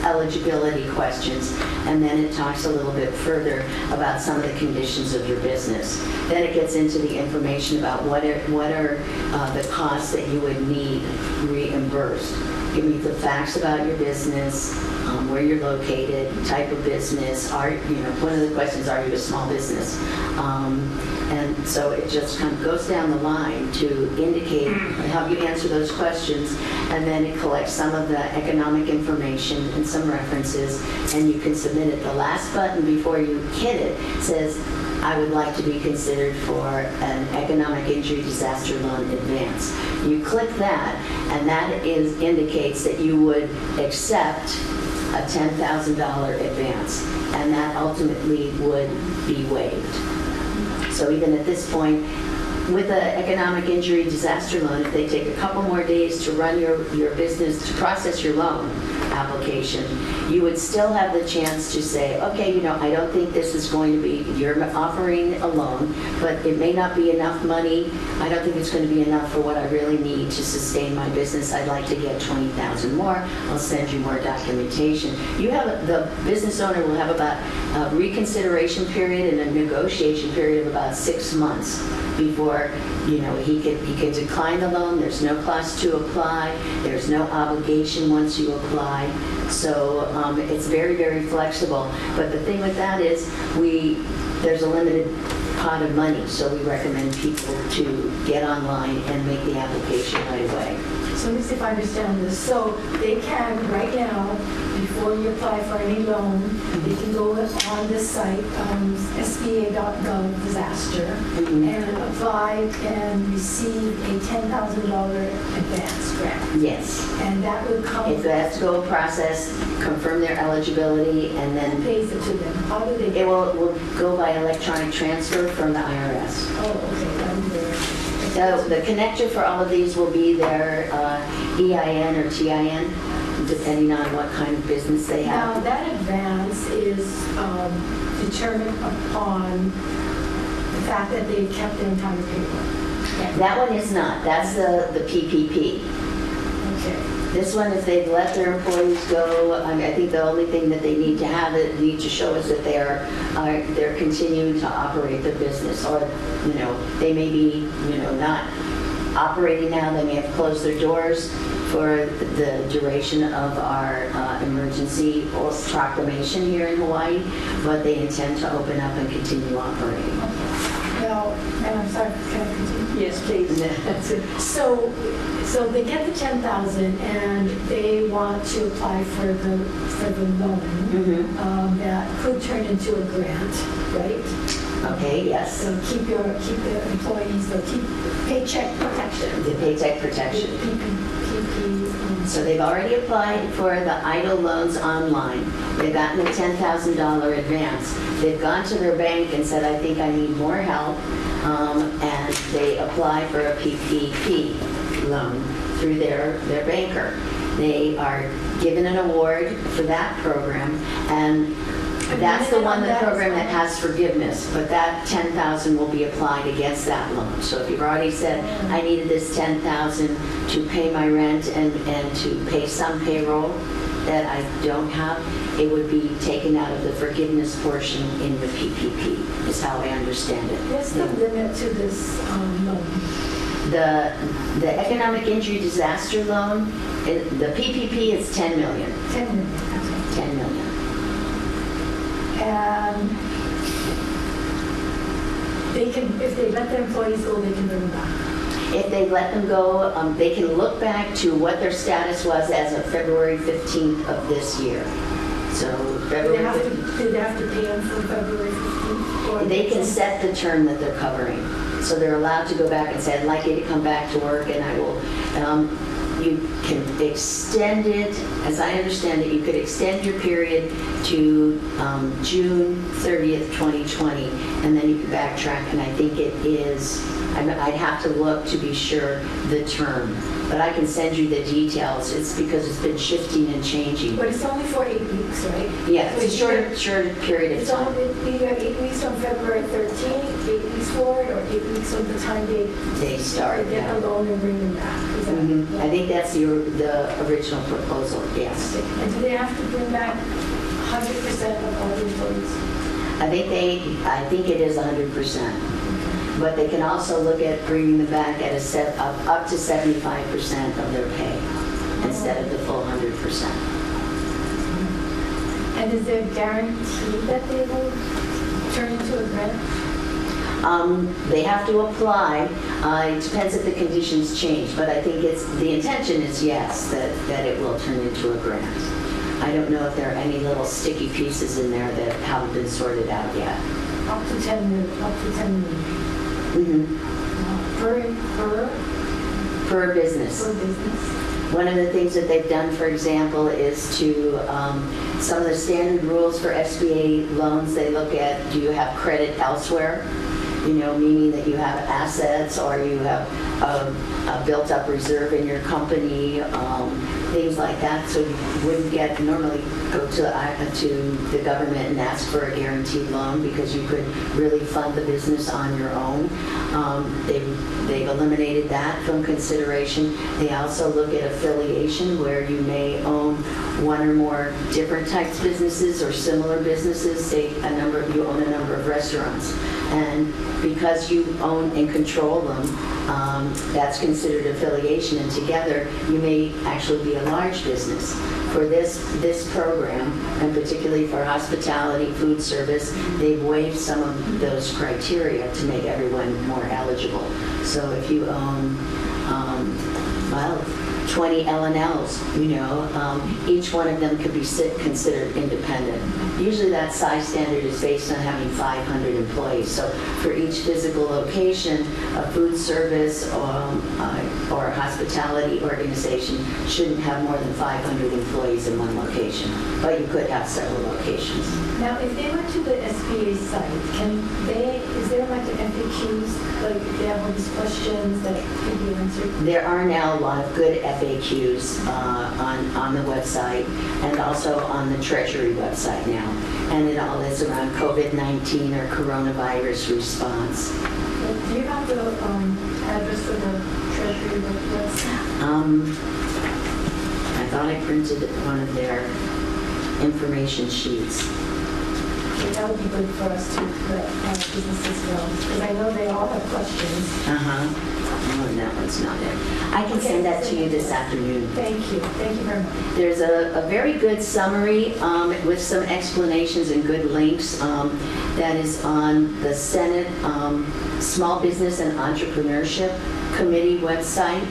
eligibility questions, and then it talks a little bit further about some of the conditions of your business. Then it gets into the information about what are the costs that you would need reimbursed. Give me the facts about your business, where you're located, type of business. One of the questions, are you a small business? And so it just kind of goes down the line to indicate, help you answer those questions, and then it collects some of the economic information and some references, and you can submit it. The last button before you hit it says, I would like to be considered for an economic injury disaster loan advance. You click that, and that indicates that you would accept a $10,000 advance, and that ultimately would be waived. So even at this point, with the economic injury disaster loan, if they take a couple more days to run your business, to process your loan application, you would still have the chance to say, okay, I don't think this is going to be, you're offering a loan, but it may not be enough money. I don't think it's going to be enough for what I really need to sustain my business. I'd like to get $20,000 more. I'll send you more documentation. The business owner will have about a reconsideration period and a negotiation period of about 6 months before he can decline the loan. There's no cost to apply. There's no obligation once you apply. So it's very, very flexible. But the thing with that is there's a limited pot of money, so we recommend people to get online and make the application right away. So let me see if I understand this. So they can, right now, before you apply for any loan, they can go on this site, sba.gov disaster, and apply and receive a $10,000 advance grant. Yes. And that would come... If they have to go process, confirm their eligibility, and then... Who pays it to them? How do they... It will go by electronic transfer from the IRS. Oh, okay. That would be very... So the connector for all of these will be their EIN or TIN, depending on what kind of business they have. Now, that advance is determined upon the fact that they kept their entire payroll. That one is not. That's the PPP. Okay. This one, if they've let their employees go, I think the only thing that they need to show is that they're continuing to operate their business, or they may be not operating now. They may have closed their doors for the duration of our emergency or proclamation here in Hawaii, but they intend to open up and continue operating. Now, and I'm sorry, can I continue? Yes, please. So they get the $10,000 and they want to apply for the loan that could turn into a grant, right? Okay, yes. So keep the employees, they'll keep paycheck protection. The paycheck protection. PPP. So they've already applied for the EIDL loans online. They've gotten the $10,000 advance. They've gone to their bank and said, I think I need more help, and they apply for a PPP loan through their banker. They are given an award for that program, and that's the program that has forgiveness, but that $10,000 will be applied against that loan. So if you've already said, I needed this $10,000 to pay my rent and to pay some payroll that I don't have, it would be taken out of the forgiveness portion in the PPP, is how I understand it. What's the limit to this loan? The economic injury disaster loan, the PPP is $10 million. 10 million. Okay. 10 million. And they can, if they let their employees go, they can bring them back. If they let them go, they can look back to what their status was as of February 15th of this year. So February 15th. Do they have to pay them for February 15th? They can set the term that they're covering. So they're allowed to go back and say, I'd like you to come back to work, and I will. You can extend it, as I understand it, you could extend your period to June 30th, 2020, and then you can backtrack, and I think it is, I'd have to look to be sure the term, but I can send you the details. It's because it's been shifting and changing. But it's only for 8 weeks, right? Yeah, So it's a short period of It's time. only either 8 weeks from February 13th, 8 weeks forward, or 8 weeks from the time They start, get yeah. a loan and bring them back. Is that- Mhm. yeah. I think that's the original proposal, yes. And do they have to bring back 100% of all the employees? I think it is 100%. But they can also look at bringing them back at up to 75% of their pay instead of the full 100%. And is there a guarantee that they will turn into a grant? They have to apply. It depends if the conditions change, but I think the intention is yes, that it will turn into a grant. I don't know if there are any little sticky pieces in there that haven't been sorted out yet. Up to 10 million. Mhm. Per business. Per business. One of the things that they've done, for example, is to, some of the standard rules for SBA loans, they look at, do you have credit elsewhere? Meaning that you have assets or you have a built-up reserve in your company, things like that. So you wouldn't normally go to the government and ask for a guaranteed loan because you could really fund the business on your own. They've eliminated that from consideration. They also look at affiliation, where you may own one or more different types of businesses or similar businesses. Say you own a number of restaurants, and because you own and control them, that's considered affiliation, and together you may actually be a large business. For this program, and particularly for hospitality, food service, they've waived some of those criteria to make everyone more eligible. So if you own, 20 L&Ls, each one of them could be considered independent. Usually that size standard is based on having 500 employees. So for each physical location, a food service or a hospitality organization shouldn't have more than 500 employees in one location, but you could have several locations. Now, if they went to the SBA site, is there like an FAQs, like if they have all these questions that can be answered? There are now a lot of good FAQs on the website and also on the Treasury website now. And it all is around COVID-19 or coronavirus response. Do you have the address for the Treasury website? I thought I printed one of their information sheets. Okay, that would be good for us to let businesses know, because I know they all have questions. Oh, and that one's not it. I can send that to you this afternoon. Thank you very much. There's a very good summary with some explanations and good links that is on the Senate Small Business and Entrepreneurship Committee website.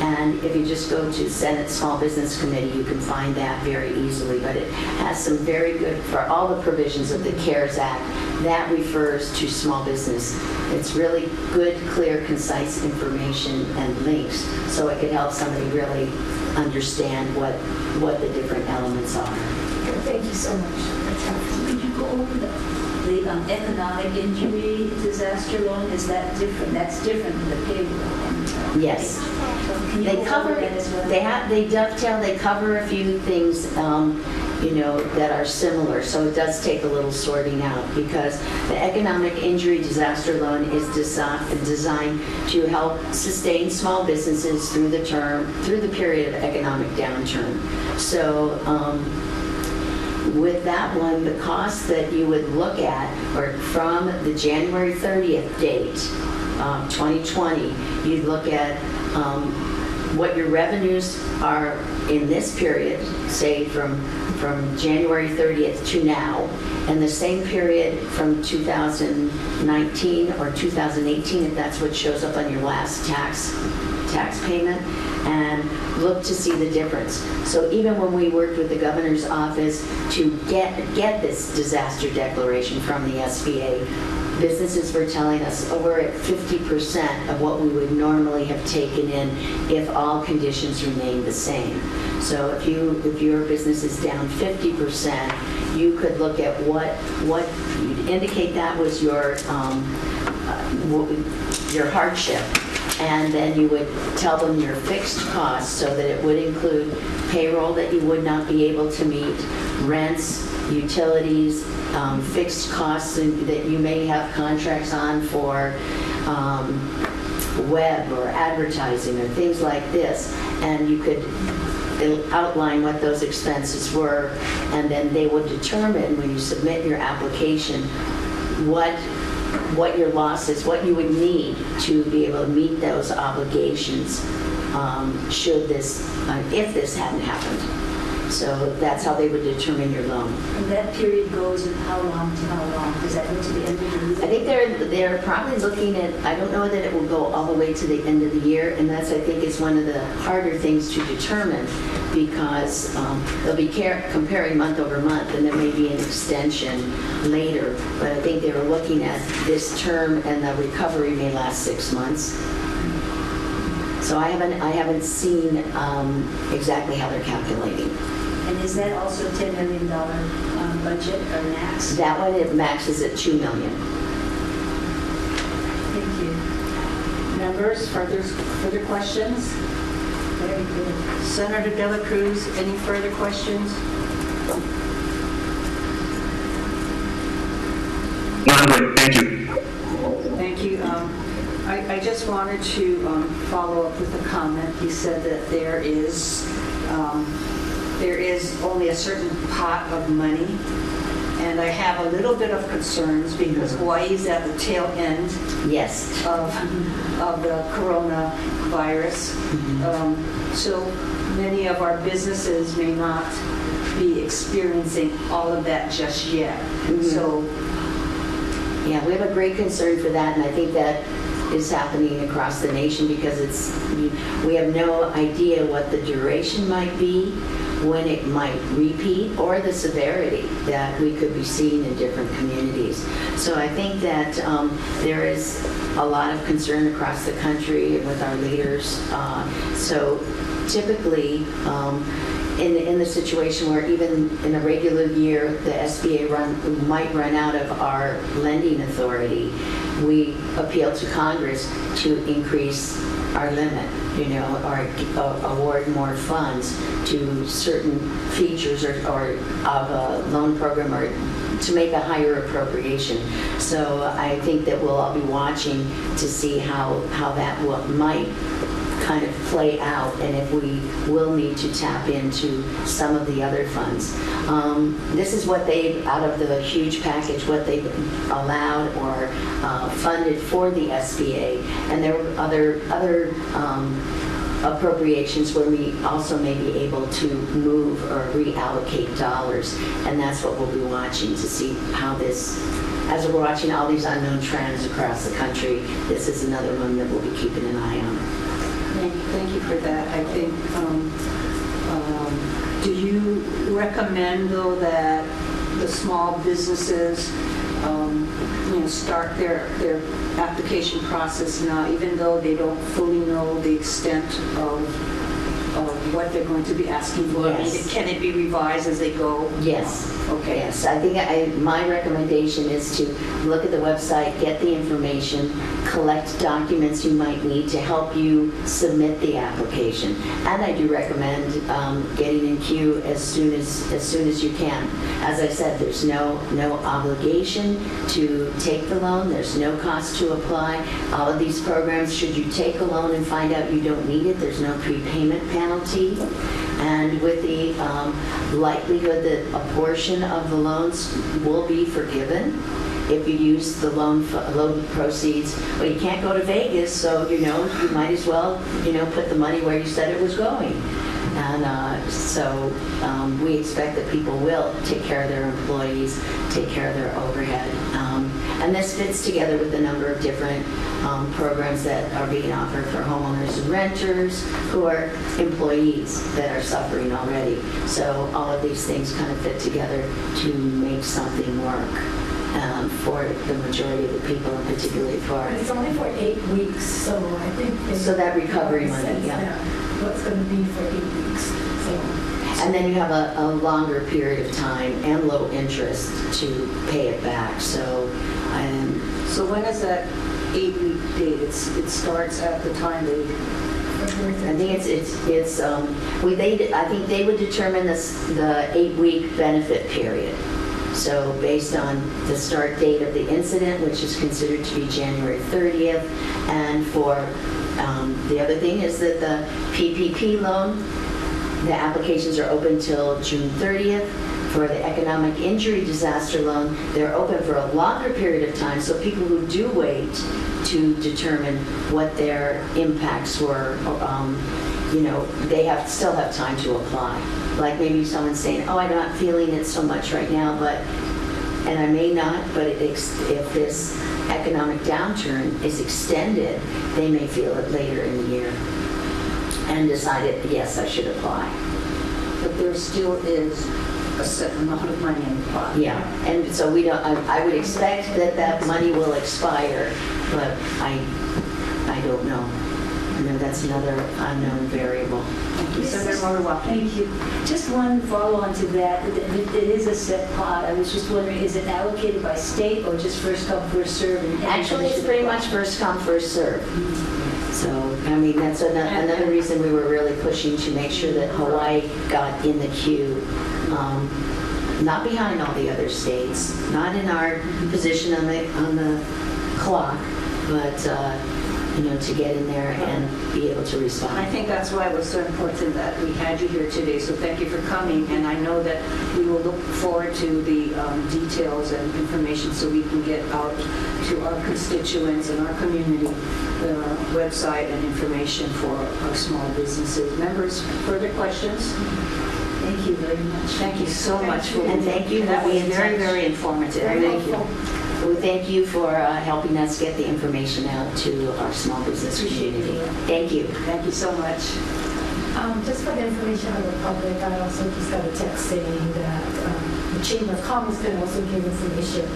And if you just go to Senate Small Business Committee, you can find that very easily. But it has some very good, for all the provisions of the CARES Act, that refers to small business. It's really good, clear, concise information and links, so it could help somebody really understand what the different elements are. Thank you so much. That's helpful. Could you go over the economic injury disaster loan? Is that different? That's different than the payroll. Yes. Can you They go cover, over that as well? they dovetail, they cover a few things, that are similar. So it does take a little sorting out, because the economic injury disaster loan is designed to help sustain small businesses through the period of economic downturn. So, with that one, the cost that you would look at, or from the January 30th date, 2020, you'd look at what your revenues are in this period, say from January 30th to now, and the same period from 2019 or 2018, if that's what shows up on your last tax payment, and look to see the difference. So even when we worked with the governor's office to get this disaster declaration from the SBA, businesses were telling us, we're at 50% of what we would normally have taken in if all conditions remained the same. So if your business is down 50%, you could look at what you'd indicate that was your your hardship. And then you would tell them your fixed costs, so that it would include payroll that you would not be able to meet, rents, utilities, fixed costs that you may have contracts on for web or advertising or things like this. And you could outline what those expenses were, and then they would determine when you submit your application what your loss is, what you would need to be able to meet those obligations should this, if this hadn't happened. So that's how they would determine your loan. And that period goes in how long to how long? Does that go to the end of the year? I think they're probably looking at, I don't know that it will go all the way to the end of the year, and that's, I think, is one of the harder things to determine, because they'll be comparing month over month, and there may be an extension later. But I think they were looking at this term, and the recovery may last 6 months. So I haven't seen exactly how they're calculating. And is that also $10 million budget or max? That one, it maxes at $2 million. Thank you. Members, further questions? Very good. Senator De La Cruz, any further questions? No, I'm good. Thank you. Thank you. I just wanted to follow up with a comment. You said that there is only a certain pot of money, and I have a little bit of concerns because Hawai'i's at the tail end Yes. of the coronavirus. So many of our businesses may not be experiencing all of that just yet. So yeah, we have a great concern for that, and I think that is happening across the nation, because we have no idea what the duration might be, when it might repeat, or the severity that we could be seeing in different communities. So I think that there is a lot of concern across the country with our leaders. So typically, in the situation where even in a regular year the SBA might run out of our lending authority, we appeal to Congress to increase our limit, or award more funds to certain features or of a loan program, or to make a higher appropriation. So I think that we'll all be watching to see how that might kind of play out, and if we will need to tap into some of the other funds. This is what out of the huge package, what they've allowed or funded for the SBA, and there were other appropriations where we also may be able to move or reallocate dollars, and that's what we'll be watching to see how this, as we're watching all these unknown trends across the country, this is another one that we'll be keeping an eye on. thank you for that. I think, do you recommend, though, that the small businesses start their application process now, even though they don't fully know the extent of what they're going to be asking for? Yes. Can it be revised as they go? Yes. Okay. Yes, I think my recommendation is to look at the website, get the information, collect documents you might need to help you submit the application. And I do recommend getting in queue as soon as you can. As I said, there's no obligation to take the loan. There's no cost to apply. All of these programs, should you take a loan and find out you don't need it, there's no prepayment penalty. And with the likelihood that a portion of the loans will be forgiven if you use the loan proceeds. Well, you can't go to Vegas, so you might as well put the money where you said it was going. And so we expect that people will take care of their employees, take care of their overhead. And this fits together with a number of different programs that are being offered for homeowners and renters who are employees that are suffering already. So all of these things kind of fit together to make something work for the majority of the people, and particularly for... It's only for 8 weeks, so I think... So that recovery money, yeah. What's going to be for 8 weeks, so... And then you have a longer period of time and low interest to pay it back. So So when is that 8-week date? It starts at the time they... I think I think they would determine the 8-week benefit period. So based on the start date of the incident, which is considered to be January 30th, and for the other thing is that the PPP loan, the applications are open till June 30th. For the economic injury disaster loan, they're open for a longer period of time, so people who do wait to determine what their impacts were, they still have time to apply. Like maybe someone's saying, oh, I'm not feeling it so much right now, and I may not, but if this economic downturn is extended, they may feel it later in the year and decide, yes, I should apply. But there still is a certain amount of money in the pot. Yeah, and so we don't. I would expect that money will expire, but I don't know. I know that's another unknown variable. Thank you. Senator Moriwaki. Thank you. Just one follow-on to that. It is a set pot. I was just wondering, is it allocated by state or just first come, first serve? Actually, it's pretty much first come, first serve. So, I mean, that's another reason we were really pushing to make sure that Hawaii got in the queue, not behind all the other states, not in our position on the clock, but to get in there and be able to respond. I think that's why it was so important that we had you here today, so thank you for coming, and I know that we will look forward to the details and information so we can get out to our constituents and our community the website and information for our small businesses. Members, further questions? Thank you very much. Thank you so much for And thank you. That was Be in very, touch. very informative. Very Thank you. helpful. We thank you for helping us get the information out to our small business community. Thank you. Thank you so much. Just for the information of the public, I also just got a text saying that the Chamber of Commerce can also give information,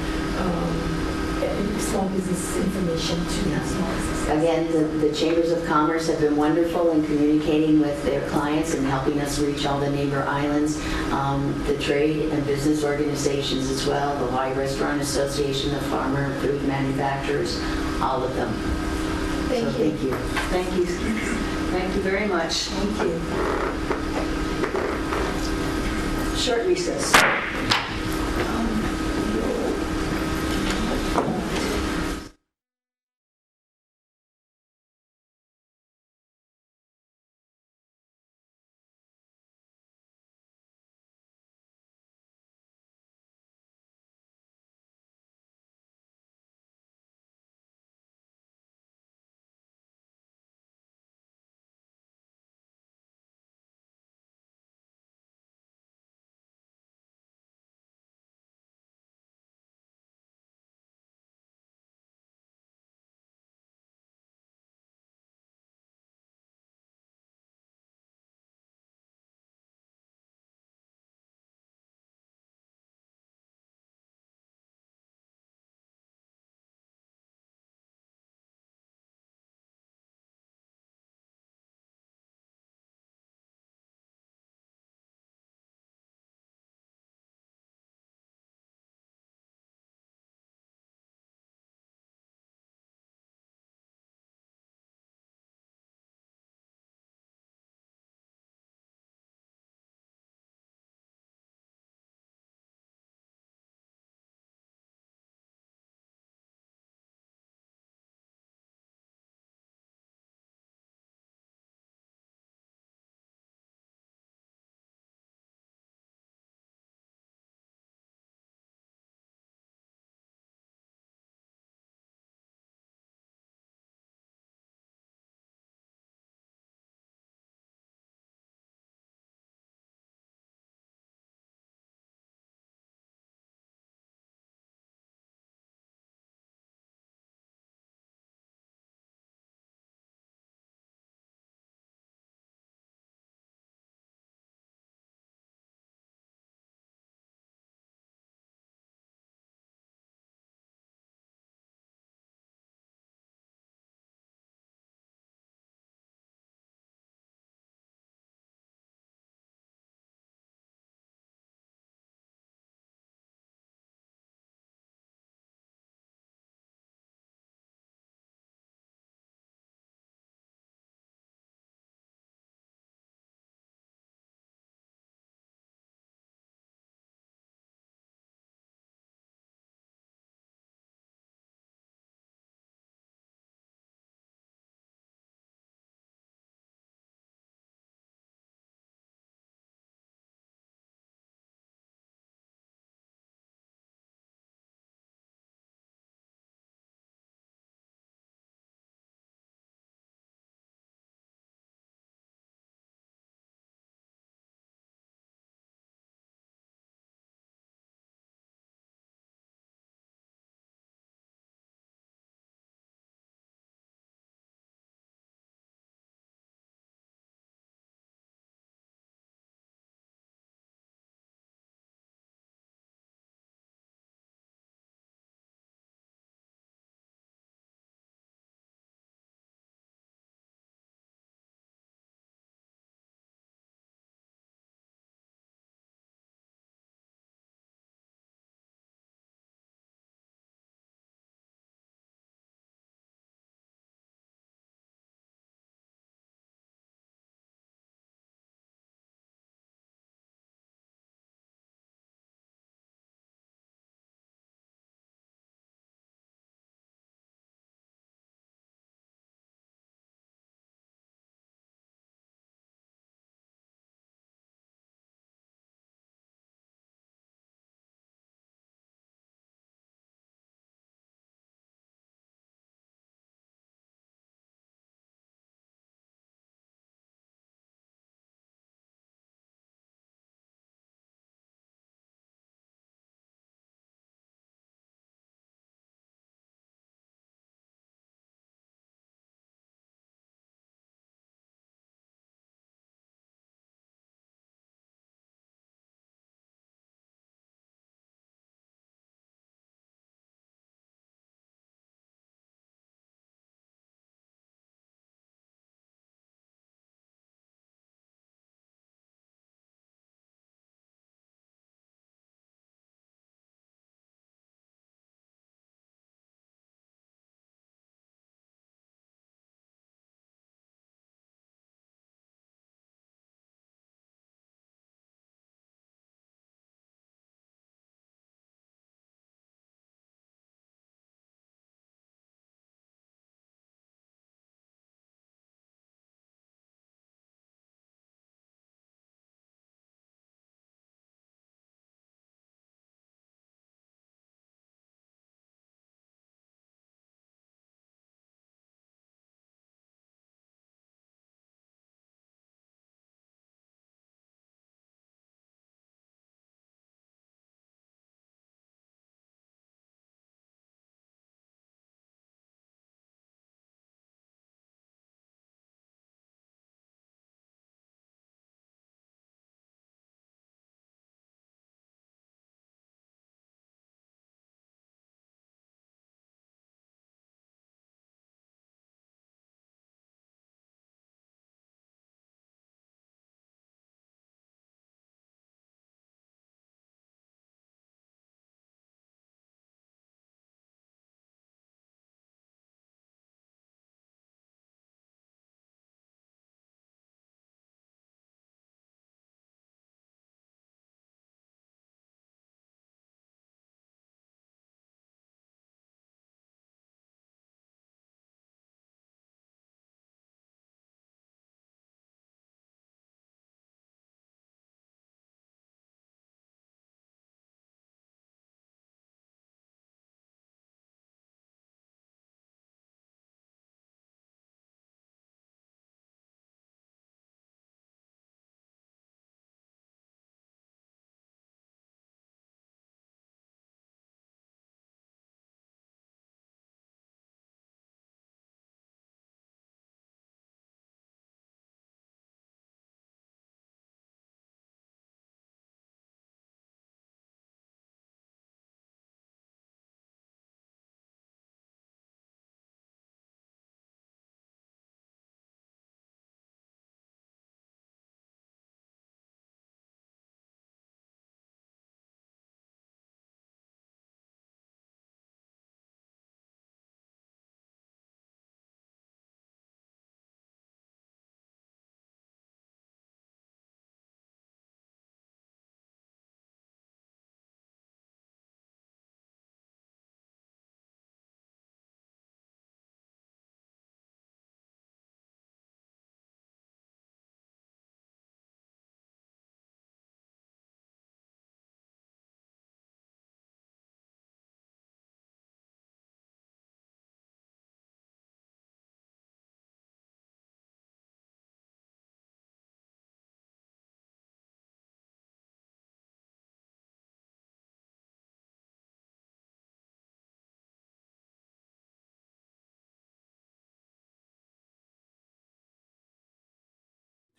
small business information to small businesses. Again, the Chambers of Commerce have been wonderful in communicating with their clients and helping us reach all the neighbor islands. The trade and business organizations as well, the Hawaii Restaurant Association, the farmer food manufacturers, all of them. Thank you. Thank you. Thank you. Thank you very much. Thank you. Short recess.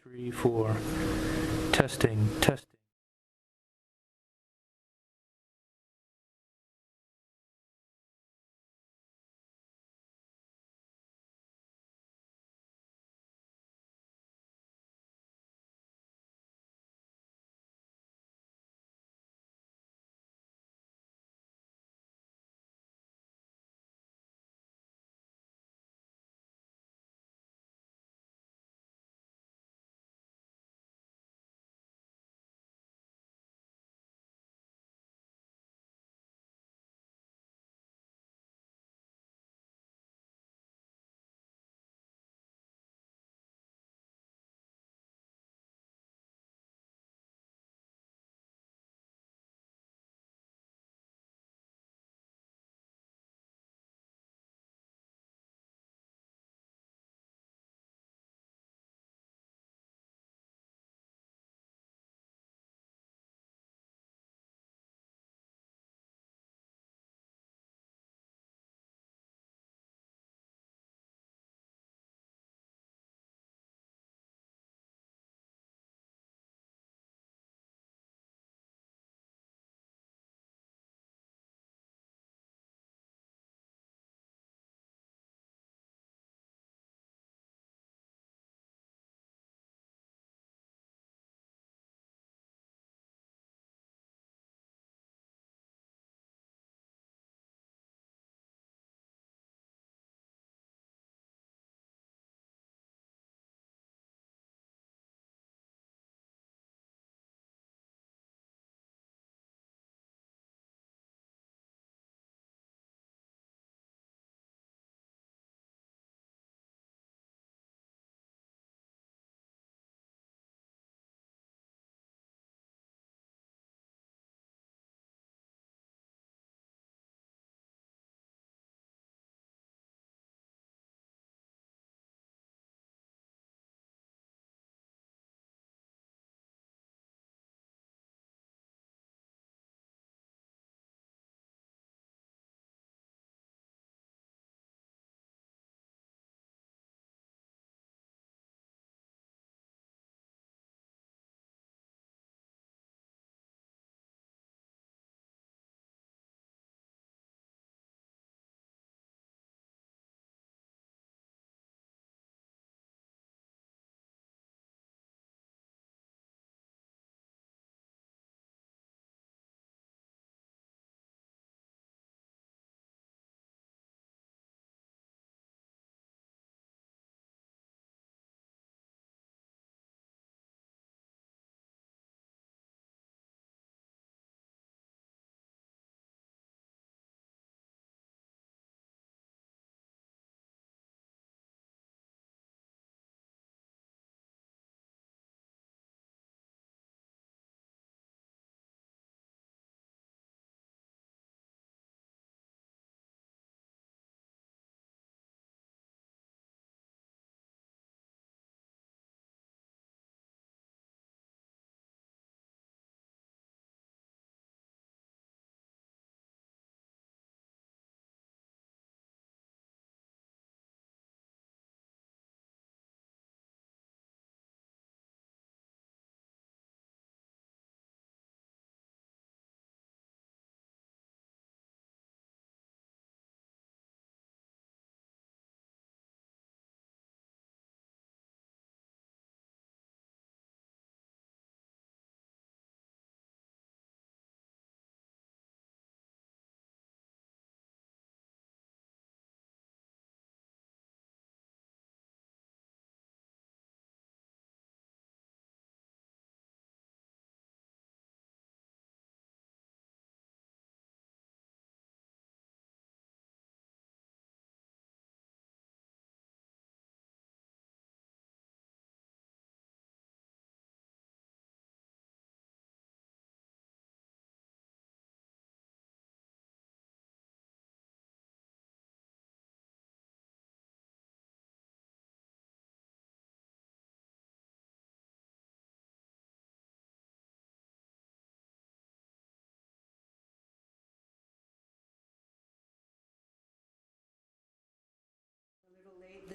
3, 4. Testing.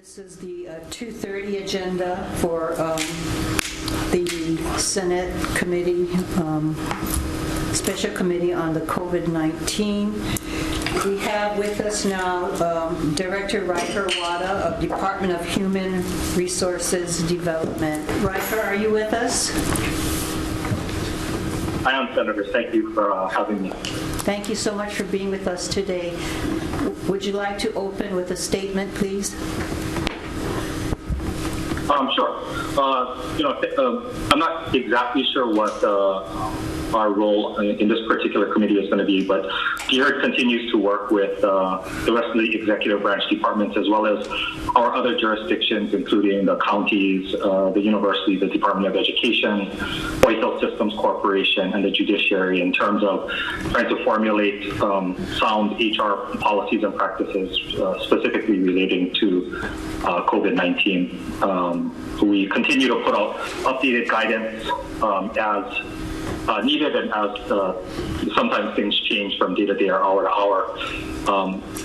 This is the 2:30 agenda for Senate Committee, Special Committee on the COVID-19. We have with us now Director Riker Wada of Department of Human Resources Development. Riker, are you with us? I am, Senator. Thank you for having me. Thank you so much for being with us today. Would you like to open with a statement, please? Sure. I'm not exactly sure what our role in this particular committee is going to be, but DHERD continues to work with the rest of the executive branch departments as well as our other jurisdictions, including the counties, the university, the Department of Education, Hawai'i Health Systems Corporation, and the judiciary in terms of trying to formulate sound HR policies and practices specifically relating to COVID-19. We continue to put out updated guidance as needed and as sometimes things change from day to day or hour to hour.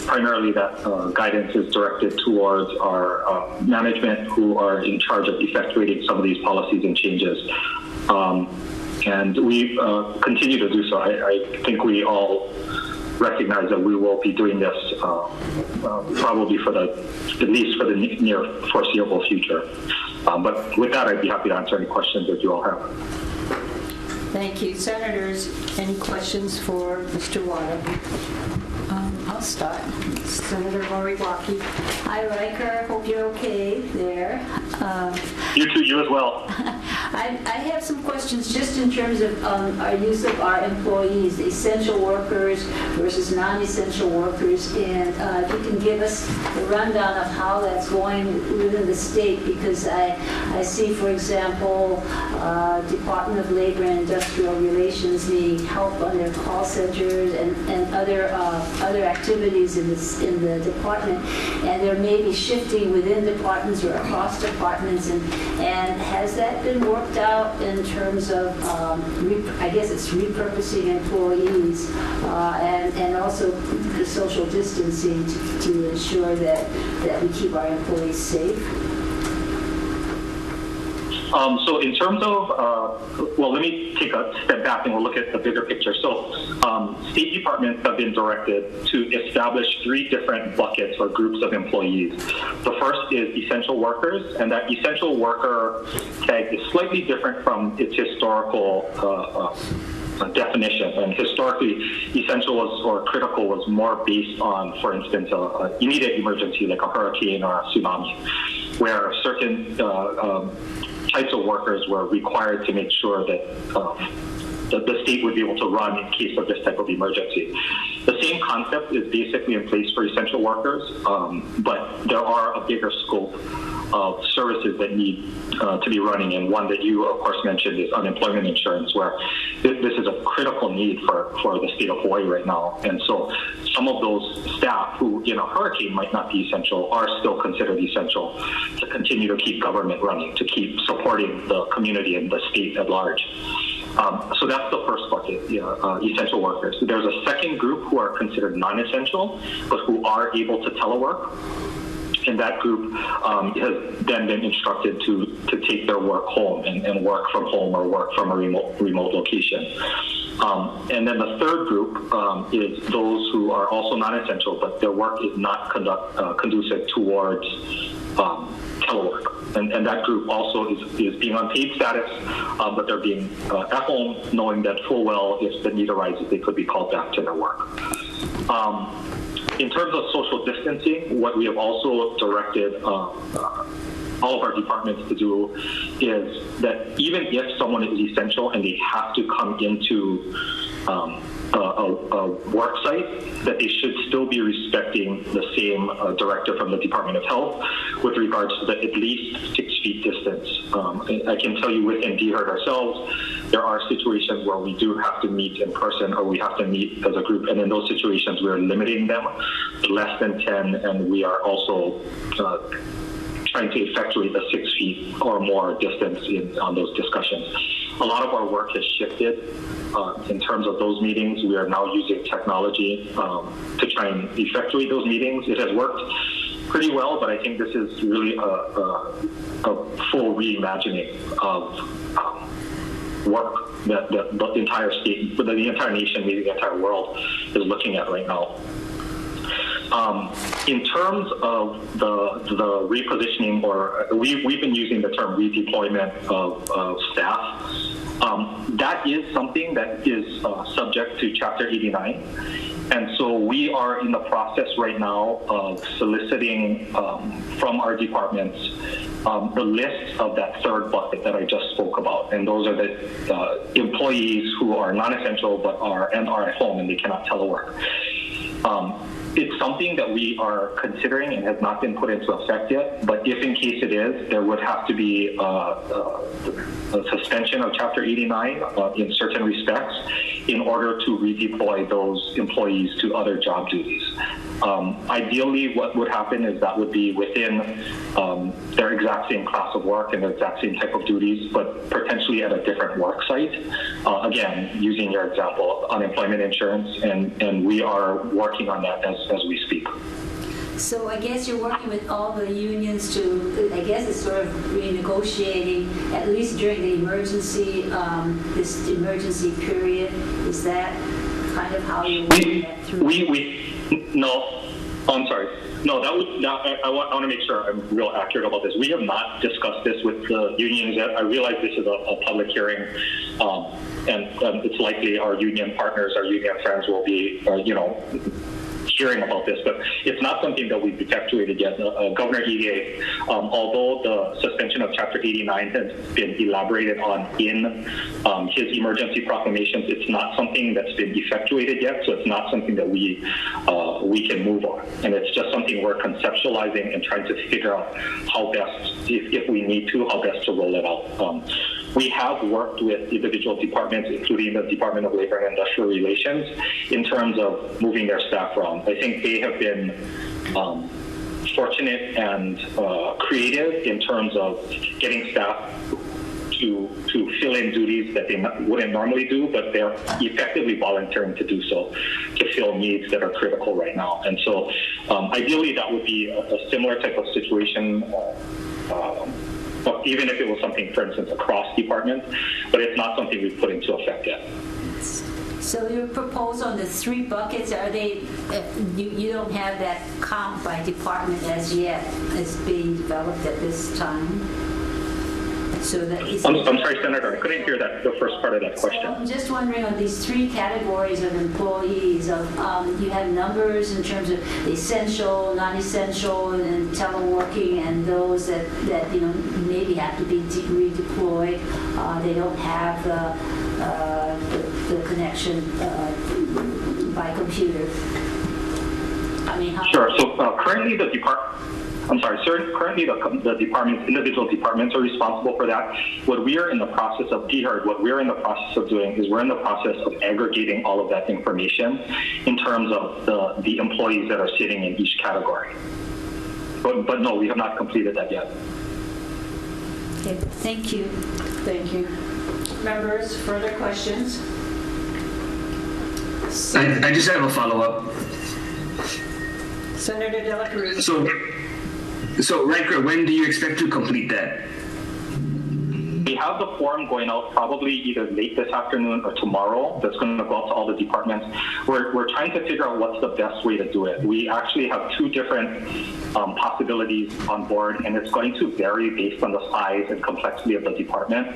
Primarily that guidance is directed towards our management who are in charge of effectuating some of these policies and changes. And we continue to do so. I think we all recognize that we will be doing this probably at least for the near foreseeable future. But with that, I'd be happy to answer any questions that you all have. Thank you. Senators, any questions for Mr. Wada? I'll start. Senator Moriwaki. Hi, Riker. Hope you're okay there. You too, you as well. I have some questions just in terms of our use of our employees, essential workers versus non-essential workers, and if you can give us a rundown of how that's going within the state, because I see, for example, Department of Labor and Industrial Relations needing help on their call centers and other activities in the department, and there may be shifting within departments or across departments, and has that been worked out in terms of, I guess it's repurposing employees and also the social distancing to ensure that we keep our employees safe? So in terms of, well, let me take a step back and we'll look at the bigger picture. So state departments have been directed to establish 3 different buckets or groups of employees. The first is essential workers, and that essential worker tag is slightly different from its historical definition. And historically, essential or critical was more based on, for instance, an immediate emergency like a hurricane or a tsunami, where certain types of workers were required to make sure that the state would be able to run in case of this type of emergency. The same concept is basically in place for essential workers, but there are a bigger scope of services that need to be running, and one that you, of course, mentioned is unemployment insurance, where this is a critical need for the state of Hawaii right now. And so some of those staff who in a hurricane might not be essential are still considered essential to continue to keep government running, to keep supporting the community and the state at large. So that's the first bucket, essential workers. There's a second group who are considered non-essential, but who are able to telework. And that group has then been instructed to take their work home and work from home or work from a remote location. And then the third group is those who are also non-essential, but their work is not conducive towards telework. And that group also is being on paid status, but they're being at home, knowing that full well, if the need arises, they could be called back to their work. In terms of social distancing, what we have also directed all of our departments to do is that even if someone is essential and they have to come into a work site, that they should still be respecting the same directive from the Department of Health with regards to the at least 6 feet distance. I can tell you within DHERD ourselves, there are situations where we do have to meet in person or we have to meet as a group, and in those situations we're limiting them to less than 10, and we are also trying to effectuate the 6 feet or more distance on those discussions. A lot of our work has shifted in terms of those meetings. We are now using technology to try and effectuate those meetings. It has worked pretty well, but I think this is really a full reimagining of work that the entire state, the entire nation, maybe the entire world is looking at right now. In terms of the repositioning, or we've been using the term redeployment of staff. That is something that is subject to Chapter 89. And so we are in the process right now of soliciting from our departments the list of that third bucket that I just spoke about. And those are the employees who are non-essential but are at home and they cannot telework. It's something that we are considering and has not been put into effect yet, but if in case it is, there would have to be a suspension of Chapter 89 in certain respects in order to redeploy those employees to other job duties. Ideally, what would happen is that would be within their exact same class of work and their exact same type of duties, but potentially at a different work site. Again, using your example, unemployment insurance, and we are working on that as we speak. So I guess you're working with all the unions to, I guess it's sort of renegotiating, at least during the emergency, this emergency period. Is that kind of how you're working that through? No, I'm sorry. No, I want to make sure I'm real accurate about this. We have not discussed this with the unions yet. I realize this is a public hearing, and it's likely our union partners, our union friends will be, hearing about this, but it's not something that we've effectuated yet. Governor Ige, although the suspension of Chapter 89 has been elaborated on in his emergency proclamations, it's not something that's been effectuated yet, so it's not something that we can move on. And it's just something we're conceptualizing and trying to figure out how best, if we need to, how best to roll it out. We have worked with individual departments, including the Department of Labor and Industrial Relations, in terms of moving their staff around. I think they have been fortunate and creative in terms of getting staff to fill in duties that they wouldn't normally do, but they're effectively volunteering to do so to fill needs that are critical right now. And so ideally that would be a similar type of situation, even if it was something, for instance, across departments, but it's not something we've put into effect yet. So your proposal on the three buckets, are they, you don't have that count by department as yet as being developed at this time? So that is I'm sorry, Senator, I couldn't hear that, the first part of that question. So I'm just wondering, on these three categories of employees, you have numbers in terms of essential, non-essential, and teleworking, and those that maybe have to be redeployed. They don't have the connection by computer. I mean, how? Sure. So currently the departments, individual departments are responsible for that. What we are in the process of, what we're in the process of doing is we're in the process of aggregating all of that information in terms of the employees that are sitting in each category. But no, we have not completed that yet. Okay, thank you. Thank you. Members, further questions? I just have a follow-up. Senator De La Cruz. So Riker, when do you expect to complete that? We have the form going out probably either late this afternoon or tomorrow. That's going to go out to all the departments. We're trying to figure out what's the best way to do it. We actually have two different possibilities on board, and it's going to vary based on the size and complexity of the department.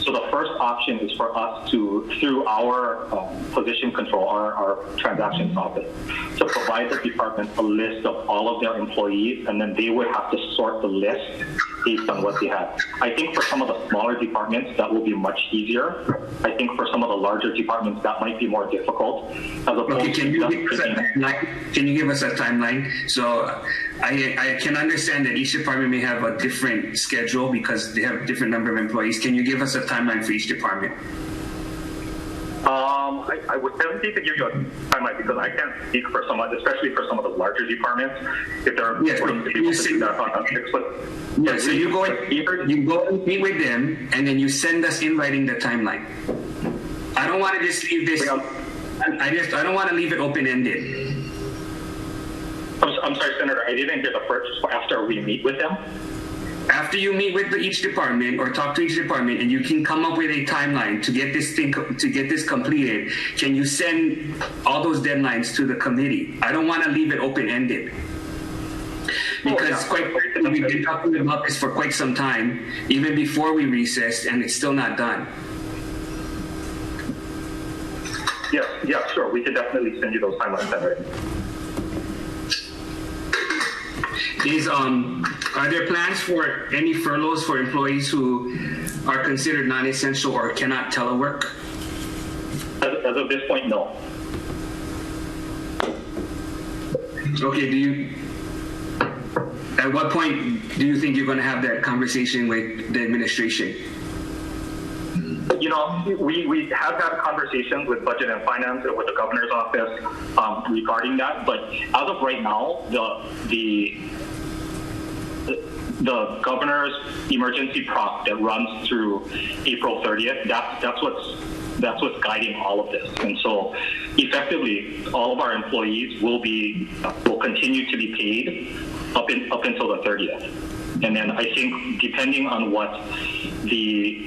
So the first option is for us to, through our position control, our transactions office, to provide the department a list of all of their employees, and then they would have to sort the list based on what they have. I think for some of the smaller departments, that will be much easier. I think for some of the larger departments, that might be more difficult. Okay, can you give us a timeline? So I can understand that each department may have a different schedule because they have a different number of employees. Can you give us a timeline for each department? I would hesitate to give you a timeline because I can't speak for someone, especially for some of the larger departments, if they're able to do that on so you go and meet with them, and then you send us in writing the timeline. I don't want to just leave this. I don't want to leave it open-ended. I'm sorry, Senator. I didn't hear the first after we meet with them. after you meet with each department or talk to each department, and you can come up with a timeline to get this completed, can you send all those deadlines to the committee? I don't want to leave it open-ended. Because quite frankly, we've been talking about this for quite some time, even before we recessed, and it's still not done. Yeah, sure. We can definitely send you those timelines then, right? Are there plans for any furloughs for employees who are considered non-essential or cannot telework? As of this point, no. Okay, at what point do you think you're going to have that conversation with the administration? You know, we have had conversations with Budget and Finance and with the governor's office regarding that, but as of right now, the governor's emergency proc that runs through April 30th, that's what's guiding all of this. And so effectively, all of our employees will continue to be paid up until the 30th. And then I think depending on what the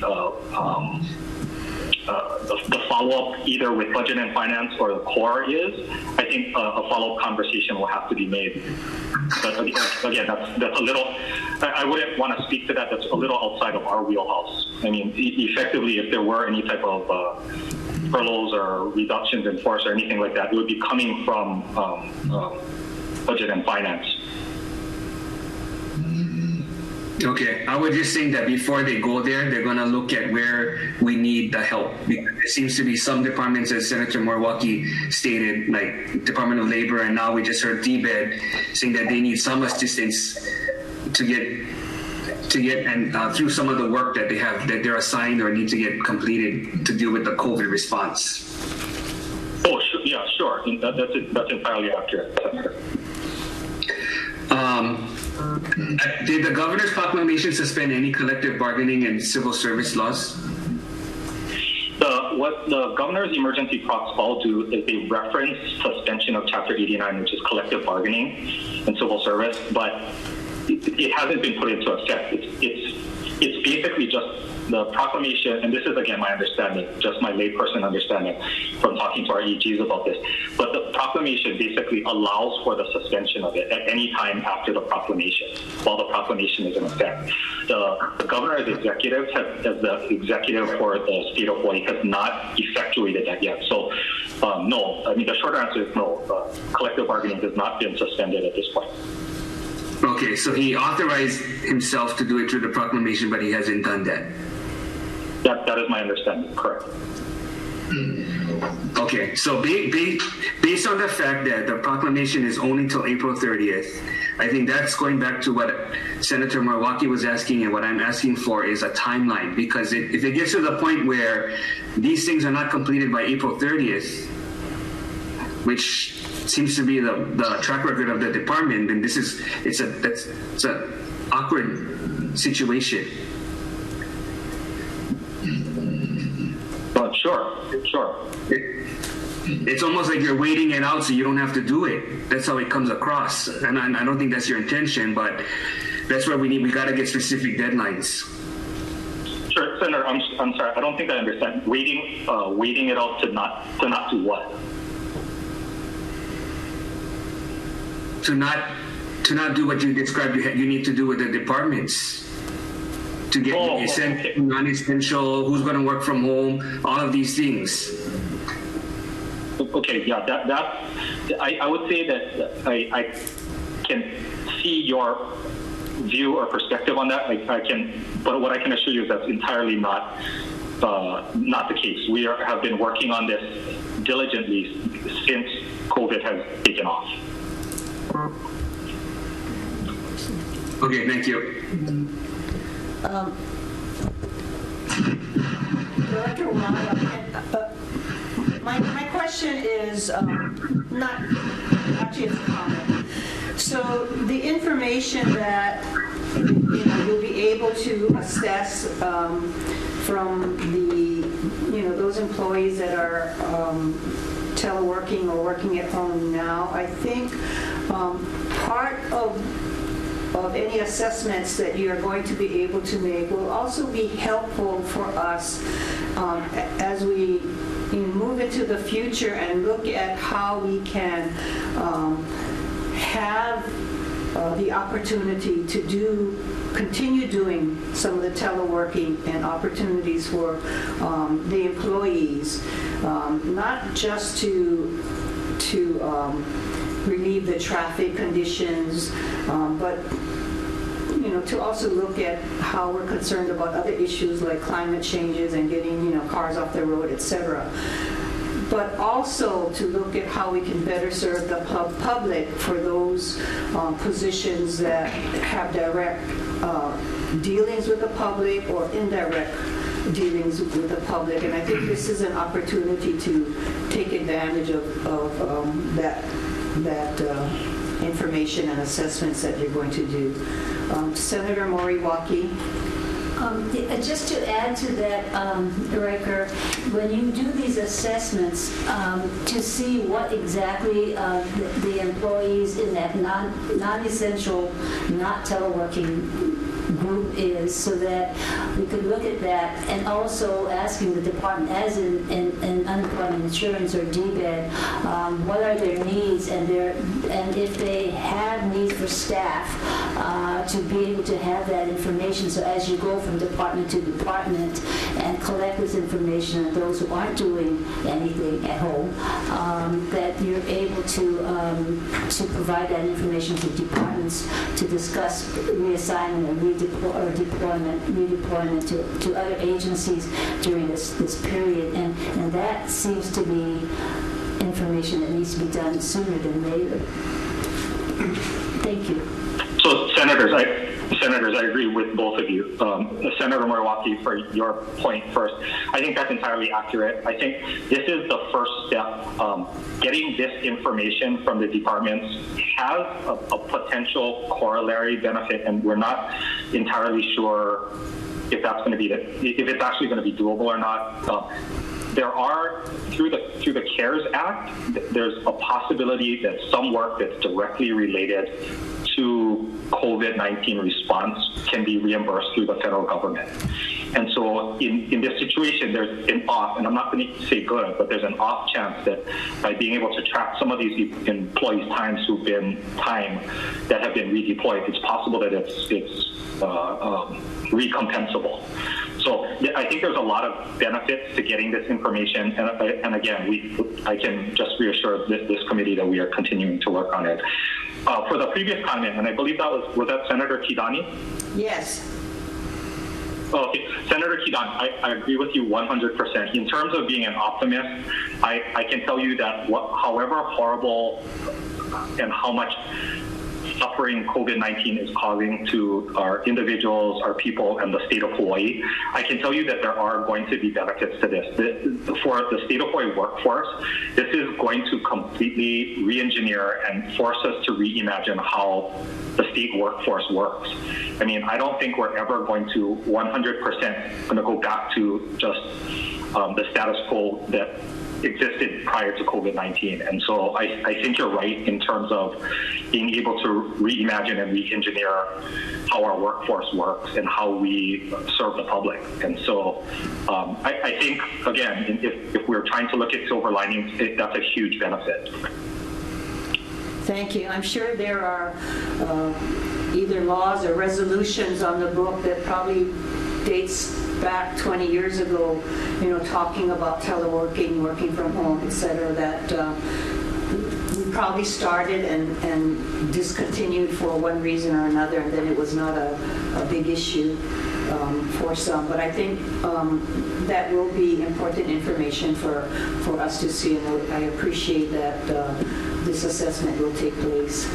follow-up either with Budget and Finance or the core is, I think a follow-up conversation will have to be made. But again, that's a little, I wouldn't want to speak to that. That's a little outside of our wheelhouse. I mean, effectively, if there were any type of furloughs or reductions in force or anything like that, it would be coming from Budget and Finance. Okay, I was just saying that before they go there, they're going to look at where we need the help. Because there seems to be some departments, as Senator Moriwaki stated, like Department of Labor, and now we just heard DBED saying that they need some assistance to get and through some of the work that they have, that they're assigned or need to get completed to deal with the COVID response. Oh, sure. Yeah, sure. That's entirely accurate. Did the governor's proclamation suspend any collective bargaining and civil service laws? What the governor's emergency procs all do is they reference suspension of Chapter 89, which is collective bargaining and civil service, but it hasn't been put into effect. It's basically just the proclamation, and this is again my understanding, just my layperson understanding from talking to our EGs about this, but the proclamation basically allows for the suspension of it at any time after the proclamation, while the proclamation is in effect. The governor as executive, as the executive for the state of Hawaii, has not effectuated that yet. So no, I mean the short answer is no. Collective bargaining has not been suspended at this point. Okay, so he authorized himself to do it through the proclamation, but he hasn't done that. That is my understanding, correct. Okay, so based on the fact that the proclamation is only till April 30th, I think that's going back to what Senator Moriwaki was asking, and what I'm asking for is a timeline, because if it gets to the point where these things are not completed by April 30th, which seems to be the track record of the department, then it's an awkward situation. Sure. It's almost like you're waiting it out so you don't have to do it. That's how it comes across. And I don't think that's your intention, but that's where we got to get specific deadlines. Sure, Senator, I'm sorry. I don't think I understand. Waiting it out to not do what? To not do what you described you need to do with the departments. To get essential, non-essential, who's going to work from home, all of these things. Okay, yeah, I would say that I can see your view or perspective on that. But what I can assure you is that's entirely not the case. We have been working on this diligently since COVID has taken off. Okay, thank you. Director Wada, my question is not actually it's a comment. So the information that you'll be able to assess from the those employees that are teleworking or working at home now, I think part of of any assessments that you are going to be able to make will also be helpful for us as we move into the future and look at how we can have the opportunity to continue doing some of the teleworking and opportunities for the employees, not just to relieve the traffic conditions, but to also look at how we're concerned about other issues like climate changes and getting cars off the road, etc. But also to look at how we can better serve the public for those positions that have direct dealings with the public or indirect dealings with the public. And I think this is an opportunity to take advantage of that information and assessments that you're going to do. Senator Moriwaki. Just to add to that, Riker, when you do these assessments to see what exactly the employees in that non-essential, not teleworking group is, so that we could look at that, and also asking the department, as in unemployment insurance or DBED, what are their needs, and if they have needs for staff, to be able to have that information. So as you go from department to department and collect this information on those who aren't doing anything at home, that you're able to provide that information to departments to discuss reassignment and redeployment to other agencies during this period. And that seems to be information that needs to be done sooner than later. Thank you. So, Senators, I agree with both of you. Senator Moriwaki, for your point first, I think that's entirely accurate. I think this is the first step. Getting this information from the departments has a potential corollary benefit, and we're not entirely sure if that's going to be if it's actually going to be doable or not. There are, through the CARES Act, there's a possibility that some work that's directly related to COVID-19 response can be reimbursed through the federal government. And so in this situation, there's an off, and I'm not going to say good, but there's an off chance that by being able to track some of these employees' times that have been redeployed, it's possible that it's recompensable. So I think there's a lot of benefits to getting this information, and again, I can just reassure this committee that we are continuing to work on it. For the previous comment, and I believe was that Senator Kidani? Yes. Okay, Senator Kidan, I agree with you 100%. In terms of being an optimist, I can tell you that however horrible and how much suffering COVID-19 is causing to our individuals, our people, and the state of Hawaii, I can tell you that there are going to be benefits to this. For the state of Hawaii workforce, this is going to completely re-engineer and force us to reimagine how the state workforce works. I mean, I don't think we're ever going to 100% going to go back to just the status quo that existed prior to COVID-19. And so I think you're right in terms of being able to reimagine and re-engineer how our workforce works and how we serve the public. And so I think, again, if we're trying to look at silver linings, that's a huge benefit. Thank you. I'm sure there are either laws or resolutions on the book that probably dates back 20 years ago, talking about teleworking, working from home, et cetera, that we probably started and discontinued for one reason or another, and then it was not a big issue for some. But I think that will be important information for us to see, and I appreciate that this assessment will take place.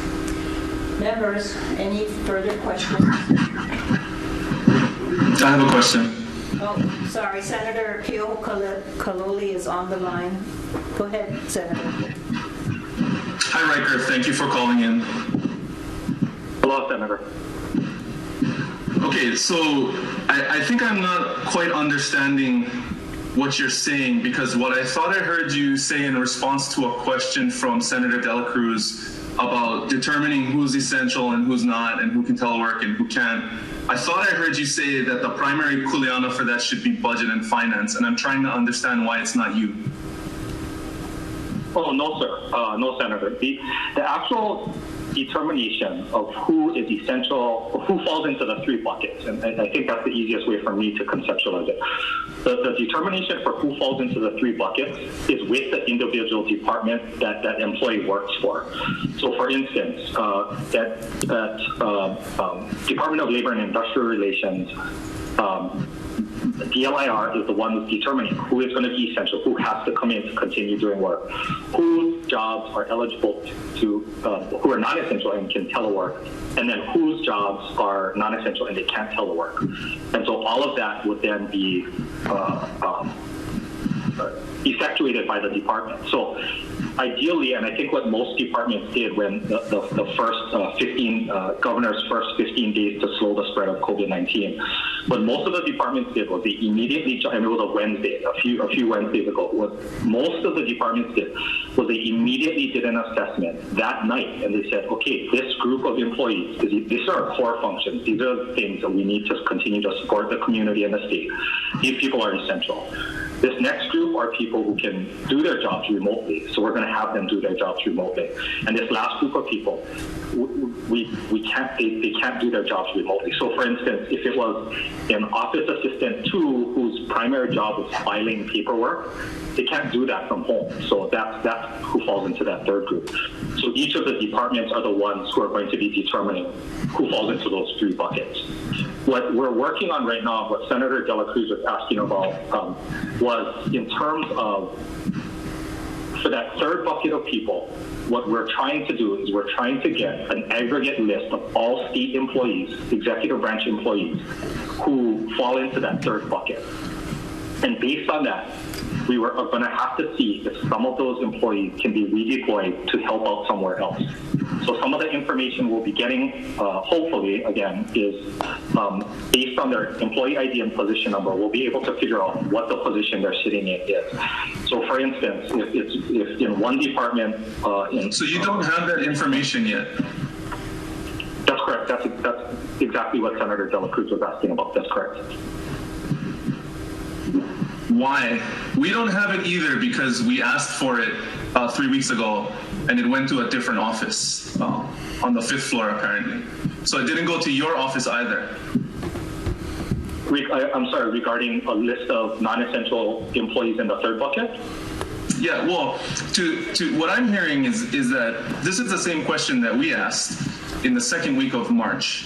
Members, any further questions? I have a question. Oh, sorry, Senator Keo'o Kaloli is on the line. Go ahead, Senator. Hi, Riker. Thank you for calling in. Hello, Senator. Okay, so I think I'm not quite understanding what you're saying, because what I thought I heard you say in response to a question from Senator Dela Cruz about determining who's essential and who's not, and who can telework and who can't. I thought I heard you say that the primary kuleana for that should be budget and finance, and I'm trying to understand why it's not you. Oh, no, sir. No, Senator. The actual determination of who is essential, who falls into the three buckets, and I think that's the easiest way for me to conceptualize it. The determination for who falls into the three buckets is with the individual department that employee works for. So, for instance, Department of Labor and Industrial Relations, DLIR is the one who's determining who is going to be essential, who has to come in to continue doing work, whose jobs are eligible to, who are non-essential and can telework, and then whose jobs are non-essential and they can't telework. And so all of that would then be effectuated by the department. So ideally, and I think what most departments did when the first 15, governor's first 15 days to slow the spread of COVID-19, what most of the departments did was they immediately, and it was a Wednesday, a few Wednesdays ago, what most of the departments did was they immediately did an assessment that night, and they said, okay, this group of employees, these are our core functions, these are the things that we need to continue to support the community and the state. These people are essential. This next group are people who can do their jobs remotely, so we're going to have them do their jobs remotely. And this last group of people, they can't do their jobs remotely. So, for instance, if it was an office assistant 2 whose primary job is filing paperwork, they can't do that from home. So that's who falls into that third group. So each of the departments are the ones who are going to be determining who falls into those three buckets. What we're working on right now, what Senator De La Cruz was asking about, was in terms of, for that third bucket of people, what we're trying to do is we're trying to get an aggregate list of all state employees, executive branch employees, who fall into that third bucket. And based on that, we are going to have to see if some of those employees can be redeployed to help out somewhere else. So some of the information we'll be getting, hopefully, again, is based on their employee ID and position number, we'll be able to figure out what the position they're sitting in is. So for instance, if in one department... so you don't have that information yet? That's correct. That's exactly what Senator De La Cruz was asking about. That's correct. Why? We don't have it either because we asked for it 3 weeks ago and it went to a different office on the 5th floor apparently. So it didn't go to your office either. I'm sorry, regarding a list of non-essential employees in the third bucket? Yeah, well, to what I'm hearing is that this is the same question that we asked in the second week of March.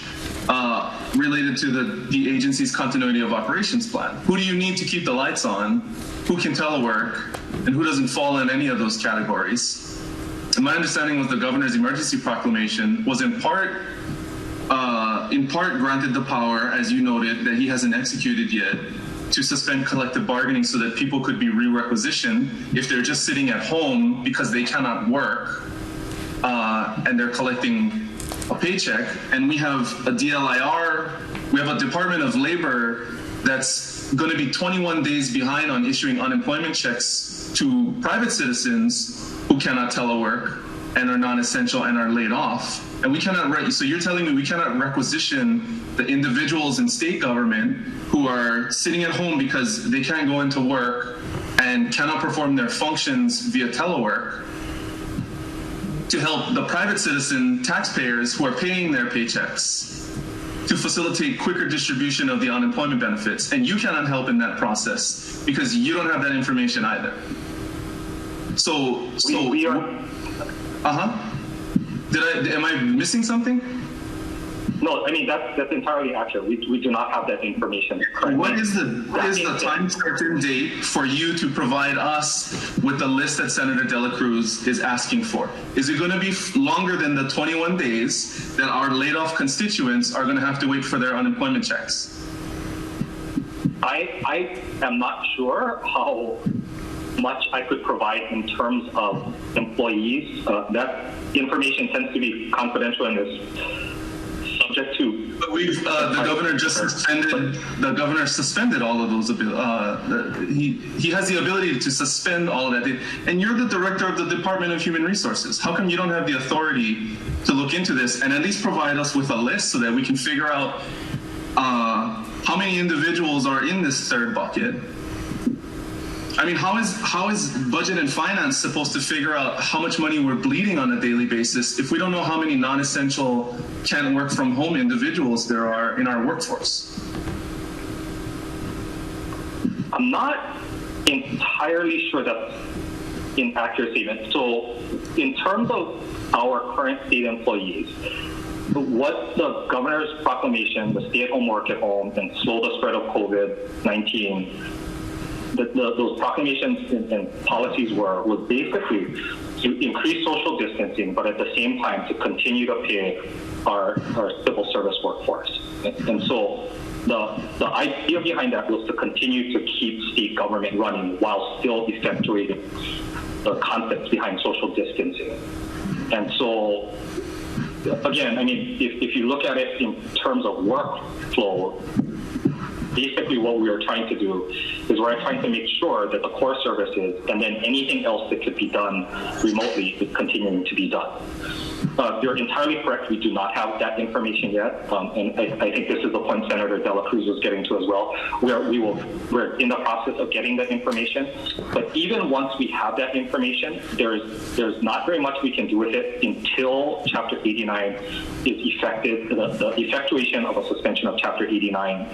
Related to the agency's continuity of operations plan. Who do you need to keep the lights on? Who can telework? And who doesn't fall in any of those categories? And my understanding was the governor's emergency proclamation was in part granted the power, as you noted, that he hasn't executed yet, to suspend collective bargaining so that people could be re-requisitioned if they're just sitting at home because they cannot work and they're collecting a paycheck. And we have a DLIR, we have a Department of Labor that's going to be 21 days behind on issuing unemployment checks to private citizens who cannot telework and are non-essential and are laid off. And we cannot, so you're telling me we cannot requisition the individuals in state government who are sitting at home because they can't go into work and cannot perform their functions via telework, to help the private citizen taxpayers who are paying their paychecks to facilitate quicker distribution of the unemployment benefits. And you cannot help in that process because you don't have that information either. So we are... Am I missing something? No, I mean, that's entirely accurate. We do not have that information currently. What is the time certain date for you to provide us with the list that Senator De La Cruz is asking for? Is it going to be longer than the 21 days that our laid off constituents are going to have to wait for their unemployment checks? I am not sure how much I could provide in terms of employees. That information tends to be confidential and is subject to The governor just suspended. The governor suspended all of those. He has the ability to suspend all of that. And you're the director of the Department of Human Resources. How come you don't have the authority to look into this and at least provide us with a list so that we can figure out how many individuals are in this third bucket? I mean, how is budget and finance supposed to figure out how much money we're bleeding on a daily basis if we don't know how many non-essential can't work from home individuals there are in our workforce? I'm not entirely sure that's an accurate statement. So in terms of our current state employees, what the governor's proclamation, the stay-at-home, work-at-home, and slow the spread of COVID-19, those proclamations and policies was basically to increase social distancing, but at the same time to continue to pay our civil service workforce. And so the idea behind that was to continue to keep state government running while still effectuating the concepts behind social distancing. And so, again, I mean, if you look at it in terms of workflow, basically what we are trying to do is we're trying to make sure that the core services and then anything else that could be done remotely is continuing to be done. You're entirely correct. We do not have that information yet, and I think this is the point Senator De La Cruz was getting to as well. We're in the process of getting that information, but even once we have that information, there's not very much we can do with it until Chapter 89 is effective. The effectuation of a suspension of Chapter 89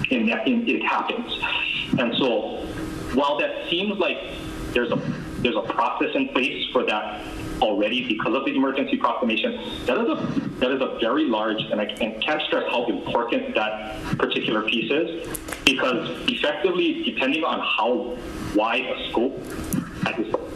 it happens, and so while that seems like there's a process in place for that already because of the emergency proclamation, that is a very large, and I can't stress how important that particular piece is, because effectively, depending on how wide a scope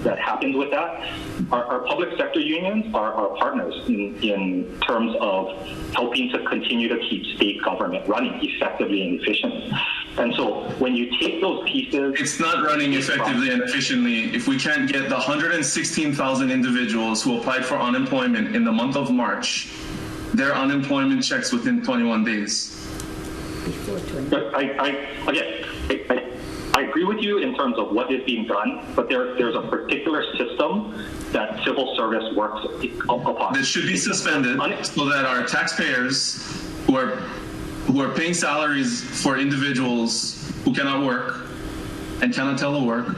that happens with that, our public sector unions are our partners in terms of helping to continue to keep state government running effectively and efficiently. And so when you take those pieces... It's not running effectively and efficiently if we can't get the 116,000 individuals who applied for unemployment in the month of March, their unemployment checks within 21 days. I agree with you in terms of what is being done, but there's a particular system that civil service works upon. This should be suspended so that our taxpayers who are paying salaries for individuals who cannot work and cannot telework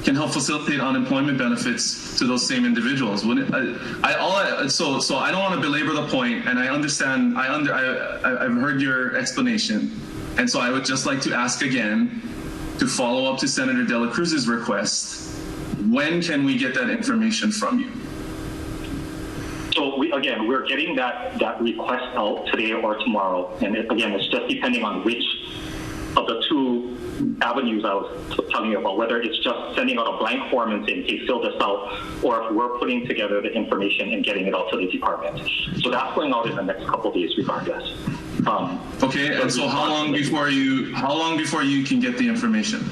can help facilitate unemployment benefits to those same individuals. So I don't want to belabor the point, and I understand. I've heard your explanation, and so I would just like to ask again to follow up to Senator De La Cruz's request. When can we get that information from you? So we're getting that request out today or tomorrow, and it's just depending on which of the two avenues I was telling you about, whether it's just sending out a blank form and saying, hey, fill this out, or if we're putting together the information and getting it out to the department. So that's going out in the next couple of days regardless. Okay, and so how long before you can get the information?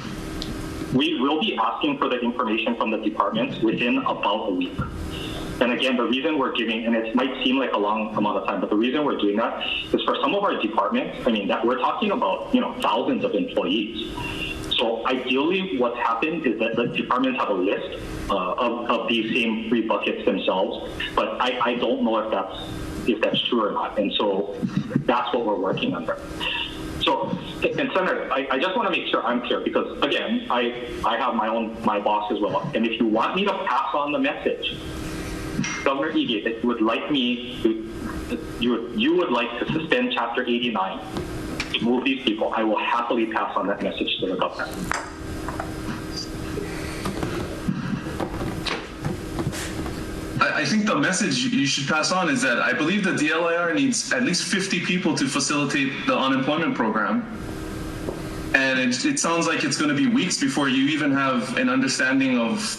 We will be asking for the information from the departments within about a week. And again, the reason we're giving, and it might seem like a long amount of time, but the reason we're doing that is for some of our departments, I mean, that we're talking about, thousands of employees. So ideally what's happened is that the departments have a list of these same three buckets themselves, but I don't know if that's true or not. And so that's what we're working under. So, and Senator, I just want to make sure I'm clear, because again, I have my boss as well. And if you want me to pass on the message, Governor Ige, that you would like to suspend Chapter 89 to move these people, I will happily pass on that message to the governor. I think the message you should pass on is that I believe the DLIR needs at least 50 people to facilitate the unemployment program. And it sounds like it's going to be weeks before you even have an understanding of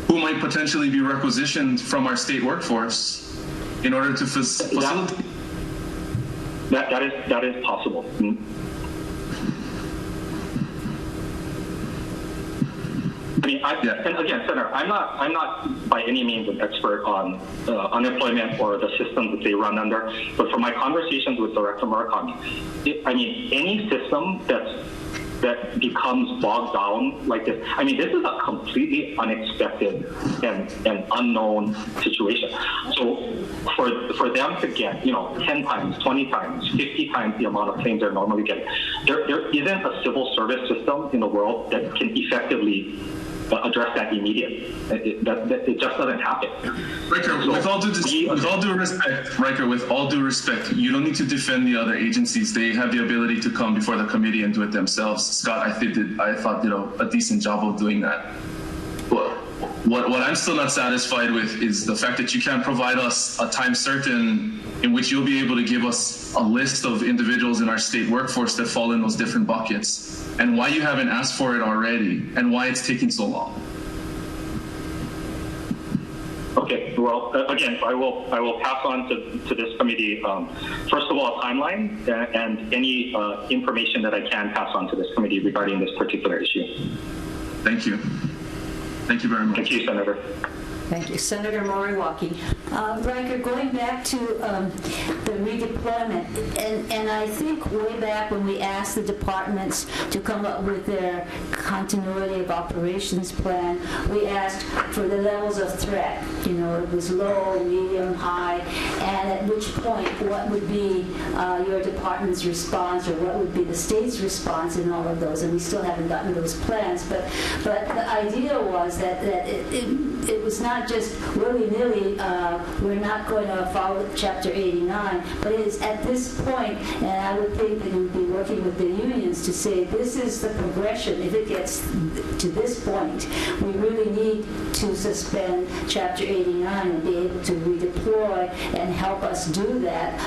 who might potentially be requisitioned from our state workforce in order to facilitate. That is possible. I And again, Senator, I'm not by any means an expert on unemployment or the systems that they run under, but from my conversations with Director Murakami, any system that becomes bogged down like this. This is a completely unexpected and unknown situation. So for them to get, 10 times, 20 times, 50 times the amount of claims they're normally getting, there isn't a civil service system in the world that can effectively address that immediately. It just doesn't happen. Riker, with all due respect, you don't need to defend the other agencies. They have the ability to come before the committee and do it themselves. Scott, I thought did a decent job of doing that. What I'm still not satisfied with is the fact that you can't provide us a time certain in which you'll be able to give us a list of individuals in our state workforce that fall in those different buckets, and why you haven't asked for it already, and why it's taking so long. Okay, well, again, I will pass on to this committee, first of all, a timeline and any information that I can pass on to this committee regarding this particular issue. Thank you. Thank you very much. Thank you, Senator. Thank you. Senator Moriwaki. Riker, going back to the redeployment, and I think way back when we asked the departments to come up with their continuity of operations plan, we asked for the levels of threat. It was low, medium, high, and at which point, what would be your department's response, or what would be the state's response in all of those, and we still haven't gotten those plans. But the idea was that it was not just willy-nilly, we're not going to follow Chapter 89, but it is at this point, and I would think that you would be working with the unions to say this is the progression. If it gets to this point, we really need to suspend Chapter 89 and be able to redeploy and help us do that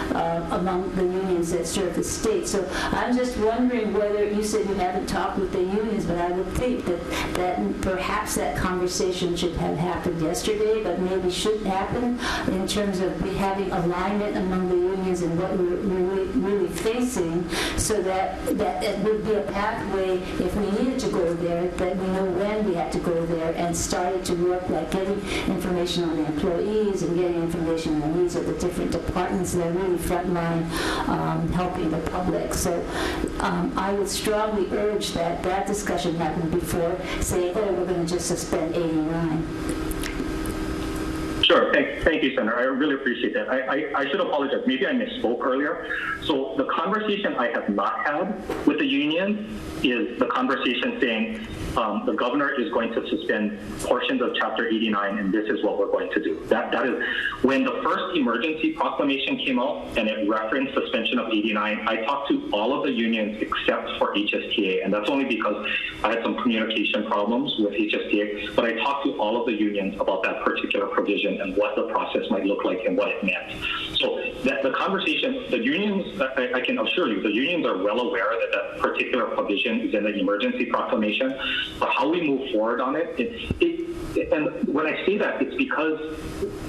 among the unions that serve the state. So I'm just wondering whether, you said you haven't talked with the unions, but I would think that perhaps that conversation should have happened yesterday, but maybe should happen in terms of having alignment among the unions and what we're really facing, so that it would be a pathway if we needed to go there, that we know when we had to go there, and started to work like getting information on the employees and getting information on the needs of the different departments that are really frontline helping the public. So I would strongly urge that discussion happen before saying, oh, we're going to just suspend 89. Sure. Thank you, Senator. I really appreciate that. I should apologize. Maybe I misspoke earlier. So the conversation I have not had with the union is the conversation saying the governor is going to suspend portions of Chapter 89, and this is what we're going to do. That is when the first emergency proclamation came out and it referenced suspension of 89. I talked to all of the unions except for HSTA, and that's only because I had some communication problems with HSTA. But I talked to all of the unions about that particular provision and what the process might look like and what it meant. So the conversation, the unions, I can assure you, the unions are well aware that that particular provision is in the emergency proclamation. But how we move forward on it, and when I say that, it's because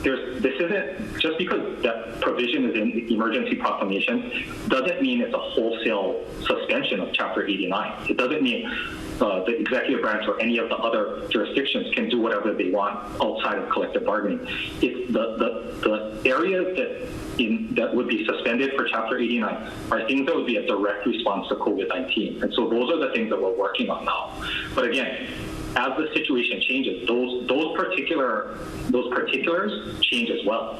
this isn't just because that provision is in the emergency proclamation doesn't mean it's a wholesale suspension of Chapter 89. It doesn't mean the executive branch or any of the other jurisdictions can do whatever they want outside of collective bargaining. It's the areas that would be suspended for Chapter 89 are things that would be a direct response to COVID-19. And so those are the things that we're working on now. But again, as the situation changes, those particulars change as well.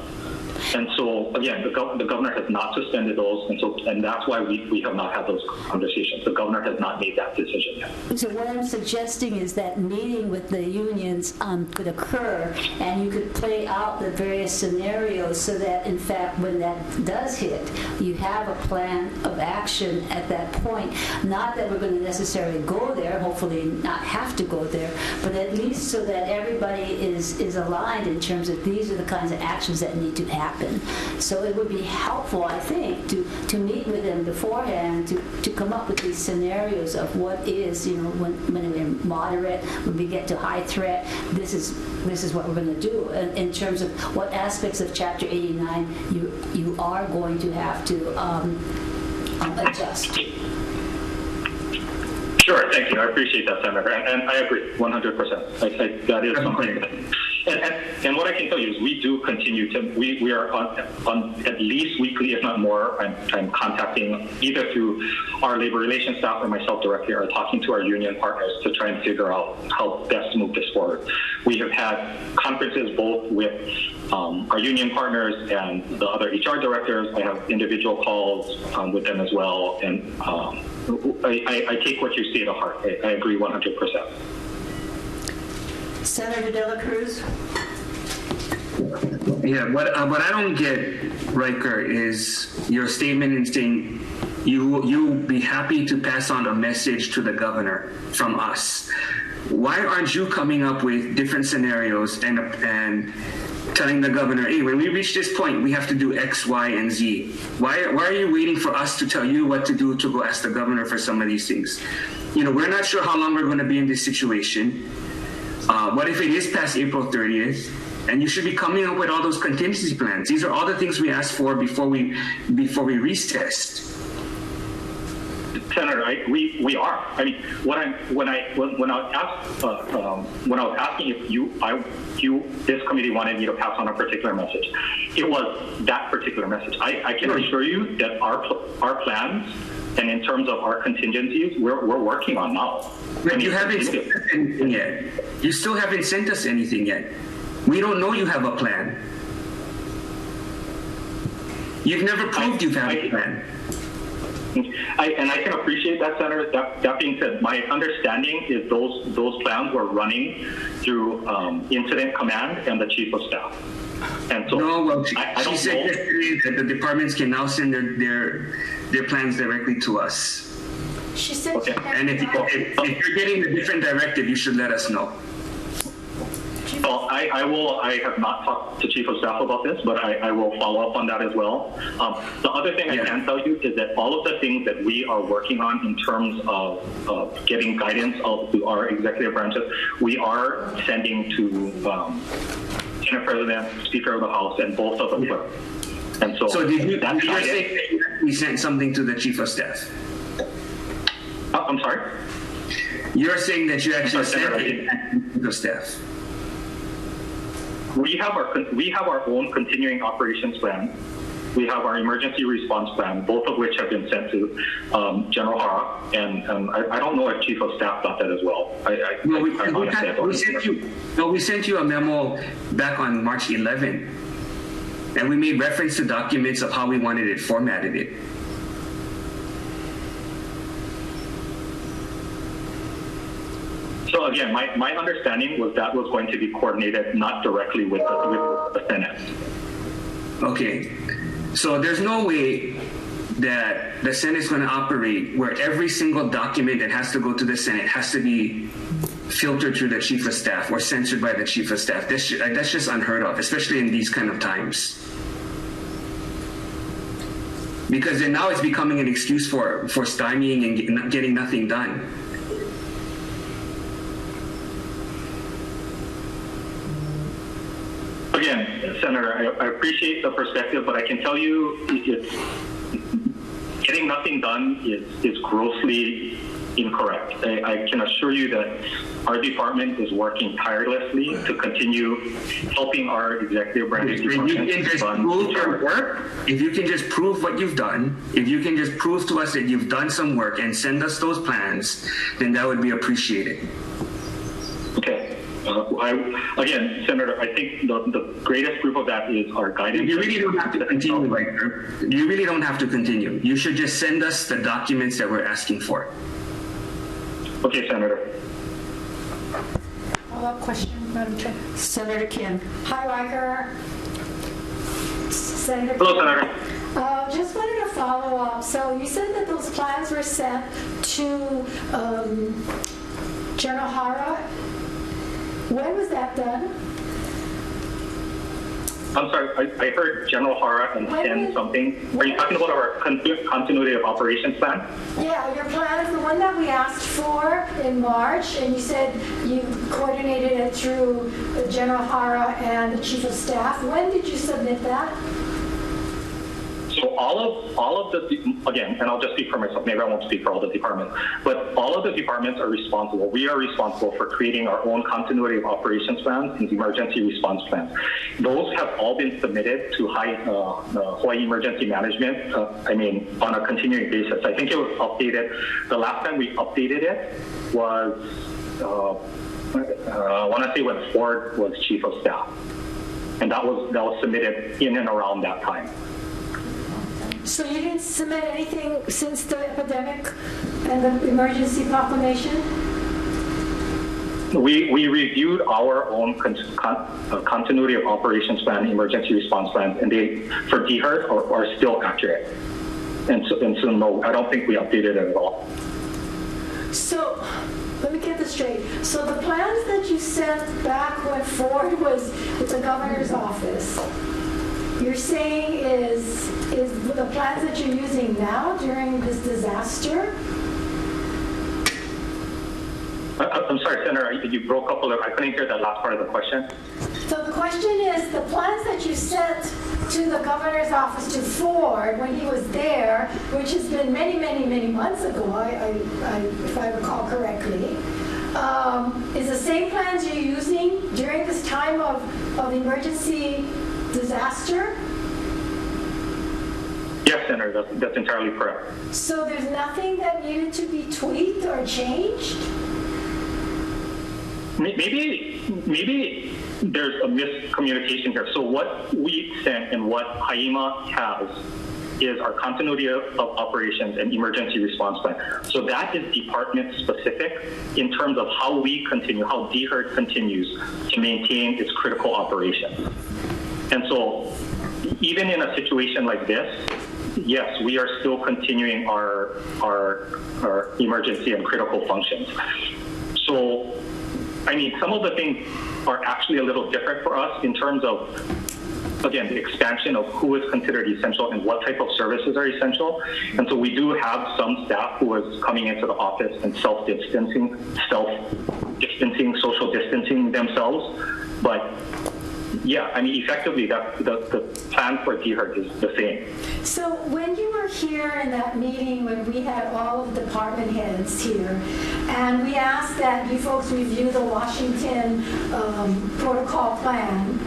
And so, again, the governor has not suspended those, and that's why we have not had those conversations. The governor has not made that decision yet. So what I'm suggesting is that meeting with the unions could occur, and you could play out the various scenarios so that, in fact, when that does hit, you have a plan of action at that point. Not that we're going to necessarily go there, hopefully not have to go there, but at least so that everybody is aligned in terms of these are the kinds of actions that need to happen. So it would be helpful, I think, to meet with them beforehand to come up with these scenarios of what is, when we're moderate, when we get to high threat, this is what we're going to do. In terms of what aspects of Chapter 89 you are going to have to adjust. Sure, thank you. I appreciate that, Senator, and I agree 100%. That is something. And what I can tell you is we do continue to, we are on at least weekly, if not more, I'm contacting either through our labor relations staff or myself directly, or talking to our union partners to try and figure out how best to move this forward. We have had conferences both with our union partners and the other HR directors. I have individual calls with them as well, and I take what you say to heart. I agree 100%. Senator De La Cruz? Yeah, what I don't get, Riker, is your statement in saying you'll be happy to pass on a message to the governor from us. Why aren't you coming up with different scenarios and telling the governor, hey, when we reach this point, we have to do X, Y, and Z? Why are you waiting for us to tell you what to do to go ask the governor for some of these things? You know, we're not sure how long we're going to be in this situation. What if it is past April 30th? And you should be coming up with all those contingency plans. These are all the things we asked for before we recessed. Senator, we are. I mean, when I was asking if this committee wanted me to pass on a particular message, it was that particular message. I can assure you that our plans and in terms of our contingencies, we're working on now. But you haven't sent us anything yet. You still haven't sent us anything yet. We don't know you have a plan. You've never proved you have a plan. And I can appreciate that, Senator. That being said, my understanding is those plans were running through Incident Command and the Chief of Staff. And so no, well, she said yesterday that the departments can now send their plans directly to us. She said, okay. And if you're getting a different directive, you should let us know. Well, I have not talked to Chief of Staff about this, but I will follow up on that as well. The other thing I can tell you is that all of the things that we are working on in terms of getting guidance out to our executive branches, we are sending to Senate President, Speaker of the House, and both of them. And so did you say we sent something to the Chief of Staff? I'm sorry? You're saying that you actually sent it to the Chief of Staff? We have our own continuing operations plan. We have our emergency response plan, both of which have been sent to General Hara, and I don't know if Chief of Staff got that as well. We sent you a memo back on March 11th, and we made reference to documents of how we wanted it formatted. So again, my understanding was that was going to be coordinated not directly with the Senate. Okay, so there's no way that the Senate's going to operate where every single document that has to go to the Senate has to be filtered through the Chief of Staff or censored by the Chief of Staff. That's just unheard of, especially in these kind of times. Because then now it's becoming an excuse for stymieing and getting nothing done. Again, Senator, I appreciate the perspective, but I can tell you getting nothing done is grossly incorrect. I can assure you that our department is working tirelessly to continue helping our executive branch department. If you can just prove your work, if you can just prove what you've done, if you can just prove to us that you've done some work and send us those plans, then that would be appreciated. Okay. Again, Senator, I think the greatest proof of that is our guidance. You really don't have to continue, Riker. You really don't have to continue. You should just send us the documents that we're asking for. Okay, Senator. Follow-up question, Madam Chair. Senator Kim. Hi, Riker. Senator Hello, Kim. Senator. Just wanted to follow up. So you said that those plans were sent to General Hara. When was that done? I'm sorry, I heard General Hara and send something. Are you talking about our continuity of operations plan? Yeah, your plan is the one that we asked for in March, and you said you coordinated it through General Hara and the Chief of Staff. When did you submit that? So all of the, again, and I'll just speak for myself, maybe I won't speak for all the departments, but all of the departments are responsible. We are responsible for creating our own continuity of operations plans and emergency response plans. Those have all been submitted to Hawai'i Emergency Management, on a continuing basis. I think it was updated, the last time we updated it was, I want to say when Ford was Chief of Staff. And that was submitted in and around that time. So you didn't submit anything since the epidemic and the emergency proclamation? We reviewed our own continuity of operations plan, emergency response plans, and they, for DHERT, are still accurate. And so no, I don't think we updated it at all. So, let me get this straight. So the plans that you sent back when Ford was with the governor's office, you're saying is the plans that you're using now during this disaster? I'm sorry, Senator, you broke up a little. I couldn't hear that last part of the question. So the question is, the plans that you sent to the governor's office, to Ford, when he was there, which has been many, many, many months ago, if I recall correctly, is the same plans you're using during this time of emergency disaster? Yes, Senator, that's entirely correct. So there's nothing that needed to be tweaked or changed? Maybe there's a miscommunication here. So what we sent and what HIEMA has is our continuity of operations and emergency response plan. So that is department specific in terms of how we continue, how DHERT continues to maintain its critical operations. And so even in a situation like this, yes, we are still continuing our emergency and critical functions. So, some of the things are actually a little different for us in terms of, again, the expansion of who is considered essential and what type of services are essential. And so we do have some staff who is coming into the office and self-distancing, social distancing themselves. But yeah, effectively, the plan for DHERT is the same. So when you were here in that meeting when we had all of the department heads here, and we asked that you folks review the Washington protocol plan,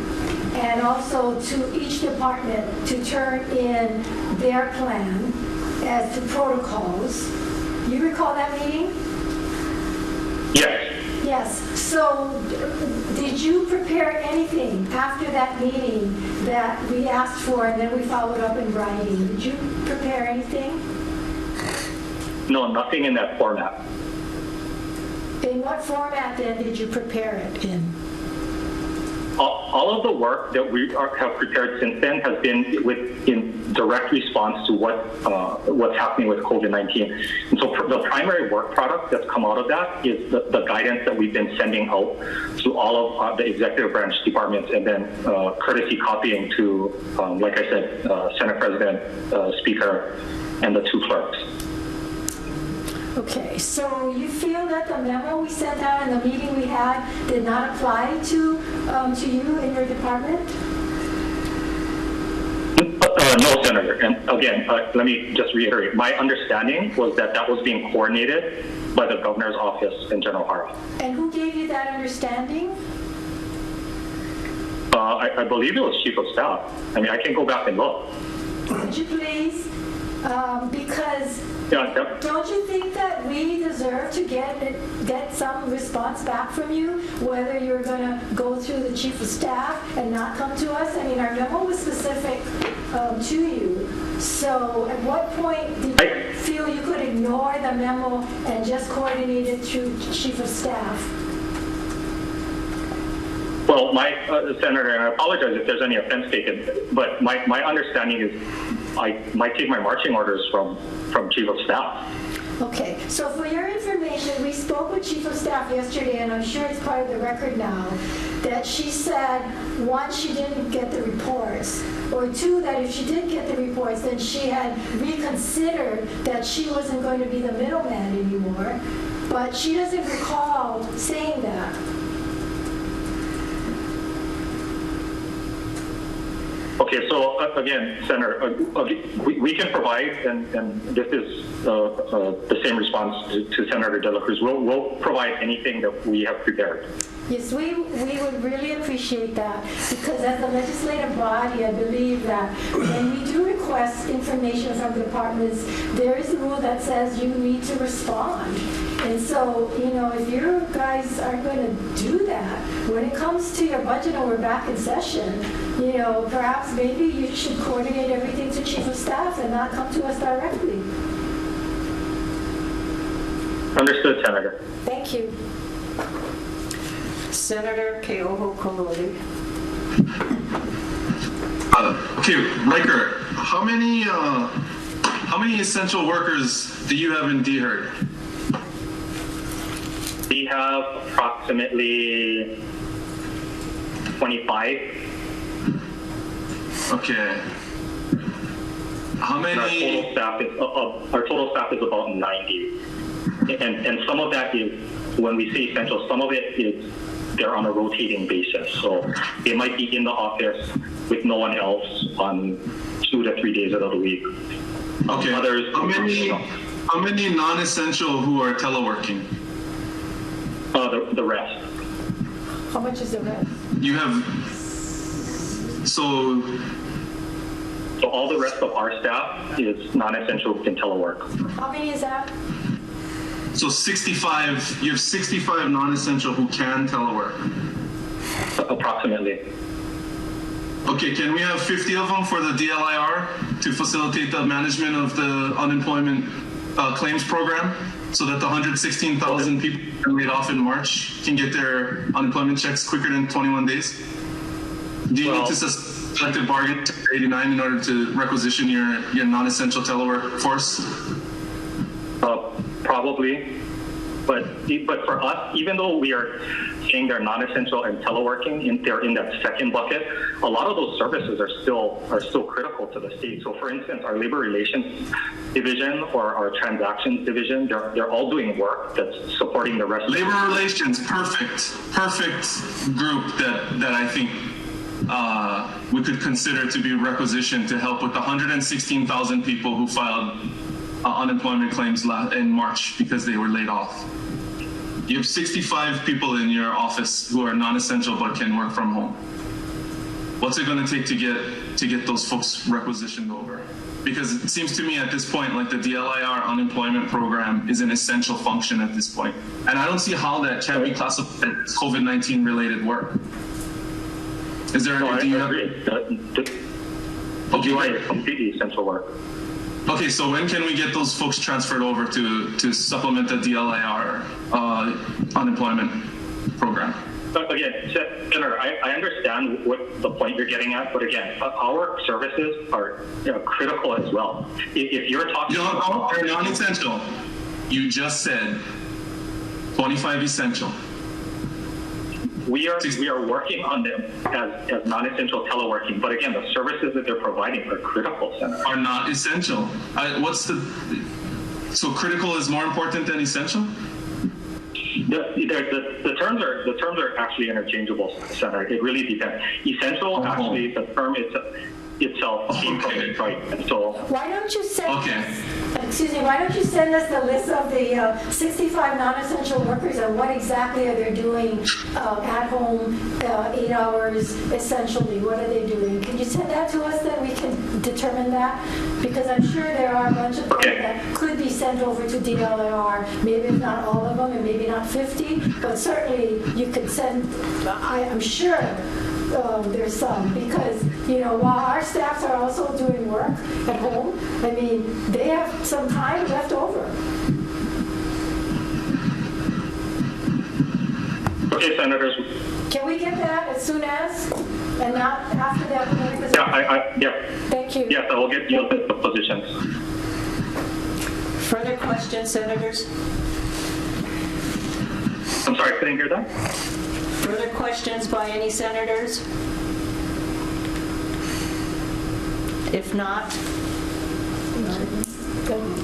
and also to each department to turn in their plan as to protocols, you recall that meeting? Yes. Yes. So did you prepare anything after that meeting that we asked for and then we followed up in writing? Did you prepare anything? No, nothing in that format. In what format then did you prepare it in? All of the work that we have prepared since then has been in direct response to what's happening with COVID-19. And so the primary work product that's come out of that is the guidance that we've been sending out to all of the executive branch departments, and then courtesy copying to, like I said, Senate President, Speaker, and the two clerks. Okay, so you feel that the memo we sent out and the meeting we had did not apply to you in your department? No, Senator. And again, let me just reiterate. My understanding was that was being coordinated by the governor's office in General Hara. And who gave you that understanding? I believe it was Chief of Staff. I can go back and look. Would you please? Because don't you think that we deserve to get some response back from you, whether you're going to go through the Chief of Staff and not come to us? Our memo was specific to you. So at what point did you feel you could ignore the memo and just coordinate it through Chief of Staff? Well, Senator, and I apologize if there's any offense taken, but my understanding is I might take my marching orders from Chief of Staff. Okay, so for your information, we spoke with Chief of Staff yesterday, and I'm sure it's part of the record now, that she said, one, she didn't get the reports, or two, that if she did get the reports, then she had reconsidered that she wasn't going to be the middleman anymore, but she doesn't recall saying that. Okay, so again, Senator, we can provide, and this is the same response to Senator De La Cruz. We'll provide anything that we have prepared. Yes, we would really appreciate that, because as a legislative body, I believe that when we do request information from departments, there is a rule that says you need to respond. And so, you know, if you guys aren't going to do that, when it comes to your budget and we're back in session, you know, perhaps maybe you should coordinate everything to Chief of Staff and not come to us directly. Understood, Senator. Thank you. Senator Keoho Kololi. Okay, Riker, how many essential workers do you have in DHERD? We have approximately 25. Okay. How many? Our total staff is about 90, and some of that is, when we say essential, some of it is they're on a rotating basis. So they might be in the office with no one else on 2 to 3 days out of the week. Okay. Others, how many non-essential who are teleworking? The rest. How much is the rest? You have, so all the rest of our staff is non-essential who can telework. How many is that? So 65, you have 65 non-essential who can telework. Approximately. Okay, can we have 50 of them for the DLIR to facilitate the management of the unemployment claims program, so that the 116,000 people who laid off in March can get their unemployment checks quicker than 21 days? Do you need to suspend collective bargaining to 89 in order to requisition your non-essential telework force? Probably, but for us, even though we are saying they're non-essential and teleworking, they're in that second bucket. A lot of those services are still critical to the state. So, for instance, our labor relations division or our transactions division, they're all doing work that's supporting the rest. Labor relations, perfect group that I think we could consider to be requisitioned to help with the 116,000 people who filed unemployment claims in March because they were laid off. You have 65 people in your office who are non-essential but can work from home. What's it going to take to get those folks requisitioned over? Because it seems to me at this point like the DLIR unemployment program is an essential function at this point, and I don't see how that can be classified as COVID-19 related work. Is there? No, I agree. DUI is completely essential work. Okay, so when can we get those folks transferred over to supplement the DLIR unemployment program? Again, Senator, I understand what the point you're getting at, but again, our services are critical as well. If you're talking about they're non-essential. You just said 25 essential. We are working on them as non-essential teleworking, but again, the services that they're providing are critical, Senator. Are not essential. So critical is more important than essential? The terms are actually interchangeable, Senator. It really depends. Essential, actually, the term itself came from Detroit, and so. Why don't you send why don't you send us the list of the 65 non-essential workers and what exactly are they doing at home, 8 hours, essentially? What are they doing? Can you send that to us, then we can determine that? Because I'm sure there are a bunch of them that could be sent over to DLIR, maybe not all of them and maybe not 50, but certainly you could send, I'm sure there's some, because, you know, while our staffs are also doing work at home, I mean, they have some time left over. Okay, Senators. Can we get that as soon as, and not after that? Yeah. Thank you. Yes, I will get you the positions. Further questions, Senators? I'm sorry, I couldn't hear that. Further questions by any senators? If not,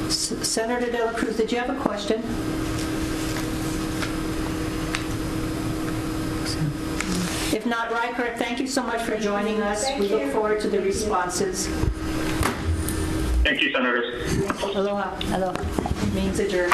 Senator De La Cruz, did you have a question? If not, Riker, thank you so much for joining us. Thank We look you. forward to the responses. Thank you, Senators. Aloha. Aloha. Means adjourned.